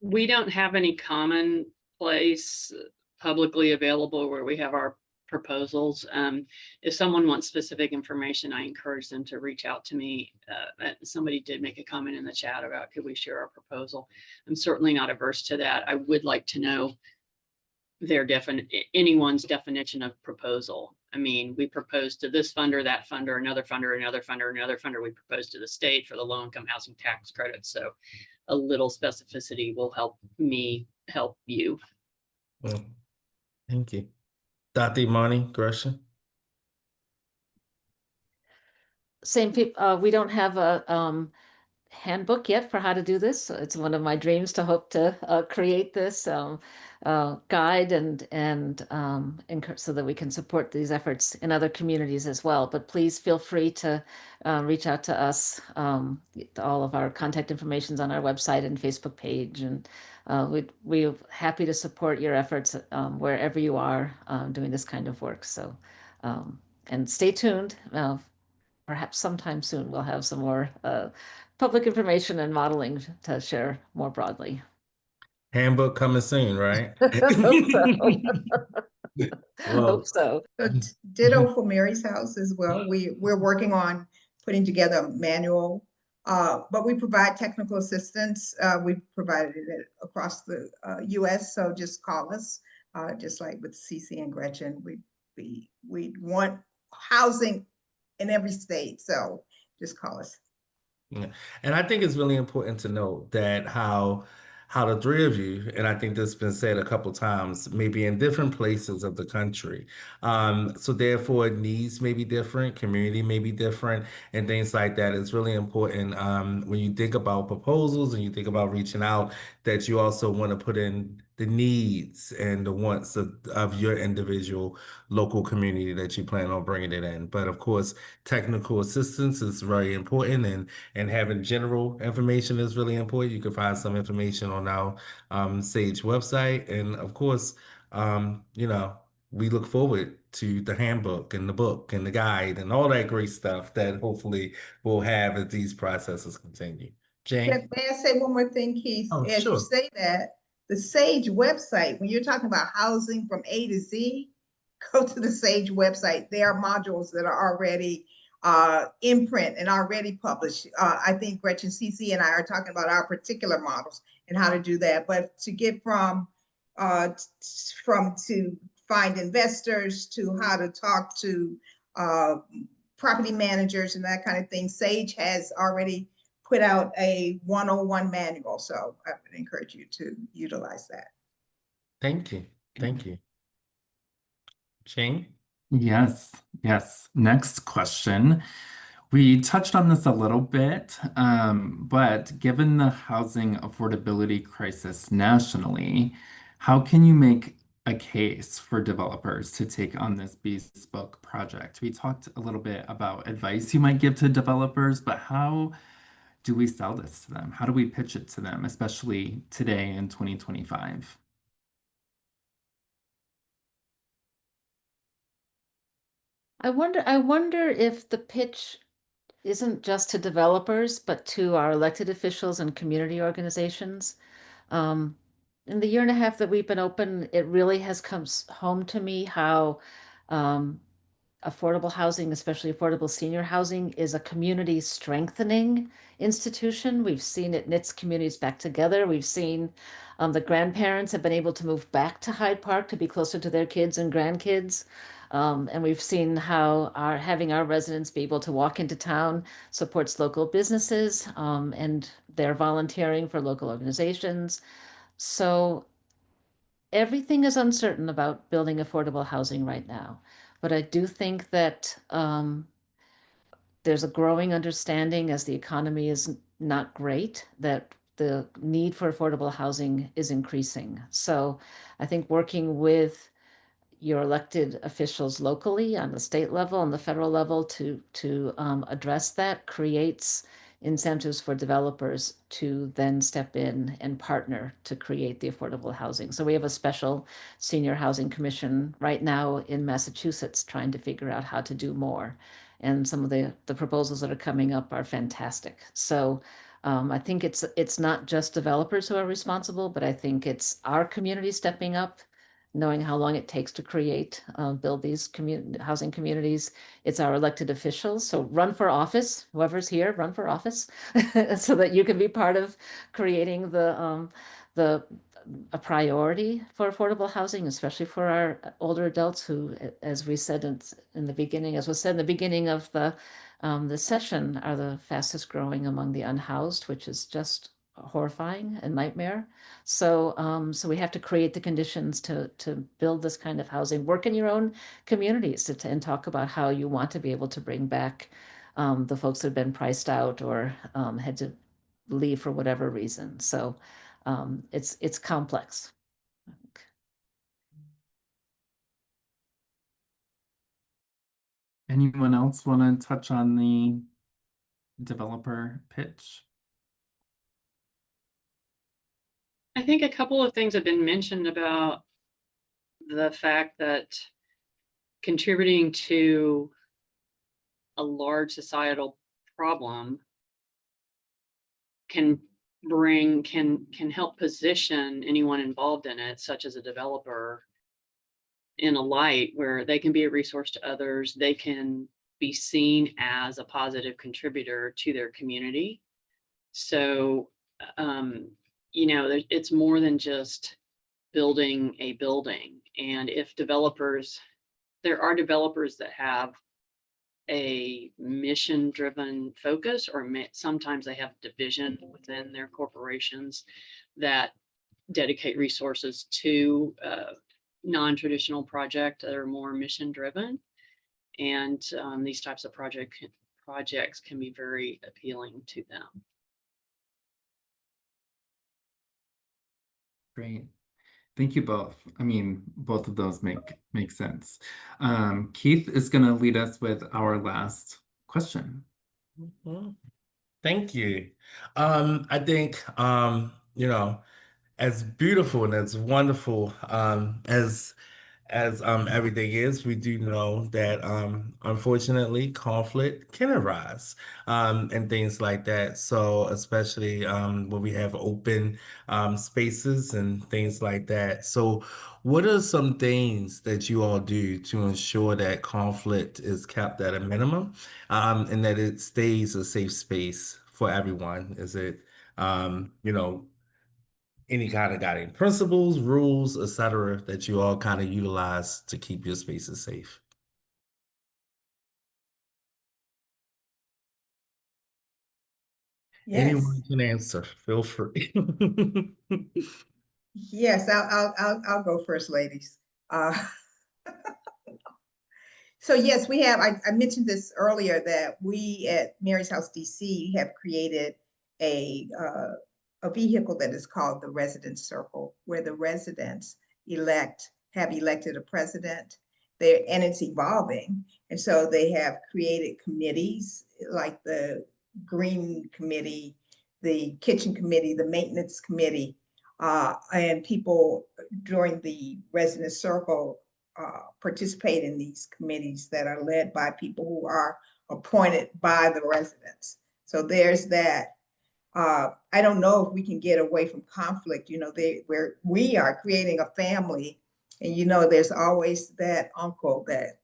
We don't have any common place publicly available where we have our proposals. If someone wants specific information, I encourage them to reach out to me. Somebody did make a comment in the chat about could we share our proposal. I'm certainly not averse to that. I would like to know anyone's definition of proposal. I mean, we propose to this funder, that funder, another funder, another funder, another funder. We propose to the state for the low-income housing tax credit. So a little specificity will help me help you. Well, thank you. Dr. Imani Gresham. Same people. We don't have a handbook yet for how to do this. So it's one of my dreams to hope to create this guide and so that we can support these efforts in other communities as well. But please feel free to reach out to us. All of our contact information is on our website and Facebook page, and we're happy to support your efforts wherever you are doing this kind of work. So and stay tuned. Perhaps sometime soon we'll have some more public information and modeling to share more broadly. Handbook coming soon, right? Hope so. Well, Hope so. Ditto for Mary's House as well. We're working on putting together a manual, but we provide technical assistance. We've provided it across the US, so just call us, just like with Cece and Gretchen. We want housing in every state. So just call us. Yeah. And I think it's really important to note that how the three of you, and I think this has been said a couple times, may be in different places of the country. So therefore needs may be different, community may be different, and things like that. It's really important when you think about proposals and you think about reaching out, that you also want to put in the needs and the wants of your individual local community that you plan on bringing it in. But of course, technical assistance is very important, and having general information is really important. You can find some information on our Sage website. And of course, you know, we look forward to the handbook and the book and the guide and all that great stuff that hopefully we'll have as these processes continue. Jane? May I say one more thing, Keith? Oh, As you sure. say that, the Sage website, when you're talking about housing from A to Z, go to the Sage website. There are modules that are already in print and already published. I think Gretchen, CC, and I are talking about our particular models and how to do that. But to get from to find investors to how to talk to property managers and that kind of thing, Sage has already put out a 101 manual. So I would encourage you to utilize that. Thank you. Thank you. Jane? Yes, yes. Next question. We touched on this a little bit, but given the housing affordability crisis nationally, how can you make a case for developers to take on this bespoke project? We talked a little bit about advice you might give to developers, but how do we sell this to them? How do we pitch it to them, especially today in 2025? I wonder if the pitch isn't just to developers, but to our elected officials and community organizations. In the year and a half that we've been open, it really has come home to me how affordable housing, especially affordable senior housing, is a community strengthening institution. We've seen it knits communities back together. We've seen the grandparents have been able to move back to Hyde Park to be closer to their kids and grandkids. And we've seen how having our residents be able to walk into town supports local businesses, and they're volunteering for local organizations. So everything is uncertain about building affordable housing right now. But I do think that there's a growing understanding as the economy is not great that the need for affordable housing is increasing. So I think working with your elected officials locally on the state level and the federal level to address that creates incentives for developers to then step in and partner to create the affordable housing. So we have a special senior housing commission right now in Massachusetts trying to figure out how to do more. And some of the proposals that are coming up are fantastic. So I think it's not just developers who are responsible, but I think it's our community stepping up, knowing how long it takes to create, build these housing communities. It's our elected officials. So run for office, whoever's here, run for office so that you can be part of creating a priority for affordable housing, especially for our older adults who, as we said in the beginning, as was said in the beginning of the session, are the fastest growing among the unhoused, which is just horrifying and nightmare. So so we have to create the conditions to build this kind of housing, work in your own communities and talk about how you want to be able to bring back the folks that have been priced out or had to leave for whatever reason. So it's complex. Anyone else want to touch on the developer pitch? I think a couple of things have been mentioned about the fact that contributing to a large societal problem can help position anyone involved in it, such as a developer, in a light where they can be a resource to others. They can be seen as a positive contributor to their community. So, you know, it's more than just building a building. And if there are developers that have a mission-driven focus, or sometimes they have division within their corporations that dedicate resources to non-traditional projects that are more mission-driven. And these types of projects can be very appealing to them. Great. Thank you both. I mean, both of those make sense. Keith is going to lead us with our last question. Mhm. Thank you. I think, as beautiful and as wonderful as everything is, we do know that unfortunately conflict can arise and things like that. So especially when we have open spaces and things like that. So what are some things that you all do to ensure that conflict is kept at a minimum and that it stays a safe space for everyone? Is it any kind of guiding principles, rules, etc., that you all kind of utilize to keep your spaces safe? Yes. Anyone can answer. Feel free. Yes, I'll go first, ladies. So yes, we have, I mentioned this earlier, that we at Mary's House DC have created a vehicle that is called the Residence Circle, where the residents have elected a president there, and it's evolving. And so they have created committees like the Green Committee, the Kitchen Committee, the Maintenance Committee, and people during the Residence Circle participate in these committees that are led by people who are appointed by the residents. So there's that. I don't know if we can get away from conflict. Where we are creating a family, and there's always that uncle that,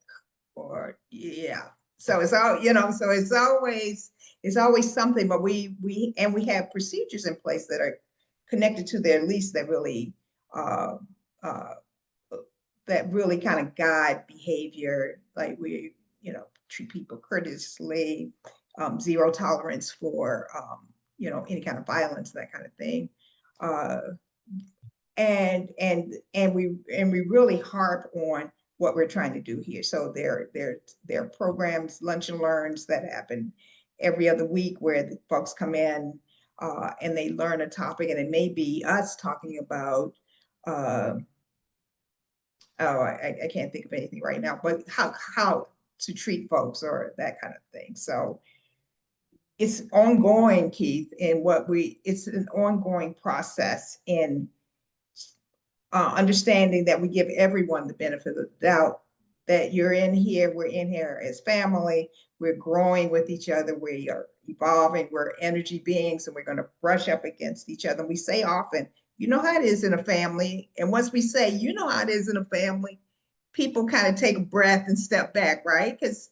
or yeah. So it's all, so it's always something. But we have procedures in place that are connected to their lease that really kind of guide behavior. Like we, treat people courteously, zero tolerance for, any kind of violence, that kind of thing. And we really harp on what we're trying to do here. So there are programs, lunch and learns that happen every other week where the folks come in and they learn a topic, and it may be us talking about I can't think of anything right now, but how to treat folks or that kind of thing. So it's ongoing, Keith, and it's an ongoing process in understanding that we give everyone the benefit of the doubt, that we're in here as family, we're growing with each other, we are evolving, we're energy beings, and we're going to brush up against each other. We say often, you know how it is in a family. And once we say, you know how it is in a family, people kind of take a breath and step back, right? Because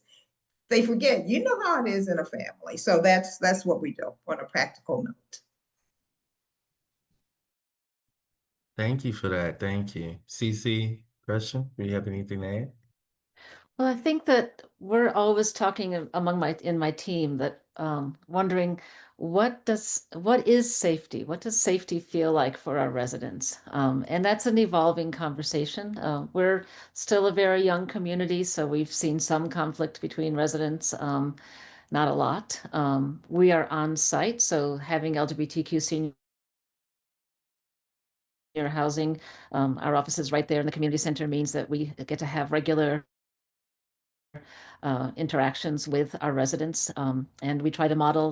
they forget, you know how it is in a family. So that's what we do on a practical note. Thank you for that. Thank you. Cece, question? Do you have anything to add? Well, I think that we're always talking in my team that wondering what is safety? What does safety feel like for our residents? And that's an evolving conversation. We're still a very young community, so we've seen some conflict between residents, not a lot. We are on site, so having LGBTQ senior housing, our office is right there in the community center, means that we get to have regular interactions with our residents, and we try to model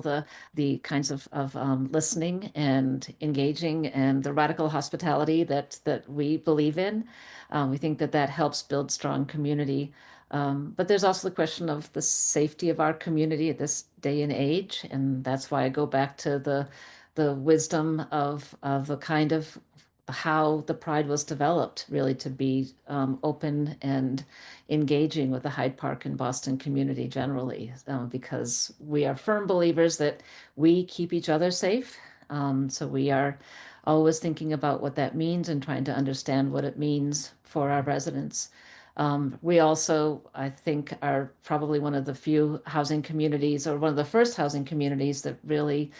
the kinds of listening and engaging and the radical hospitality that we believe in. We think that helps build strong community. But there's also the question of the safety of our community at this day and age, and that's why I go back to the wisdom of the kind of how the Pride was developed, really to be open and engaging with the Hyde Park and Boston community generally, because we are firm believers that we keep each other safe. So we are always thinking about what that means and trying to understand what it means for our residents. We also, I think, are probably one of the few housing communities, or one of the first housing communities that really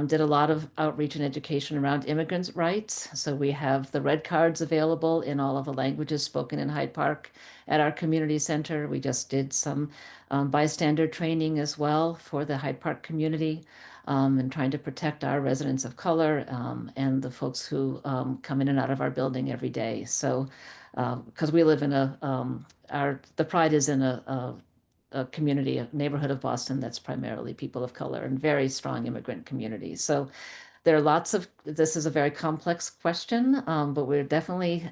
did a lot of outreach and education around immigrants' rights. So we have the red cards available in all of the languages spoken in Hyde Park at our community center. We just did some bystander training as well for the Hyde Park community, and trying to protect our residents of color, and the folks who come in and out of our building every day. So, because we live in the Pride is in a community, a neighborhood of Boston that's primarily people of color and very strong immigrant communities. So there are this is a very complex question, but we're definitely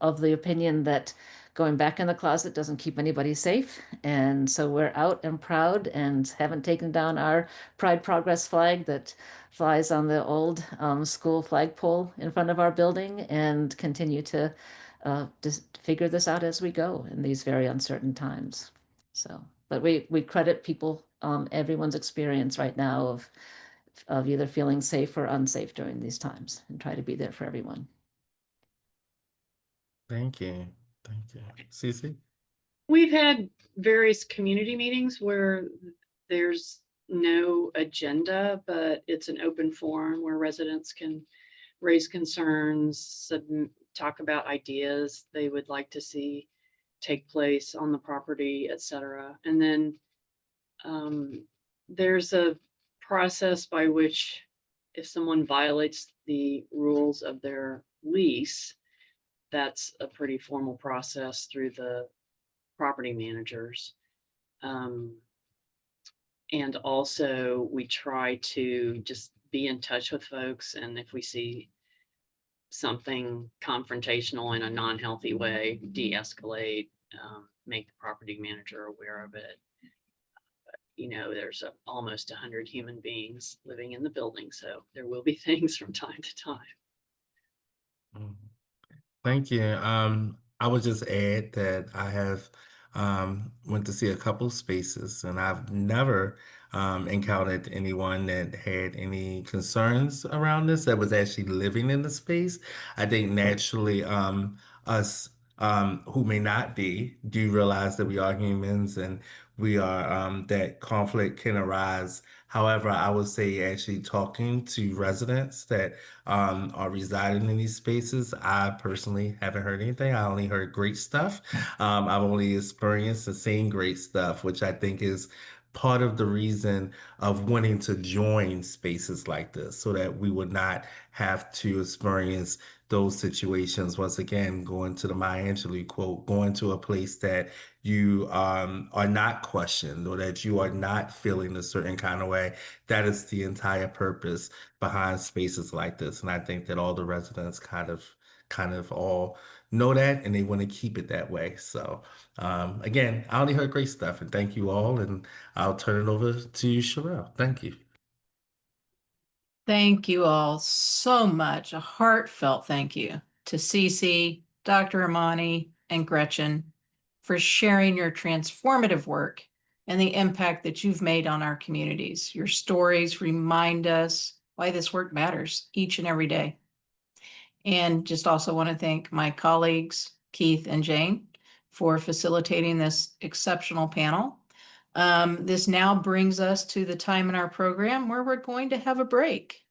of the opinion that going back in the closet doesn't keep anybody safe. And so we're out and proud and haven't taken down our Pride Progress flag that flies on the old school flagpole in front of our building, and continue to just figure this out as we go in these very uncertain times. So, but we credit people, everyone's experience right now of either feeling safe or unsafe during these times, and try to be there for everyone. Thank you. Thank you. Cece? We've had various community meetings where there's no agenda, but it's an open forum where residents can raise concerns, talk about ideas they would like to see take place on the property, etc. And then there's a process by which, if someone violates the rules of their lease, that's a pretty formal process through the property managers. And also we try to just be in touch with folks, and if we see something confrontational in a non-healthy way, de-escalate, make the property manager aware of it. You know, there's almost 100 human beings living in the building, so there will be things from time to time. Thank you. I would just add that I have went to see a couple spaces, and I've never encountered anyone that had any concerns around this that was actually living in the space. I think naturally, us who may not be do realize that we are humans, and we are that conflict can arise. However, I would say actually talking to residents that are residing in these spaces, I personally haven't heard anything. I only heard great stuff. I've only experienced and seen great stuff, which I think is part of the reason of wanting to join spaces like this, so that we would not have to experience those situations. Once again, going to the Maya Angelou quote, going to a place that you are not questioned, or that you are not feeling a certain kind of way. That is the entire purpose behind spaces like this. And I think that all the residents kind of all know that, and they want to keep it that way. So again, I only heard great stuff, and thank you all. And I'll turn it over to you, Sherelle. Thank you. Thank you all so much. A heartfelt thank you to Cece, Dr. Amani, and Gretchen for sharing your transformative work and the impact that you've made on our communities. Your stories remind us why this work matters each and every day. And just also want to thank my colleagues, Keith and Jane, for facilitating this exceptional panel. This now brings us to the time in our program where we're going to have a break.